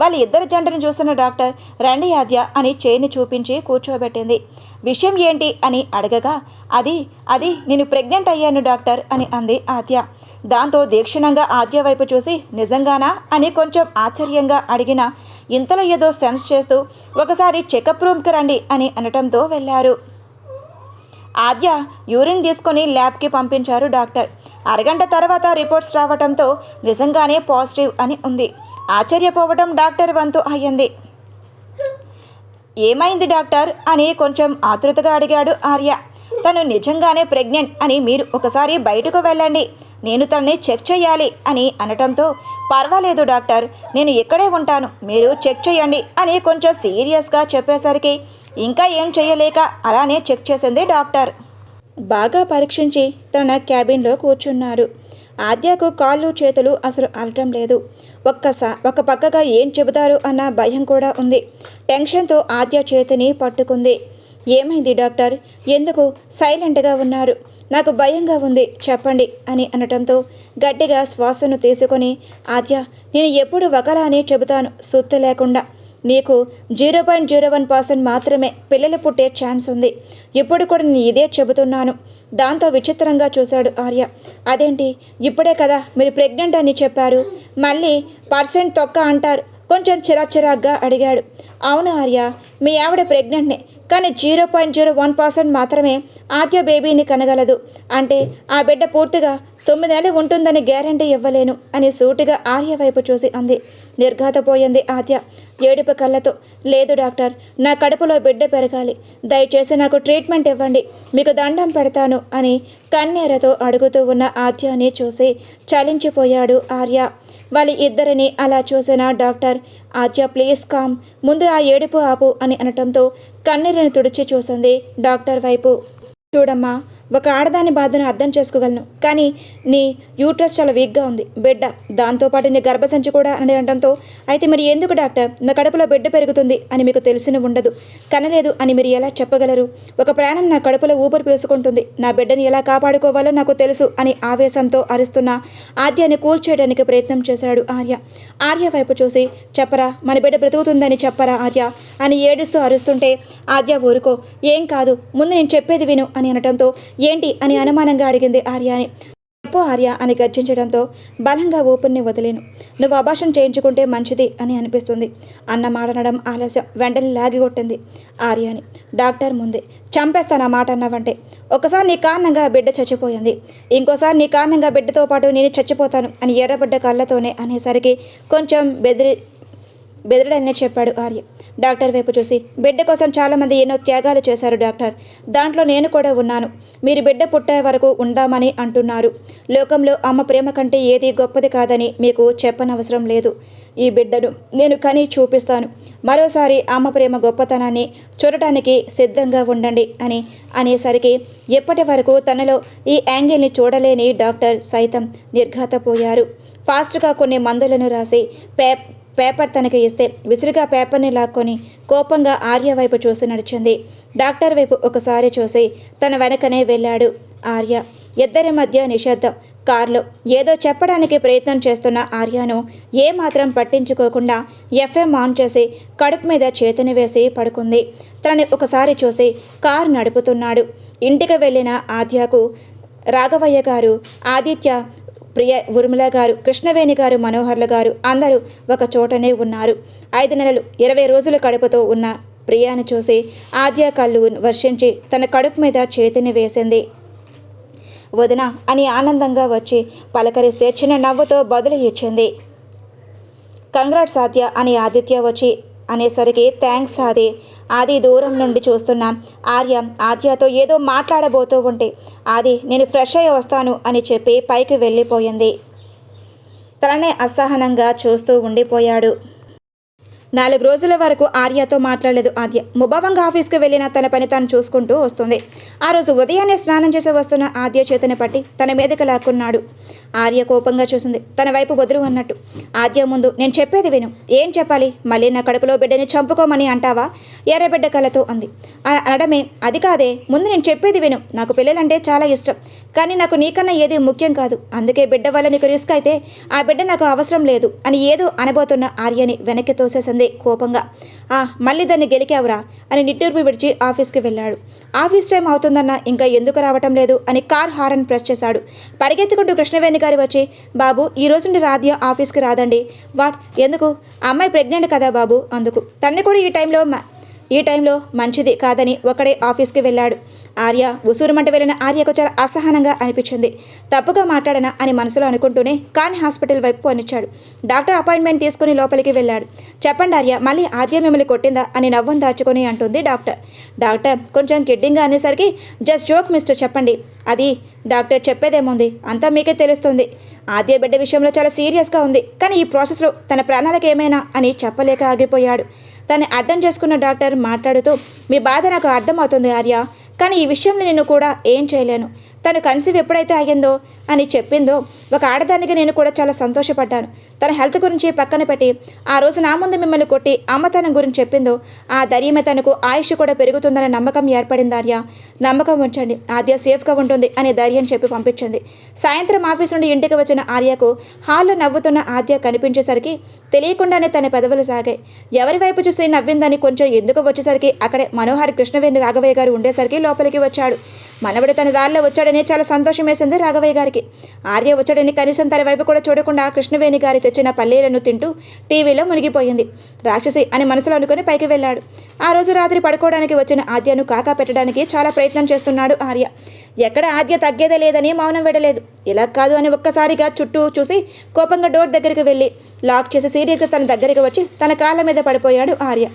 వాళ్ళ ఇద్దరు జంటను చూసిన డాక్టర్ రండి ఆద్య అని చేయిని చూపించి కూర్చోబెట్టింది. విషయం ఏంటి అని అడగగా అది నేను ప్రెగ్నెంట్ అయ్యాను డాక్టర్ అని అంది ఆద్య. దాంతో దీక్షణంగా ఆద్య వైపు చూసి నిజంగానా అని కొంచెం ఆశ్చర్యంగా అడిగిన ఇంతలో ఏదో సెన్స్ చేస్తూ ఒకసారి చెకప్ రూమ్కి రండి అని అనటంతో వెళ్ళారు. ఆద్య యూరిన్ తీసుకొని ల్యాబ్కి పంపించారు డాక్టర్. అరగంట తర్వాత రిపోర్ట్స్ రావడంతో నిజంగానే పాజిటివ్ అని ఉంది. ఆశ్చర్యపోవడం డాక్టర్ వంతు అయ్యింది. ఏమైంది డాక్టర్ అని కొంచెం ఆతృతగా అడిగాడు ఆర్య. తను నిజంగానే ప్రెగ్నెంట్ అని మీరు ఒకసారి బయటకు వెళ్ళండి, నేను తనని చెక్ చేయాలి అని అనటంతో పర్వాలేదు డాక్టర్, నేను ఇక్కడే ఉంటాను, మీరు చెక్ చేయండి అని కొంచెం సీరియస్గా చెప్పేసరికి ఇంకా ఏం చేయలేక అలానే చెక్ చేసింది డాక్టర్. బాగా పరీక్షించి తన క్యాబిన్లో కూర్చున్నారు. ఆద్యకు కాళ్ళు చేతులు అసలు ఆడటం లేదు. ఒక పక్కగా ఏం చెబుతారు అన్న భయం కూడా ఉంది. టెన్షన్తో ఆద్య చేతిని పట్టుకుంది. ఏమైంది డాక్టర్, ఎందుకు సైలెంట్గా ఉన్నారు, నాకు భయంగా ఉంది చెప్పండి అని అనటంతో గట్టిగా శ్వాసను తీసుకొని ఆద్య, నేను ఎప్పుడు ఒకలానే చెబుతాను సుత్తు లేకుండా, నీకు 0.01% మాత్రమే పిల్లలు పుట్టే ఛాన్స్ ఉంది, ఇప్పుడు కూడా నేను ఇదే చెబుతున్నాను. దాంతో విచిత్రంగా చూశాడు ఆర్య. అదేంటి, ఇప్పుడే కదా మీరు ప్రెగ్నెంట్ అని చెప్పారు, మళ్ళీ పర్సెంట్ తొక్క అంటారు, కొంచెం చిరాగ్గా అడిగాడు. అవును ఆర్య, మీ ఆవిడ ప్రెగ్నెంట్నే, కానీ 0.01% మాత్రమే ఆద్య బేబీని కనగలదు, అంటే ఆ బిడ్డ పూర్తిగా 9 నెలలు ఉంటుందని గ్యారంటీ ఇవ్వలేను అని సూటిగా ఆర్య వైపు చూసి అంది. నిర్ఘాతపోయింది ఆద్య ఏడుపు కళ్ళతో. లేదు డాక్టర్, నా కడుపులో బిడ్డ పెరగాలి, దయచేసి నాకు ట్రీట్మెంట్ ఇవ్వండి, మీకు దండం పెడతాను అని కన్నీరతో అడుగుతూ ఉన్న ఆద్యని చూసి చలించిపోయాడు ఆర్య. వాళ్ళ ఇద్దరిని అలా చూసిన డాక్టర్, ఆద్య ప్లీజ్ కామ్, ముందు ఆ ఏడుపు ఆపు అని అనటంతో కన్నీరుని తుడిచి చూసింది డాక్టర్ వైపు. చూడమ్మా, ఒక ఆడదాని బాధను అర్థం చేసుకోగలను, కానీ నీ యూట్రస్ చాలా వీక్గా ఉంది, బిడ్డ, దాంతోపాటు నీ గర్భసంచి కూడా అని అనడంతో అయితే మరి ఎందుకు డాక్టర్ నా కడుపులో బిడ్డ పెరుగుతుంది అని మీకు తెలిసిన ఉండదు, కనలేదు అని మీరు ఎలా చెప్పగలరు? ఒక ప్రాణం నా కడుపులో ఊపిరి పీసుకుంటుంది, నా బిడ్డని ఎలా కాపాడుకోవాలో నాకు తెలుసు అని ఆవేశంతో అరుస్తున్న ఆద్యాన్ని కూల్చేయడానికి ప్రయత్నం చేశాడు ఆర్య. ఆర్య వైపు చూసి చెప్పరా, మన బిడ్డ బ్రతుకుతుందని చెప్పరా ఆర్య అని ఏడుస్తూ అరుస్తుంటే ఆద్య ఊరుకో, ఏం కాదు, ముందు నేను చెప్పేది విను అని అనటంతో ఏంటి అని అనుమానంగా అడిగింది ఆర్యాని. చెప్పు ఆర్య అని గర్జించడంతో బలంగా ఊపిరిని వదిలేను, నువ్వు అబార్షన్ చేయించుకుంటే మంచిది అని అనిపిస్తుంది అన్న మాటనడం ఆలస్యం వెంటనే లాగిగొట్టింది ఆర్యాని. డాక్టర్ ముందే చంపేస్తాను ఆ మాట అన్నావంటే, ఒకసారి నీ కారణంగా బిడ్డ చచ్చిపోయింది, ఇంకోసారి నీ కారణంగా బిడ్డతో పాటు నేను చచ్చిపోతాను అని ఎర్రబడ్డ కళ్ళతోనే అనేసరికి కొంచెం బెదిరడనే చెప్పాడు ఆర్య. డాక్టర్ వైపు చూసి బిడ్డ కోసం చాలామంది ఎన్నో త్యాగాలు చేశారు డాక్టర్, దాంట్లో నేను కూడా ఉన్నాను, మీరు బిడ్డ పుట్టే వరకు ఉందామని అంటున్నారు, లోకంలో అమ్మ ప్రేమ కంటే ఏది గొప్పది కాదని మీకు చెప్పనవసరం లేదు, ఈ బిడ్డను నేను కని చూపిస్తాను, మరోసారి అమ్మ ప్రేమ గొప్పతనాన్ని చూడటానికి సిద్ధంగా ఉండండి అని అనేసరికి ఎప్పటి వరకు తనలో ఈ యాంగిల్ని చూడలేని డాక్టర్ సైతం నిర్ఘాతపోయారు. ఫాస్ట్గా కొన్ని మందులను రాసి పేపర్ తనకి ఇస్తే విసిరిగా పేపర్ని లాక్కొని కోపంగా ఆర్య వైపు చూసి నడిచింది. డాక్టర్ వైపు ఒకసారి చూసి తన వెనకనే వెళ్ళాడు ఆర్య. ఇద్దరి మధ్య నిశ్శబ్దం. కారులో ఏదో చెప్పడానికి ప్రయత్నం చేస్తున్న ఆర్యను ఏమాత్రం పట్టించుకోకుండా ఎఫ్ఎం ఆన్ చేసి కడుపు మీద చేతిని వేసి పడుకుంది. తనని ఒకసారి చూసి కారు నడుపుతున్నాడు. ఇంటికి వెళ్ళిన ఆద్యకు రాఘవయ్య గారు, ఆదిత్య, ప్రియ, ఉర్మిళ గారు, కృష్ణవేణి గారు, మనోహర్ల గారు అందరూ ఒక చోటనే ఉన్నారు. 5 నెలలు 20 రోజుల కడుపుతో ఉన్న ప్రియాను చూసి ఆద్య కళ్ళు వర్షించి తన కడుపు మీద చేతిని వేసింది. వదిన అని ఆనందంగా వచ్చి పలకరిస్తే చిన్న నవ్వుతో బదులు ఇచ్చింది. కంగ్రాట్స్ ఆద్య అని ఆదిత్య వచ్చి అనేసరికి థ్యాంక్స్ ఆది. ఆది దూరం నుండి చూస్తున్న ఆర్య ఆద్యతో ఏదో మాట్లాడబోతూ ఉంటే ఆది నేను ఫ్రెష్ అయ్యి వస్తాను అని చెప్పి పైకి వెళ్ళిపోయింది. తననే అసహనంగా చూస్తూ ఉండిపోయాడు. 4 రోజుల వరకు ఆర్యతో మాట్లాడలేదు ఆద్య. ముభావంగా ఆఫీస్కి వెళ్ళిన తన పని తాను చూసుకుంటూ వస్తుంది. ఆ రోజు ఉదయాన్నే స్నానం చేసి వస్తున్న ఆద్య చేతిని పట్టి తన మీదకి లాక్కున్నాడు. ఆర్య కోపంగా చూసింది, తన వైపు వదులు అన్నట్టు. ఆద్య ముందు నేను చెప్పేది విను. ఏం చెప్పాలి? మళ్ళీ నా కడుపులో బిడ్డని చంపుకోమని అంటావా? ఎర్రబిడ్డ కళ్ళతో అంది. అనడమే అది కాదే, ముందు నేను చెప్పేది విను. నాకు పిల్లలంటే చాలా ఇష్టం, కానీ నాకు నీకన్నా ఏది ముఖ్యం కాదు, అందుకే బిడ్డ వల్ల నీకు రిస్క్ అయితే ఆ బిడ్డ నాకు అవసరం లేదు అని ఏదో అనబోతున్న ఆర్యని వెనక్కి తోసేసింది అంది కోపంగా. మళ్ళీ దాన్ని గెలికావురా అని నిట్టూర్పు విడిచి ఆఫీస్కి వెళ్ళాడు. ఆఫీస్ టైం అవుతుందన్నా ఇంకా ఎందుకు రావటం లేదు అని కార్ హారన్ ప్రెస్ చేశాడు. పరిగెత్తుకుంటూ కృష్ణవేణి గారు వచ్చి, బాబు ఈ రోజు నుండి రాధ్య ఆఫీస్కి రాదండి. వాట్ ఎందుకు? అమ్మాయి ప్రెగ్నెంట్ కదా బాబు, అందుకు. తన్ని కూడా ఈ టైంలో మంచిది కాదని ఒకడే ఆఫీస్కి వెళ్ళాడు. ఆర్య ఉసూరుమంట వెళ్ళిన ఆర్యకు చాలా అసహనంగా అనిపించింది. తప్పుగా మాట్లాడనా అని మనసులో అనుకుంటూనే కాన్ హాస్పిటల్ వైపు పోనిచ్చాడు. డాక్టర్ అపాయింట్మెంట్ తీసుకుని లోపలికి వెళ్ళాడు. చెప్పండి ఆర్య, మళ్ళీ ఆద్య మిమ్మల్ని కొట్టిందా అని నవ్వును దాచుకొని అంటుంది డాక్టర్ కొంచెం కిడ్డింగ్గా అనేసరికి, జస్ట్ జోక్ మిస్టర్, చెప్పండి. అది డాక్టర్ చెప్పేదేముంది, అంతా మీకే తెలుస్తుంది. ఆద్య బిడ్డ విషయంలో చాలా సీరియస్గా ఉంది, కానీ ఈ ప్రాసెస్లో తన ప్రాణాలకు ఏమైనా అని చెప్పలేక ఆగిపోయాడు. తను అర్థం చేసుకున్న డాక్టర్ మాట్లాడుతూ, మీ బాధ నాకు అర్థమవుతుంది ఆర్య, కానీ ఈ విషయంలో నేను కూడా ఏం చేయలేను. తను కన్సీవ్ ఎప్పుడైతే అయ్యిందో అని చెప్పిందో ఒక ఆడదానికి నేను కూడా చాలా సంతోషపడ్డాను. తన హెల్త్ గురించి పక్కన పెట్టి ఆ రోజు నా ముందు మిమ్మల్ని కొట్టి అమ్మతనం గురించి చెప్పిందో ఆ ధైర్యమే తనకు ఆయుష్ కూడా పెరుగుతుందనే నమ్మకం ఏర్పడింది ఆర్య. నమ్మకం ఉంచండి, ఆద్య సేఫ్గా ఉంటుంది అనే ధైర్యం చెప్పి పంపించింది. సాయంత్రం ఆఫీస్ నుండి ఇంటికి వచ్చిన ఆర్యకు హాల్లో నవ్వుతున్న ఆద్య కనిపించేసరికి తెలియకుండానే తన పెదవులు సాగాయి. ఎవరి వైపు చూసి నవ్విందని కొంచెం ఎందుకు వచ్చేసరికి అక్కడే మనోహర్ కృష్ణవేణి రాఘవయ్య గారు ఉండేసరికి లోపలికి వచ్చాడు. మనవడు తన దారిలో వచ్చాడని చాలా సంతోషం వేసింది రాఘవయ్య గారికి. ఆర్య వచ్చాడని కనీసం తన వైపు కూడా చూడకుండా కృష్ణవేణి గారి తెచ్చిన పల్లీలను తింటూ టీవీలో మునిగిపోయింది. రాక్షసి అని మనసులో అనుకుని పైకి వెళ్ళాడు. ఆ రోజు రాత్రి పడుకోవడానికి వచ్చిన ఆద్యను కాకా పెట్టడానికి చాలా ప్రయత్నం చేస్తున్నాడు ఆర్య. ఎక్కడ ఆద్య తగ్గేదే లేదని మౌనం విడలేదు. ఇలా కాదు అని ఒక్కసారిగా చుట్టూ చూసి కోపంగా డోర్ దగ్గరికి వెళ్ళి లాక్ చేసి సీరియస్గా తన దగ్గరికి వచ్చి తన కాళ్ళ మీద పడిపోయాడు ఆర్య.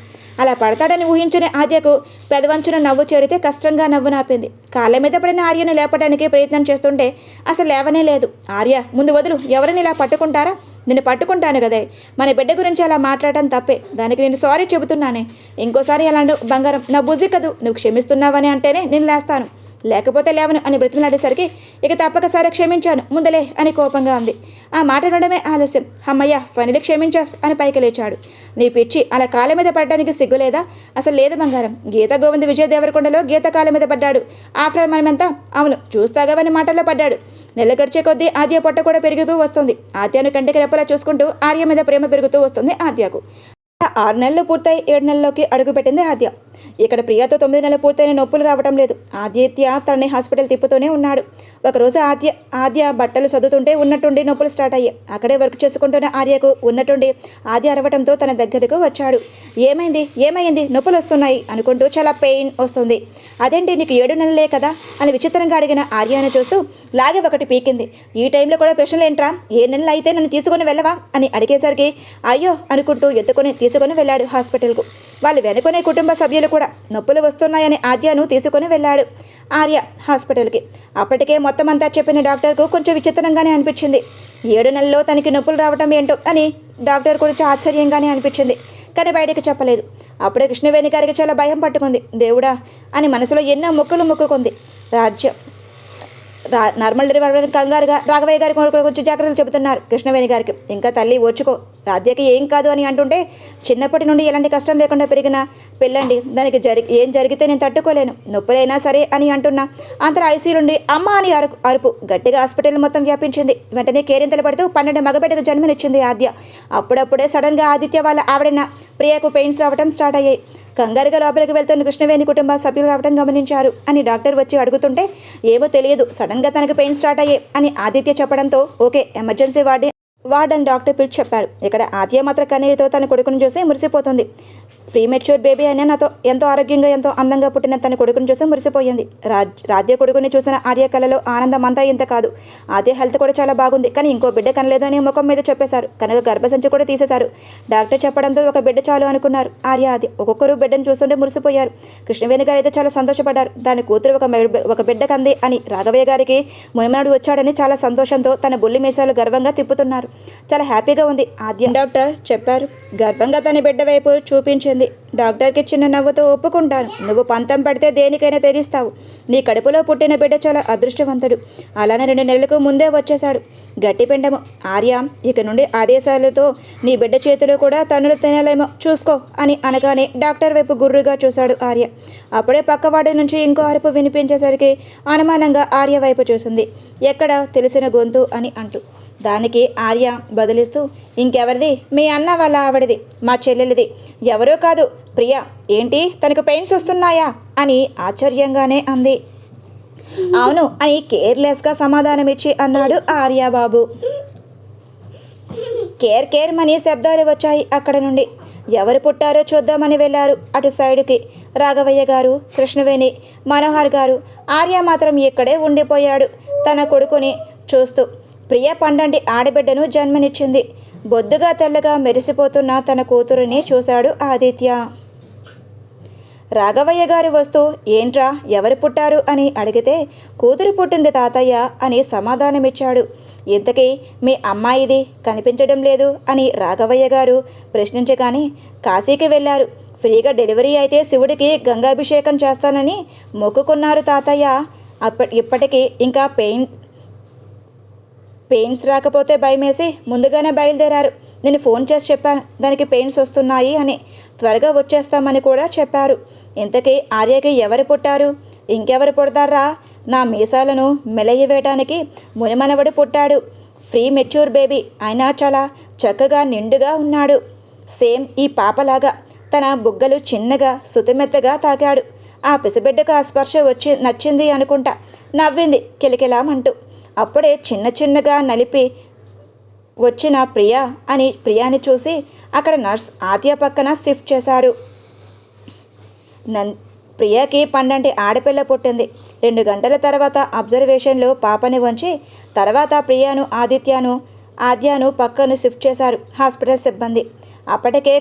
అలా పడతాడని ఊహించిన ఆద్యకు పెదవంచున నవ్వు చేరితే కష్టంగా నవ్వు నాపింది. కాళ్ళ మీద పడిన ఆర్యను లేపడానికి ప్రయత్నం చేస్తుంటే అసలు లేవనే లేదు. ఆర్య ముందు వదులు, ఎవరిని ఇలా పట్టుకుంటారా? నేను పట్టుకుంటాను కదే. మన బిడ్డ గురించి అలా మాట్లాడటం తప్పే, దానికి నేను సారీ చెబుతున్నానే. ఇంకోసారి అలా బంగారం నా బుజ్జి కదూ, నువ్వు క్షమిస్తున్నావని అంటేనే నేను లేస్తాను, లేకపోతే లేవను అని బ్రతిమలాడేసరికి ఇక తప్పక సరే క్షమించాను ముందలే అని కోపంగా ఉంది. ఆ మాట వినడమే ఆలస్యం. అమ్మయ్య ఫైనలీ క్షమించా అని పైకి లేచాడు. నీ పిచ్చి, అలా కాళ్ళ మీద పడడానికి సిగ్గులేదా? అసలు లేదు బంగారం. గీత గోవింద్ విజయ దేవరకొండలో గీత కాళ్ళ మీద పడ్డాడు. ఆఫ్టర్ మనమెంతా అవును చూస్తాగావని మాటల్లో పడ్డాడు. నెల గడిచే కొద్దీ ఆద్య పొట్ట కూడా పెరుగుతూ వస్తుంది. ఆద్యను కంటికి రెప్పలా చూసుకుంటూ ఆర్య మీద ప్రేమ పెరుగుతూ వస్తుంది ఆద్యకు. 6 నెలలు పూర్తయి 7 నెలల్లోకి అడుగుపెట్టింది ఆద్య. ఇక్కడ ప్రియాతో 9 నెలలు పూర్తయిన నొప్పులు రావటం లేదు. ఆదిత్య తనని హాస్పిటల్ తిప్పుతూనే ఉన్నాడు. ఒకరోజు ఆద్య బట్టలు చదువుతుంటే ఉన్నట్టుండి నొప్పులు స్టార్ట్ అయ్యాయి. అక్కడే వర్క్ చేసుకుంటున్న ఆర్యకు ఉన్నట్టుండి ఆద్య అరవటంతో తన దగ్గరకు వచ్చాడు. ఏమైంది నొప్పులు వస్తున్నాయి అనుకుంటూ చాలా పెయిన్ వస్తుంది. అదేంటి నీకు 7 నెలలే కదా అని విచిత్రంగా అడిగిన ఆర్యను చూస్తూ లాగే ఒకటి పీకింది. ఈ టైంలో కూడా ప్రశ్నలు ఏంట్రా? 7 నెలలు అయితే నన్ను తీసుకొని వెళ్ళవా అని అడిగేసరికి అయ్యో అనుకుంటూ తీసుకొని వెళ్ళాడు హాస్పిటల్కు. వాళ్ళు వెనుకొనే కుటుంబ సభ్యులు కూడా నొప్పులు వస్తున్నాయని ఆద్యను తీసుకొని వెళ్ళాడు ఆర్య హాస్పిటల్కి. అప్పటికే మొత్తం అంతా చెప్పిన డాక్టర్కు కొంచెం విచిత్రంగానే అనిపించింది. 7 నెలల్లో తనకి నొప్పులు రావటం ఏంటో అని డాక్టర్ గురించి ఆశ్చర్యంగానే అనిపించింది. కానీ బయటకు చెప్పలేదు. అప్పుడే కృష్ణవేణి గారికి చాలా భయం పట్టుకుంది. దేవుడా అని మనసులో ఎన్నో మొక్కుకుంది. నార్మల్ డెలివరీ కంగారుగా రాఘవయ్య గారి కొంచెం జాగ్రత్తలు చెబుతున్నారు కృష్ణవేణి గారికి. ఇంకా తల్లి ఓర్చుకో, రాధ్యకి ఏం కాదు అని అంటుంటే చిన్నప్పటి నుండి ఎలాంటి కష్టం లేకుండా పెరిగిన పిల్లండి, దానికి ఏం జరిగితే నేను తట్టుకోలేను, నొప్పులైనా సరే అని అంటున్నా. అంతలో ఐసీయూ నుండి అమ్మ అని అరుపు గట్టిగా హాస్పిటల్ మొత్తం వ్యాపించింది. వెంటనే కేరింతలు పడుతూ 12 మగబిడ్డకు జన్మనిచ్చింది ఆద్య. అప్పుడప్పుడే సడన్గా ఆదిత్య వాళ్ళ ఆవిడైన ప్రియకు పెయిన్స్ రావడం స్టార్ట్ అయ్యాయి. కంగారుగా లోపలికి వెళ్తున్న కృష్ణవేణి కుటుంబ సభ్యులు రావడం గమనించారు అని డాక్టర్ వచ్చి అడుగుతుంటే ఏమో తెలియదు, సడన్గా తనకు పెయిన్ స్టార్ట్ అయ్యాయి అని ఆదిత్య చెప్పడంతో ఓకే ఎమర్జెన్సీ వార్డెన్ డాక్టర్ పిలిచి చెప్పారు. ఇక్కడ ఆద్య మాత్రం కన్నీరుతో తన కొడుకును చూసి మురిసిపోతుంది. ప్రీ మెచ్యూర్ బేబీ అయినా నాతో ఎంతో ఆరోగ్యంగా ఎంతో అందంగా పుట్టిన తన కొడుకుని చూసి మురిసిపోయింది. రాధ్య కొడుకుని చూసిన ఆర్య కళలో ఆనందం అంతా ఇంత కాదు. ఆద్య హెల్త్ కూడా చాలా బాగుంది, కానీ ఇంకో బిడ్డ కనలేదు అని ముఖం మీద చెప్పేశారు. కనుక గర్భసంచి కూడా తీసేశారు. డాక్టర్ చెప్పడంతో ఒక బిడ్డ చాలు అనుకున్నారు ఆర్య ఆద్య. ఒక్కొక్కరు బిడ్డను చూస్తుంటే మురిసిపోయారు. కృష్ణవేణి గారు అయితే చాలా సంతోషపడ్డారు. దాని కూతురు ఒక బిడ్డ కంది అని రాఘవయ్య గారికి మునిమనాడు వచ్చాడని చాలా సంతోషంతో తన బుల్లి మీసాలు గర్వంగా తిప్పుతున్నారు. చాలా హ్యాపీగా ఉంది ఆద్య డాక్టర్ చెప్పారు. గర్వంగా తన బిడ్డ వైపు చూపించింది. డాక్టర్కి చిన్న నవ్వుతో ఒప్పుకుంటాను, నువ్వు పంతం పడితే దేనికైనా తెగిస్తావు. నీ కడుపులో పుట్టిన బిడ్డ చాలా అదృష్టవంతుడు. అలానే 2 నెలలకు ముందే వచ్చేశాడు. గట్టి పిండము ఆర్య, ఇక నుండి ఆదేశాలతో నీ బిడ్డ చేతులు కూడా తన్నులు తినలేమో చూసుకో అని అనగానే డాక్టర్ వైపు గుర్రుగా చూశాడు ఆర్య. అప్పుడే పక్కవాడి నుంచి ఇంకో అరుపు వినిపించేసరికి అనుమానంగా ఆర్య వైపు చూసింది. ఎక్కడ తెలిసిన గొంతు అని అంటూ దానికి ఆర్య బదిలిస్తూ, ఇంకెవరిది? మీ అన్న వాళ్ళ ఆవిడది, మా చెల్లెలిది. ఎవరో కాదు, ప్రియా. ఏంటి, తనకు పెయిన్స్ వస్తున్నాయా అని ఆశ్చర్యంగానే అంది. అవును అని కేర్లెస్గా సమాధానమిచ్చి అన్నాడు ఆర్యబాబు. కేర్ మని శబ్దాలు వచ్చాయి అక్కడ నుండి. ఎవరు పుట్టారో చూద్దామని వెళ్ళారు అటు సైడుకి. రాఘవయ్య గారు, కృష్ణవేణి, మనోహర్ గారు. ఆర్య మాత్రం ఇక్కడే ఉండిపోయాడు తన కొడుకుని చూస్తూ. ప్రియ పండంటి ఆడబిడ్డను జన్మనిచ్చింది. బొద్దుగా తెల్లగా మెరిసిపోతున్న తన కూతురుని చూశాడు ఆదిత్య. రాఘవయ్య గారు వస్తూ, ఏంట్రా ఎవరు పుట్టారు అని అడిగితే, కూతురు పుట్టింది తాతయ్య అని సమాధానమిచ్చాడు. ఇంతకీ మీ అమ్మాయిది కనిపించడం లేదు అని రాఘవయ్య గారు ప్రశ్నించగానే, కాశీకి వెళ్ళారు. ఫ్రీగా డెలివరీ అయితే శివుడికి గంగాభిషేకం చేస్తానని మొక్కుకున్నారు తాతయ్య. ఇప్పటికీ ఇంకా పెయిన్స్ రాకపోతే భయమేసి ముందుగానే బయలుదేరారు. నేను ఫోన్ చేసి చెప్పాను దానికి పెయిన్స్ వస్తున్నాయి అని. త్వరగా వచ్చేస్తామని కూడా చెప్పారు. ఇంతకీ ఆర్యకి ఎవరు పుట్టారు? ఇంకెవరు పుడతారా? నా మీసాలను మెలయ్యవేయటానికి మునిమనవడు పుట్టాడు. Free mature baby. అయినా చాలా చక్కగా నిండుగా ఉన్నాడు. సేమ్ ఈ పాపలాగా. తన బుగ్గలు చిన్నగా సుతిమెత్తగా తాకాడు. ఆ పిసబిడ్డకు ఆ స్పర్శ వచ్చి నచ్చింది అనుకుంటా. నవ్వింది కిలకిలామంటూ. అప్పుడే చిన్నగా నలిపి వచ్చిన ప్రియా అని ప్రియాని చూసి అక్కడ నర్స్ ఆద్య పక్కన షిఫ్ట్ చేశారు. ప్రియాకి పండంటి ఆడపిల్ల పుట్టింది. 2 గంటల తర్వాత అబ్జర్వేషన్లో పాపని ఉంచి తర్వాత ప్రియాను ఆద్యాను పక్కను షిఫ్ట్ చేశారు హాస్పిటల్ సిబ్బంది. అప్పటికే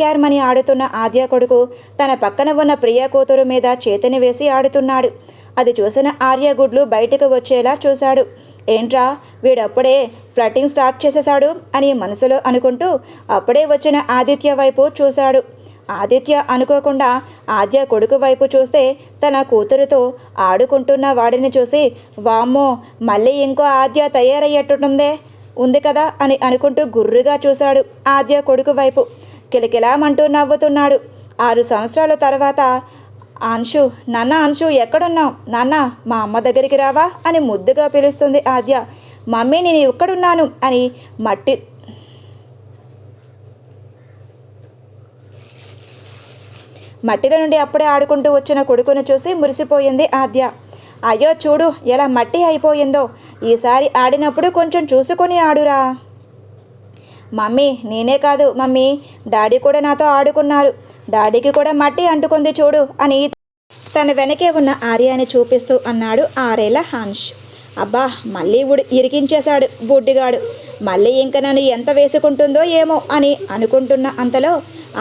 క్యార్ మని ఆడుతున్న ఆద్య కొడుకు తన పక్కన ఉన్న ప్రియా కూతురు మీద చేతిని వేసి ఆడుతున్నాడు. అది చూసిన ఆర్య గుడ్లు బయటకు వచ్చేలా చూశాడు. ఏంట్రా వీడప్పుడే ఫ్లటింగ్ స్టార్ట్ చేసేశాడు అని మనసులో అనుకుంటూ అప్పుడే వచ్చిన ఆదిత్య వైపు చూశాడు. ఆదిత్య అనుకోకుండా ఆద్య కొడుకు వైపు చూస్తే తన కూతురుతో ఆడుకుంటున్న వాడిని చూసి, వామ్మో మళ్ళీ ఇంకో ఆద్య తయారయ్యేటట్టుందే ఉంది కదా అని అనుకుంటూ గుర్రుగా చూశాడు ఆద్య కొడుకు వైపు. కిలకిలామంటూ నవ్వుతున్నాడు. 6 సంవత్సరాల తర్వాత అంశు, నాన్న అంశు ఎక్కడున్నావు? నాన్న మా అమ్మ దగ్గరికి రావా అని ముద్దుగా పిలుస్తుంది ఆద్య. మమ్మీ నేను ఎక్కడున్నాను అని మట్టిలో నుండి అప్పుడే ఆడుకుంటూ వచ్చిన కొడుకును చూసి మురిసిపోయింది ఆద్య. అయ్యో చూడు ఎలా మట్టి అయిపోయిందో. ఈసారి ఆడినప్పుడు కొంచెం చూసుకొని ఆడురా. మమ్మీ నేనే కాదు మమ్మీ, డాడీ కూడా నాతో ఆడుకున్నారు. డాడీకి కూడా మట్టి అంటుకుంది చూడు అని తన వెనకే ఉన్న ఆర్యాని చూపిస్తూ అన్నాడు 6 ఏళ్ల హంష్. అబ్బా మళ్ళీ ఇరికించేశాడు బుడ్డిగాడు. మళ్ళీ ఇంక నన్ను ఎంత వేసుకుంటుందో ఏమో అని అనుకుంటున్న అంతలో,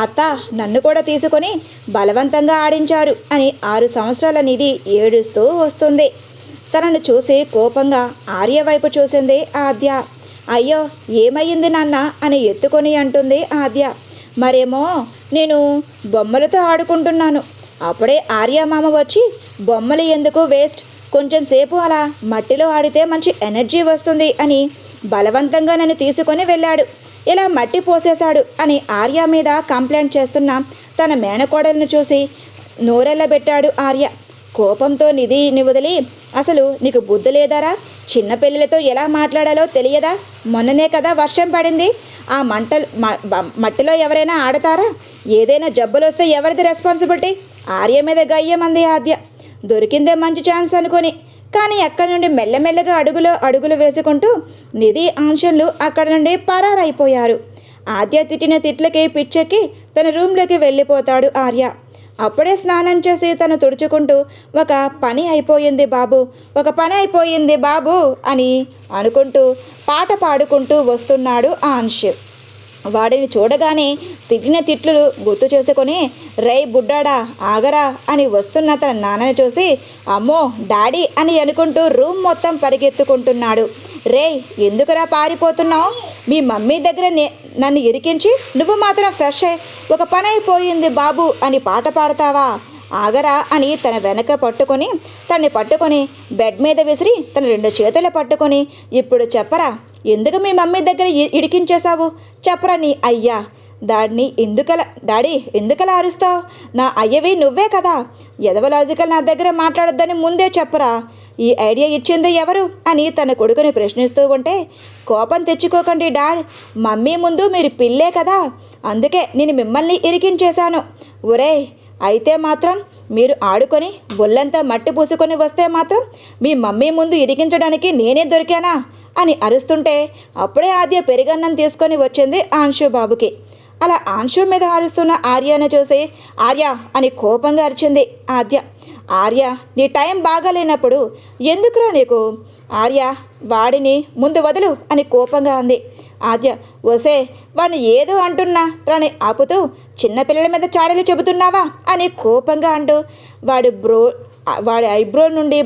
అత్త నన్ను కూడా తీసుకొని బలవంతంగా ఆడించారు అని 6 సంవత్సరాల నిధి ఏడుస్తూ వస్తుంది. తనను చూసి కోపంగా ఆర్య వైపు చూసింది ఆద్య. అయ్యో ఏమయ్యింది నాన్న అని ఎత్తుకొని అంటుంది ఆద్య. మరేమో నేను బొమ్మలతో ఆడుకుంటున్నాను. అప్పుడే ఆర్య మామ వచ్చి, బొమ్మలు ఎందుకు వేస్ట్, కొంచెం సేపు అలా మట్టిలో ఆడితే మంచి ఎనర్జీ వస్తుంది అని బలవంతంగా నన్ను తీసుకొని వెళ్ళాడు. ఇలా మట్టి పోసేశాడు అని ఆర్య మీద కంప్లైంట్ చేస్తున్న తన మేనకోడలను చూసి నోరెళ్ళబెట్టాడు ఆర్య. కోపంతో నిధిని వదిలి, అసలు నీకు బుద్ధి లేదారా? చిన్నపిల్లలతో ఎలా మాట్లాడాలో తెలియదా? మొన్ననే కదా వర్షం పడింది. ఆ మట్టిలో ఎవరైనా ఆడతారా? ఏదైనా జబ్బులు వస్తే ఎవరిది రెస్పాన్సిబిలిటీ? ఆర్య మీద గయ్యమంది ఆద్య. దొరికిందే మంచి ఛాన్స్ అనుకొని. కానీ అక్కడి నుండి మెల్లమెల్లగా అడుగులు వేసుకుంటూ నిధి ఆంక్షలు అక్కడి నుండి పరారైపోయారు. ఆద్య తిట్టిన తిట్లకి పిచ్చెక్కి తన రూమ్లోకి వెళ్ళిపోతాడు ఆర్య. అప్పుడే స్నానం చేసి తను తుడుచుకుంటూ ఒక పని అయిపోయింది బాబు అని అనుకుంటూ పాట పాడుకుంటూ వస్తున్నాడు ఆంష్. వాడిని చూడగానే తిట్టిన తిట్లు గుర్తు చేసుకొని, రేయ్ బుడ్డాడా ఆగరా అని వస్తున్న తన నాన్నని చూసి, అమ్మో డాడీ అని అనుకుంటూ రూమ్ మొత్తం పరిగెత్తుకుంటున్నాడు. రేయ్ ఎందుకురా పారిపోతున్నావు? మీ మమ్మీ దగ్గర నన్ను ఇరికించి నువ్వు మాత్రం ఫ్రెష్ అయ్యి ఒక పని అయిపోయింది బాబు అని పాట పాడతావా? ఆగరా అని తన వెనక తన్ని పట్టుకొని బెడ్ మీద విసిరి తన 2 చేతులు పట్టుకొని, ఇప్పుడు చెప్పరా ఎందుకు మీ మమ్మీ దగ్గర ఇడికించేశావు? చెప్పరా నీ అయ్యా. డాడీ ఎందుకలా అరుస్తావు? నా అయ్యవి నువ్వే కదా. ఎదవ లాజికల్ నా దగ్గర మాట్లాడొద్దని ముందే చెప్పరా. ఈ ఐడియా ఇచ్చింది ఎవరు అని తన కొడుకుని ప్రశ్నిస్తూ ఉంటే, కోపం తెచ్చుకోకండి డాడ్, మమ్మీ ముందు మీరు పిల్లే కదా, అందుకే నేను మిమ్మల్ని ఇరికించేశాను. ఒరేయ్, అయితే మాత్రం మీరు ఆడుకొని ఒళ్ళంతా మట్టి పూసుకొని వస్తే మాత్రం మీ మమ్మీ ముందు ఇరికించడానికి నేనే దొరికానా అని అరుస్తుంటే, అప్పుడే ఆద్య పెరుగన్నం తీసుకొని వచ్చింది ఆన్షు బాబుకి. అలా ఆన్షు మీద అరుస్తున్న ఆర్యను చూసి, ఆర్య అని కోపంగా అరిచింది ఆద్య. ఆర్య, నీ టైం బాగాలేనప్పుడు ఎందుకురా నీకు? ఆర్య, వాడిని ముందు వదులు అని కోపంగా అంది ఆద్య. వసే, వాడిని ఏదో అంటున్నా తనని ఆపుతూ చిన్నపిల్లల మీద చాడలు చెబుతున్నావా అని కోపంగా అంటూ వాడి ఐబ్రో నుండి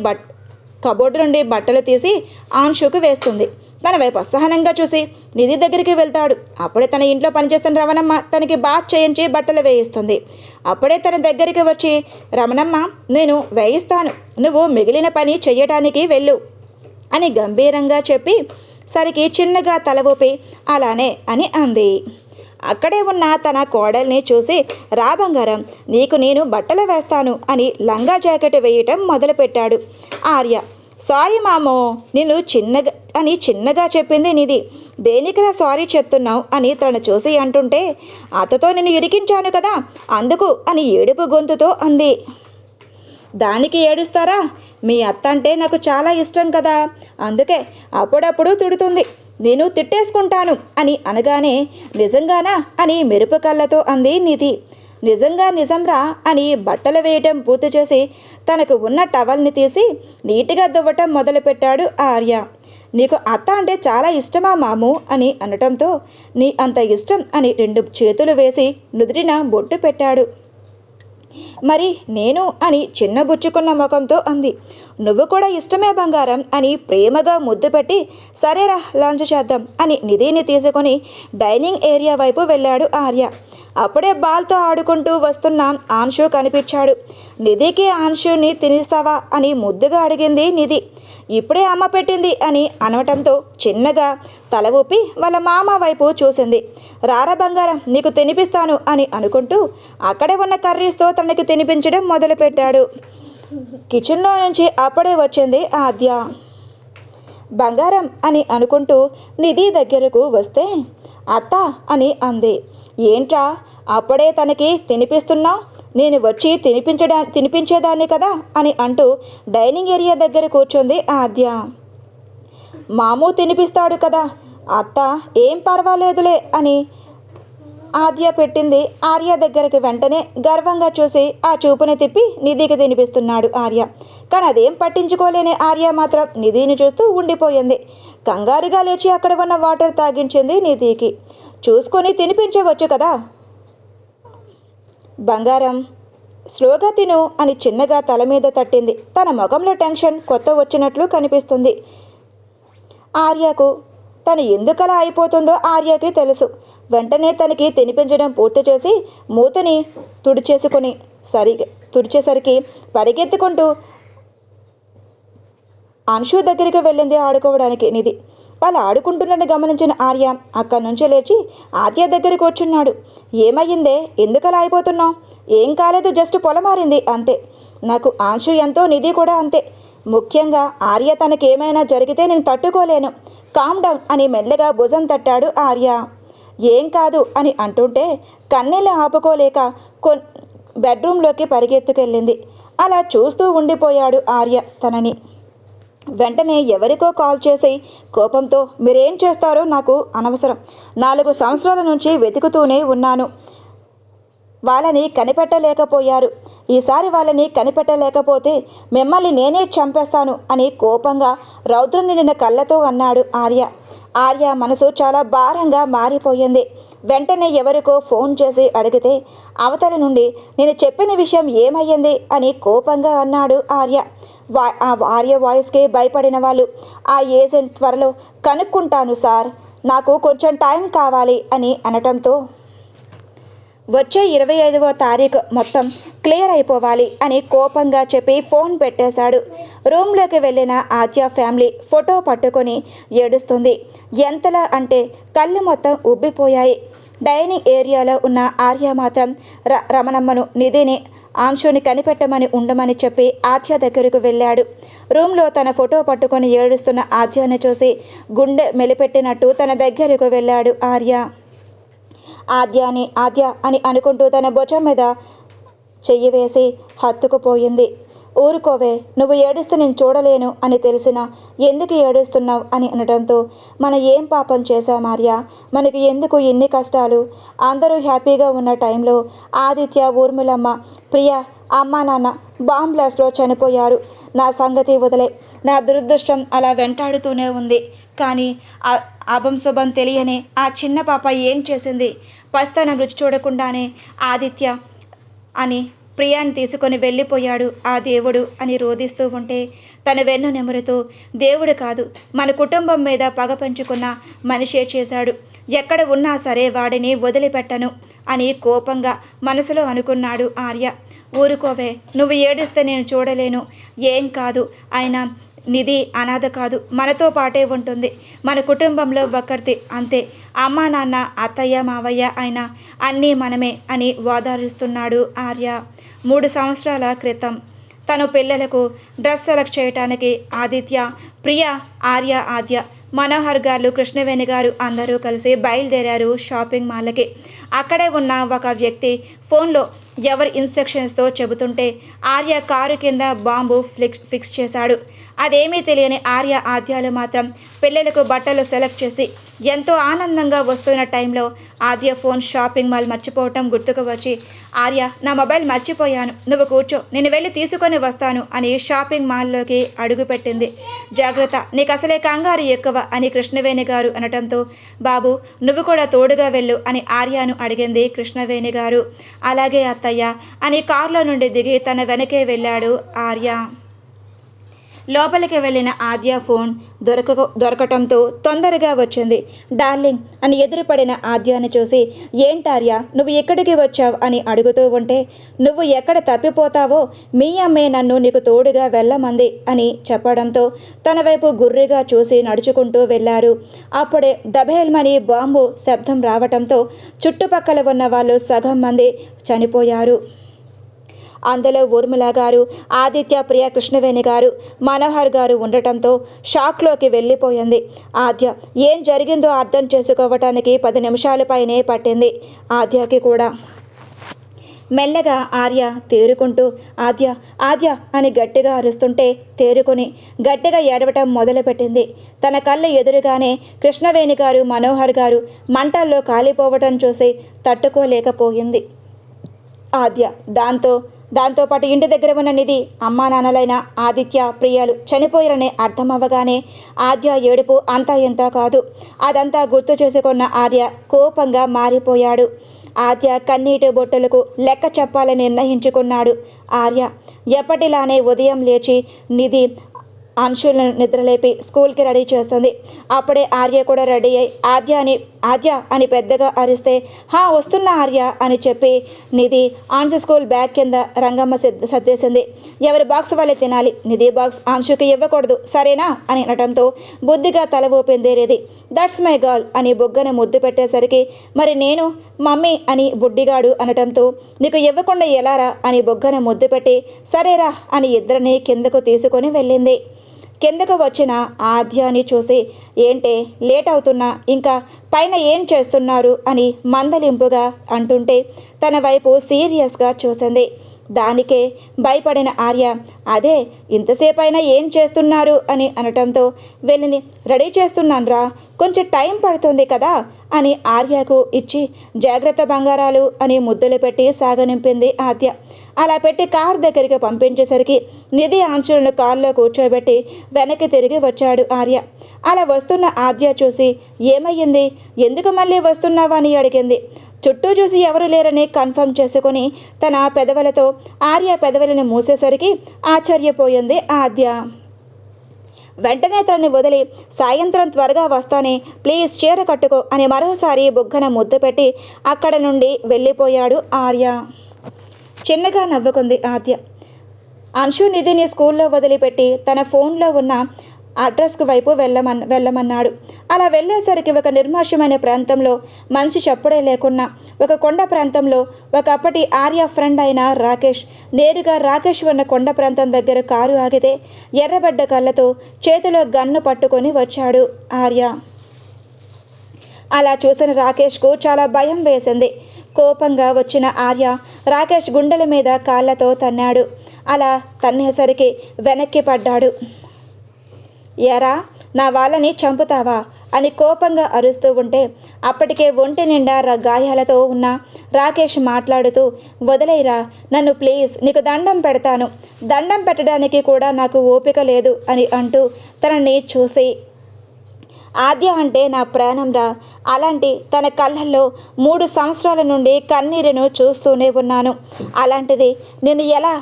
కబోర్డు నుండి బట్టలు తీసి ఆన్షుకు వేస్తుంది. తన వైపు అసహనంగా చూసి నిధి దగ్గరికి వెళ్తాడు. అప్పుడే తన ఇంట్లో పనిచేస్తున్న రమణమ్మ తనకి బాత్ చేయించి బట్టలు వేయిస్తుంది. అప్పుడే తన దగ్గరికి వచ్చి, రమణమ్మ, నేను వేయిస్తాను, నువ్వు మిగిలిన పని చెయ్యటానికి వెళ్ళు అని గంభీరంగా చెప్పి సరికి చిన్నగా తల ఊపి అలానే అని అంది. అక్కడే ఉన్న తన కోడల్ని చూసి, రా బంగారం, నీకు నేను బట్టలు వేస్తాను అని లంగా జాకెట్ వేయటం మొదలుపెట్టాడు ఆర్య. సారీ మామో, నేను చిన్నగా చెప్పింది నిధి, దేనికిరా సారీ చెప్తున్నావు అని తను చూసి అంటుంటే, అతతో నేను ఇరికించాను కదా అందుకు అని ఏడుపు గొంతుతో అంది. దానికి ఏడుస్తారా? మీ అత్త అంటే నాకు చాలా ఇష్టం కదా, అందుకే అప్పుడప్పుడు తిడుతుంది, నేను తిట్టేసుకుంటాను అని అనగానే, నిజంగానా అని మెరుపు కళ్ళతో అంది నిధి. నిజంరా అని బట్టలు వేయటం పూర్తి చేసి తనకు ఉన్న టవల్ని తీసి నీట్గా దువ్వటం మొదలుపెట్టాడు ఆర్య. నీకు అత్త అంటే చాలా ఇష్టమా మాము అని అనటంతో, నీ అంత ఇష్టం అని 2 చేతులు వేసి నుదుటిన బొట్టు పెట్టాడు. మరి నేను అని చిన్నబుచ్చుకున్న ముఖంతో అంది. నువ్వు కూడా ఇష్టమే బంగారం అని ప్రేమగా ముద్దు పెట్టి, సరేరా లంచ్ చేద్దాం అని నిధిని తీసుకొని డైనింగ్ ఏరియా వైపు వెళ్ళాడు ఆర్య. అప్పుడే బాల్తో ఆడుకుంటూ వస్తున్న ఆన్షు కనిపించాడు. నిధికి ఆన్షుని తినేసావా అని ముద్దుగా అడిగింది నిధి. ఇప్పుడే అమ్మ పెట్టింది అని అనటంతో చిన్నగా తల ఊపి వాళ్ళ మామ వైపు చూసింది. రారా బంగారం, నీకు తినిపిస్తాను అని అనుకుంటూ అక్కడే ఉన్న కర్రీస్తో తనకి తినిపించడం మొదలుపెట్టాడు. కిచెన్లో నుంచి అప్పుడే వచ్చింది ఆద్య. బంగారం అని అనుకుంటూ నిధి దగ్గరకు వస్తే, అత్త అని అంది. ఏంట్రా అప్పుడే తనకి తినిపిస్తున్నావు? నేను వచ్చి తినిపించేదాన్ని కదా అని అంటూ డైనింగ్ ఏరియా దగ్గర కూర్చుంది ఆద్య. మామూ తినిపిస్తాడు కదా అత్త, ఏం పర్వాలేదులే అని ఆద్య పెట్టింది ఆర్య దగ్గరికి. వెంటనే గర్వంగా చూసి ఆ చూపుని తిప్పి నిధికి తినిపిస్తున్నాడు ఆర్య. కానీ అదేం పట్టించుకోలేని ఆర్య మాత్రం నిధిని చూస్తూ ఉండిపోయింది. కంగారుగా లేచి అక్కడ ఉన్న వాటర్ తాగించింది నిధికి. చూసుకొని తినిపించవచ్చు కదా బంగారం, స్లోగా తిను అని చిన్నగా తల మీద తట్టింది. తన ముఖంలో టెన్షన్ కొత్త వచ్చినట్లు కనిపిస్తుంది ఆర్యకు. తను ఎందుకలా అయిపోతుందో ఆర్యకి తెలుసు. వెంటనే తనకి తినిపించడం పూర్తి చేసి మూతని తుడిచేసరికి పరిగెత్తుకుంటూ అన్షు దగ్గరికి వెళ్ళింది ఆడుకోవడానికి నిధి. వాళ్ళు ఆడుకుంటున్నని గమనించిన ఆర్య అక్కడి నుంచి లేచి ఆద్య దగ్గర కూర్చున్నాడు. ఏమయ్యిందే, ఎందుకలా అయిపోతున్నావు? ఏం కాలేదు, జస్ట్ పొలమారింది అంతే. నాకు ఆన్షు ఎంతో నిధి కూడా అంతే. ముఖ్యంగా ఆర్య తనకేమైనా జరిగితే నేను తట్టుకోలేను. కామ్ డౌన్ అని మెల్లగా భుజం తట్టాడు ఆర్య. ఏం కాదు అని అంటుంటే కన్నీళ్ళు ఆపుకోలేక బెడ్రూమ్లోకి పరిగెత్తుకెళ్ళింది. అలా చూస్తూ ఉండిపోయాడు ఆర్య తనని. వెంటనే ఎవరికో కాల్ చేసి కోపంతో, మీరేం చేస్తారో నాకు అనవసరం, 4 సంవత్సరాల నుంచి వెతుకుతూనే ఉన్నాను, వాళ్ళని కనిపెట్టలేకపోయారు, ఈసారి వాళ్ళని కనిపెట్టలేకపోతే మిమ్మల్ని నేనే చంపేస్తాను అని కోపంగా రౌద్రం నిండిన కళ్ళతో అన్నాడు ఆర్య. ఆర్య మనసు చాలా భారంగా మారిపోయింది. వెంటనే ఎవరికో ఫోన్ చేసి అడిగితే అవతల నుండి, నేను చెప్పిన విషయం ఏమయ్యింది అని కోపంగా అన్నాడు ఆర్య. ఆర్య వాయిస్కి భయపడిన వాళ్ళు, ఆ ఏజెంట్ త్వరలో కనుక్కుంటాను సార్, నాకు కొంచెం టైం కావాలి అని అనటంతో, వచ్చే 25వ తారీఖు మొత్తం క్లియర్ అయిపోవాలి అని కోపంగా చెప్పి ఫోన్ పెట్టేశాడు. రూమ్లోకి వెళ్ళిన ఆద్య ఫ్యామిలీ ఫోటో పట్టుకొని ఏడుస్తుంది. ఎంతలా అంటే కళ్ళు మొత్తం ఉబ్బిపోయాయి. డైనింగ్ ఏరియాలో ఉన్న ఆర్య మాత్రం రమణమ్మను నిధిని ఆంశుని కనిపెట్టమని ఉండమని చెప్పి ఆద్య దగ్గరకు వెళ్ళాడు. రూమ్లో తన ఫోటో పట్టుకొని ఏడుస్తున్న ఆద్యని చూసి గుండె మెలిపెట్టినట్టు తన దగ్గరకు వెళ్ళాడు ఆర్య. ఆద్య అని అనుకుంటూ తన భుజం మీద చెయ్యి వేసి హత్తుకుపోయింది. ఊరుకోవే, నువ్వు ఏడుస్తే నేను చూడలేను అని తెలిసినా ఎందుకు ఏడుస్తున్నావు అని అనడంతో, మనం ఏం పాపం చేశాం ఆర్య, మనకి ఎందుకు ఇన్ని కష్టాలు? అందరూ హ్యాపీగా ఉన్న టైంలో ఆదిత్య, ఊర్మిళమ్మ, ప్రియ, అమ్మా నాన్న బాంబ్ బ్లాస్ట్లో చనిపోయారు. నా సంగతి వదిలే, నా దురదృష్టం అలా వెంటాడుతూనే ఉంది. కానీ అభంశుభం తెలియని ఆ చిన్న పాప ఏం చేసింది? పస్తనం రుచి చూడకుండానే ఆదిత్య అని ప్రియాని తీసుకొని వెళ్ళిపోయాడు ఆ దేవుడు అని రోధిస్తూ ఉంటే, తన వెన్ను నెమురుతూ, దేవుడు కాదు, మన కుటుంబం మీద పగ పంచుకున్న మనిషే చేశాడు, ఎక్కడ ఉన్నా సరే వాడిని వదిలిపెట్టను అని కోపంగా మనసులో అనుకున్నాడు ఆర్య. ఊరుకోవే, నువ్వు ఏడిస్తే నేను చూడలేను. ఏం కాదు, అయినా నిధి అనాథ కాదు, మనతో పాటే ఉంటుంది, మన కుటుంబంలో ఒకరిది అంతే, అమ్మా నాన్న, అత్తయ్య, మావయ్య అయినా అన్నీ మనమే అని ఓదారుస్తున్నాడు ఆర్య. 3 సంవత్సరాల క్రితం తను పిల్లలకు డ్రెస్ సెలెక్ట్ చేయడానికి ఆదిత్య, ప్రియ, ఆద్య, మనోహర్ గారు, కృష్ణవేణి గారు అందరూ కలిసి బయలుదేరారు షాపింగ్ మాల్కి. అక్కడే ఉన్న ఒక వ్యక్తి ఫోన్లో ఎవరి ఇన్స్ట్రక్షన్స్తో చెబుతుంటే ఆర్య కారు కింద బాంబు ఫిక్స్ చేశాడు. అదేమీ తెలియని ఆద్యాలు మాత్రం పిల్లలకు బట్టలు సెలెక్ట్ చేసి ఎంతో ఆనందంగా వస్తున్న టైంలో ఆద్య ఫోన్ షాపింగ్ మాల్ మర్చిపోవటం గుర్తుకు వచ్చి, ఆర్య, నా మొబైల్ మర్చిపోయాను, నువ్వు కూర్చో, నేను వెళ్ళి తీసుకొని వస్తాను అని షాపింగ్ మాల్లోకి అడుగుపెట్టింది. జాగ్రత్త, నీకు అసలే కంగారు ఎక్కువ అని కృష్ణవేణి గారు అనటంతో, బాబు నువ్వు కూడా తోడుగా వెళ్ళు అని ఆర్యను అడిగింది కృష్ణవేణి గారు. అలాగే అత్తయ్య అని కారులో నుండి దిగి తన వెనకే వెళ్ళాడు ఆర్య. లోపలికి వెళ్ళిన ఆద్య ఫోన్ దొరకటంతో తొందరగా వచ్చింది. డార్లింగ్ అని ఎదురుపడిన ఆద్యాని చూసి, ఏంటార్య నువ్వు ఎక్కడికి వచ్చావు అని అడుగుతూ ఉంటే, నువ్వు ఎక్కడ తప్పిపోతావో మీ అమ్మే నన్ను నీకు తోడుగా వెళ్ళమంది అని చెప్పడంతో తన వైపు గుర్రిగా చూసి నడుచుకుంటూ వెళ్ళారు. అప్పుడే దబేల్మని బాంబు శబ్దం రావటంతో చుట్టుపక్కల ఉన్న వాళ్ళు సగం మంది చనిపోయారు. అందులో ఊర్మిళ గారు, ఆదిత్య, ప్రియ, కృష్ణవేణి గారు, మనోహర్ గారు ఉండటంతో షాక్లోకి వెళ్ళిపోయింది ఆద్య. ఏం జరిగిందో అర్థం చేసుకోవటానికి 10 నిమిషాల పైనే పట్టింది ఆద్యకి కూడా. మెల్లగా ఆర్య తేరుకుంటూ ఆద్య అని గట్టిగా అరుస్తుంటే తేరుకొని గట్టిగా ఏడవటం మొదలుపెట్టింది. తన కళ్ళ ఎదురుగానే కృష్ణవేణి గారు, మనోహర్ గారు మంటల్లో కాలిపోవటం చూసి తట్టుకోలేకపోయింది ఆద్య. దాంతోపాటు ఇంటి దగ్గర ఉన్న నిధి, అమ్మా నాన్నలైన ఆదిత్య, ప్రియాలు చనిపోయారని అర్థమవ్వగానే ఆద్య ఏడుపు అంతా ఎంతా కాదు. అదంతా గుర్తు చేసుకున్న ఆర్య కోపంగా మారిపోయాడు. ఆద్య కన్నీటి బొట్టలకు లెక్క చెప్పాలని నిర్ణయించుకున్నాడు ఆర్య. ఎప్పటిలానే ఉదయం లేచి నిధి అంశులను నిద్రలేపి స్కూల్కి రెడీ చేస్తుంది. అప్పుడే ఆర్య కూడా రెడీ అయి ఆద్య అని పెద్దగా అరిస్తే, వస్తున్నా ఆర్య అని చెప్పి నిధి ఆంశు స్కూల్ బ్యాగ్ కింద రంగమ్మ సర్దేసింది. ఎవరి బాక్స్ వాళ్ళే తినాలి, నిధి బాక్స్ ఆంశుకి ఇవ్వకూడదు, సరేనా అని అనటంతో బుద్ధిగా తల ఊపింది నిధి. దట్స్ మై గర్ల్ అని బొగ్గన ముద్దు పెట్టేసరికి, మరి నేను మమ్మీ అని బుడ్డిగాడు అనటంతో, నీకు ఇవ్వకుండా ఎలారా అని బొగ్గన ముద్దు పెట్టి, సరేరా అని ఇద్దరిని కిందకు తీసుకొని వెళ్ళింది. కిందకు వచ్చిన ఆద్యాని చూసి, ఏంటే లేట్ అవుతున్నా, ఇంకా పైన ఏం చేస్తున్నారు అని మందలింపుగా అంటుంటే తన వైపు సీరియస్గా చూసింది. దానికే భయపడిన ఆర్య, అదే ఇంతసేపైనా ఏం చేస్తున్నారు అని అనటంతో, వెళ్ళిని రెడీ చేస్తున్నాన్రా, కొంచెం టైం పడుతుంది కదా అని ఆర్యకు ఇచ్చి, జాగ్రత్త బంగారాలు అని ముద్దులు పెట్టి సాగనింపింది ఆద్య. అలా పెట్టి కార్ దగ్గరికి పంపించేసరికి నిధి ఆంచులను కారులో కూర్చోబెట్టి వెనక్కి తిరిగి వచ్చాడు ఆర్య. అలా వస్తున్న ఆద్య చూసి, ఏమయ్యింది, ఎందుకు మళ్ళీ వస్తున్నావా అని అడిగింది. చుట్టూ చూసి ఎవరు లేరని కన్ఫర్మ్ చేసుకుని తన పెదవులతో ఆర్య పెదవులను మూసేసరికి ఆశ్చర్యపోయింది ఆద్య. వెంటనే తనని వదిలి, సాయంత్రం త్వరగా వస్తానే, ప్లీజ్ చీర కట్టుకో అని మరోసారి బుగ్గన ముద్దు పెట్టి అక్కడ నుండి వెళ్ళిపోయాడు ఆర్య. చిన్నగా నవ్వుకుంది ఆద్య. అంశు నిధిని స్కూల్లో వదిలిపెట్టి తన ఫోన్లో ఉన్న అడ్రస్కు వైపు వెళ్ళమన్నాడు. అలా వెళ్ళేసరికి ఒక నిర్మానుష్యమైన ప్రాంతంలో మనిషి చప్పుడే లేకున్నా ఒక కొండ ప్రాంతంలో ఒకప్పటి ఆర్య ఫ్రెండ్ అయిన రాకేష్ నేరుగా రాకేష్ ఉన్న కొండ ప్రాంతం దగ్గర కారు ఆగితే ఎర్రబడ్డ కళ్ళతో చేతిలో గన్ను పట్టుకొని వచ్చాడు ఆర్య. అలా చూసిన రాకేష్కు చాలా భయం వేసింది. కోపంగా వచ్చిన ఆర్య రాకేష్ గుండెల మీద కాళ్ళతో తన్నాడు. అలా తన్నేసరికి వెనక్కి పడ్డాడు. ఎరా, నా వాళ్ళని చంపుతావా అని కోపంగా అరుస్తూ ఉంటే అప్పటికే ఒంటి నిండా గాయాలతో ఉన్న రాకేష్ మాట్లాడుతూ, వదిలేరా నన్ను ప్లీజ్, నీకు దండం పెడతాను, దండం పెట్టడానికి కూడా నాకు ఓపిక లేదు అని అంటూ తనని చూసి, ఆద్య అంటే నా ప్రాణంరా, అలాంటి తన కళ్ళల్లో 3 సంవత్సరాల నుండి కన్నీరును చూస్తూనే ఉన్నాను, అలాంటిది నేను ఎలా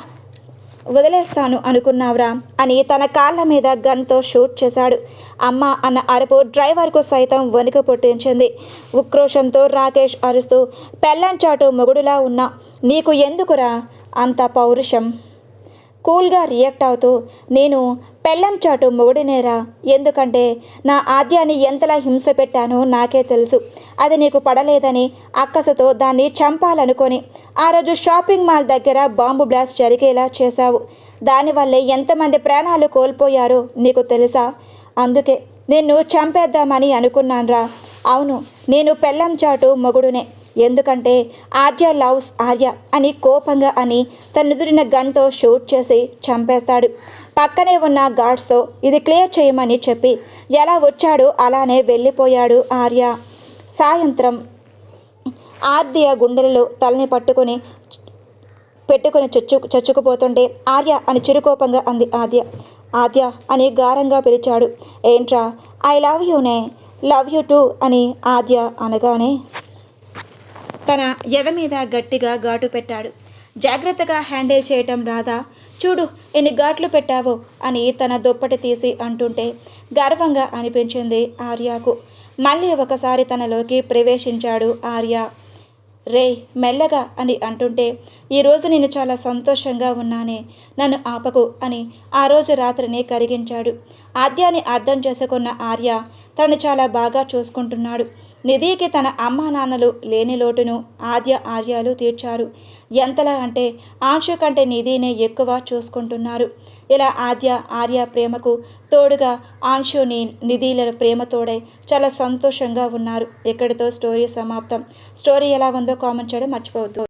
వదిలేస్తాను అనుకున్నావురా అని తన కాళ్ళ మీద గన్తో షూట్ చేశాడు. అమ్మ అన్న అరుపు డ్రైవర్కు సైతం వణుకు పుట్టించింది. ఉక్రోషంతో రాకేష్ అరుస్తూ, పెళ్ళంచాటు మొగుడులా ఉన్నా నీకు ఎందుకురా అంత పౌరుషం? కూల్గా రియాక్ట్ అవుతూ, నేను పెళ్ళం చాటు మొగుడినేరా, ఎందుకంటే నా ఆద్యాన్ని ఎంతలా హింస పెట్టానో నాకే తెలుసు. అది నీకు పడలేదని అక్కసుతో దాన్ని చంపాలనుకొని ఆ రోజు షాపింగ్ మాల్ దగ్గర బాంబు బ్లాస్ట్ జరిగేలా చేశావు. దానివల్లే ఎంతమంది ప్రాణాలు కోల్పోయారో నీకు తెలుసా? అందుకే నిన్ను చంపేద్దామని అనుకున్నాన్రా. అవును, నేను పెళ్ళం చాటు మొగుడునే, ఎందుకంటే ఆర్య లవ్స్ ఆర్య అని కోపంగా అని తనెదురిన గన్తో షూట్ చేసి చంపేస్తాడు. పక్కనే ఉన్న గార్డ్స్తో ఇది క్లియర్ చేయమని చెప్పి ఎలా వచ్చాడో అలానే వెళ్ళిపోయాడు ఆర్య. సాయంత్రం ఆర్య గుండెలలో తలని పెట్టుకుని చచ్చుకుపోతుంటే ఆర్య అని చిరుకోపంగా అంది ఆద్య. ఆద్య అని గారంగా పిలిచాడు. ఏంట్రా, ఐ లవ్ యూనే, లవ్ యూ టూ అని ఆద్య అనగానే తన ఎద మీద గట్టిగా ఘాటు పెట్టాడు. జాగ్రత్తగా హ్యాండిల్ చేయటం రాదా? చూడు ఎన్ని ఘాట్లు పెట్టావో అని తన దుప్పటి తీసి అంటుంటే గర్వంగా అనిపించింది ఆర్యకు. మళ్ళీ ఒకసారి తనలోకి ప్రవేశించాడు ఆర్య. రే మెల్లగా అని అంటుంటే, ఈరోజు నేను చాలా సంతోషంగా ఉన్నానే, నన్ను ఆపకు అని ఆ రోజు రాత్రిని కరిగించాడు. ఆద్యాన్ని అర్థం చేసుకున్న ఆర్య తనను చాలా బాగా చూసుకుంటున్నాడు. నిధికి తన అమ్మా నాన్నలు లేని లోటును ఆర్యాలు తీర్చారు. ఎంతలా అంటే ఆంశు కంటే నిధినే ఎక్కువ చూసుకుంటున్నారు. ఇలా ఆర్య ప్రేమకు తోడుగా ఆంశుని నిధిల ప్రేమ తోడై చాలా సంతోషంగా ఉన్నారు. ఇక్కడితో స్టోరీ సమాప్తం. స్టోరీ ఎలా ఉందో కామెంట్ చేయడం మర్చిపోవద్దు.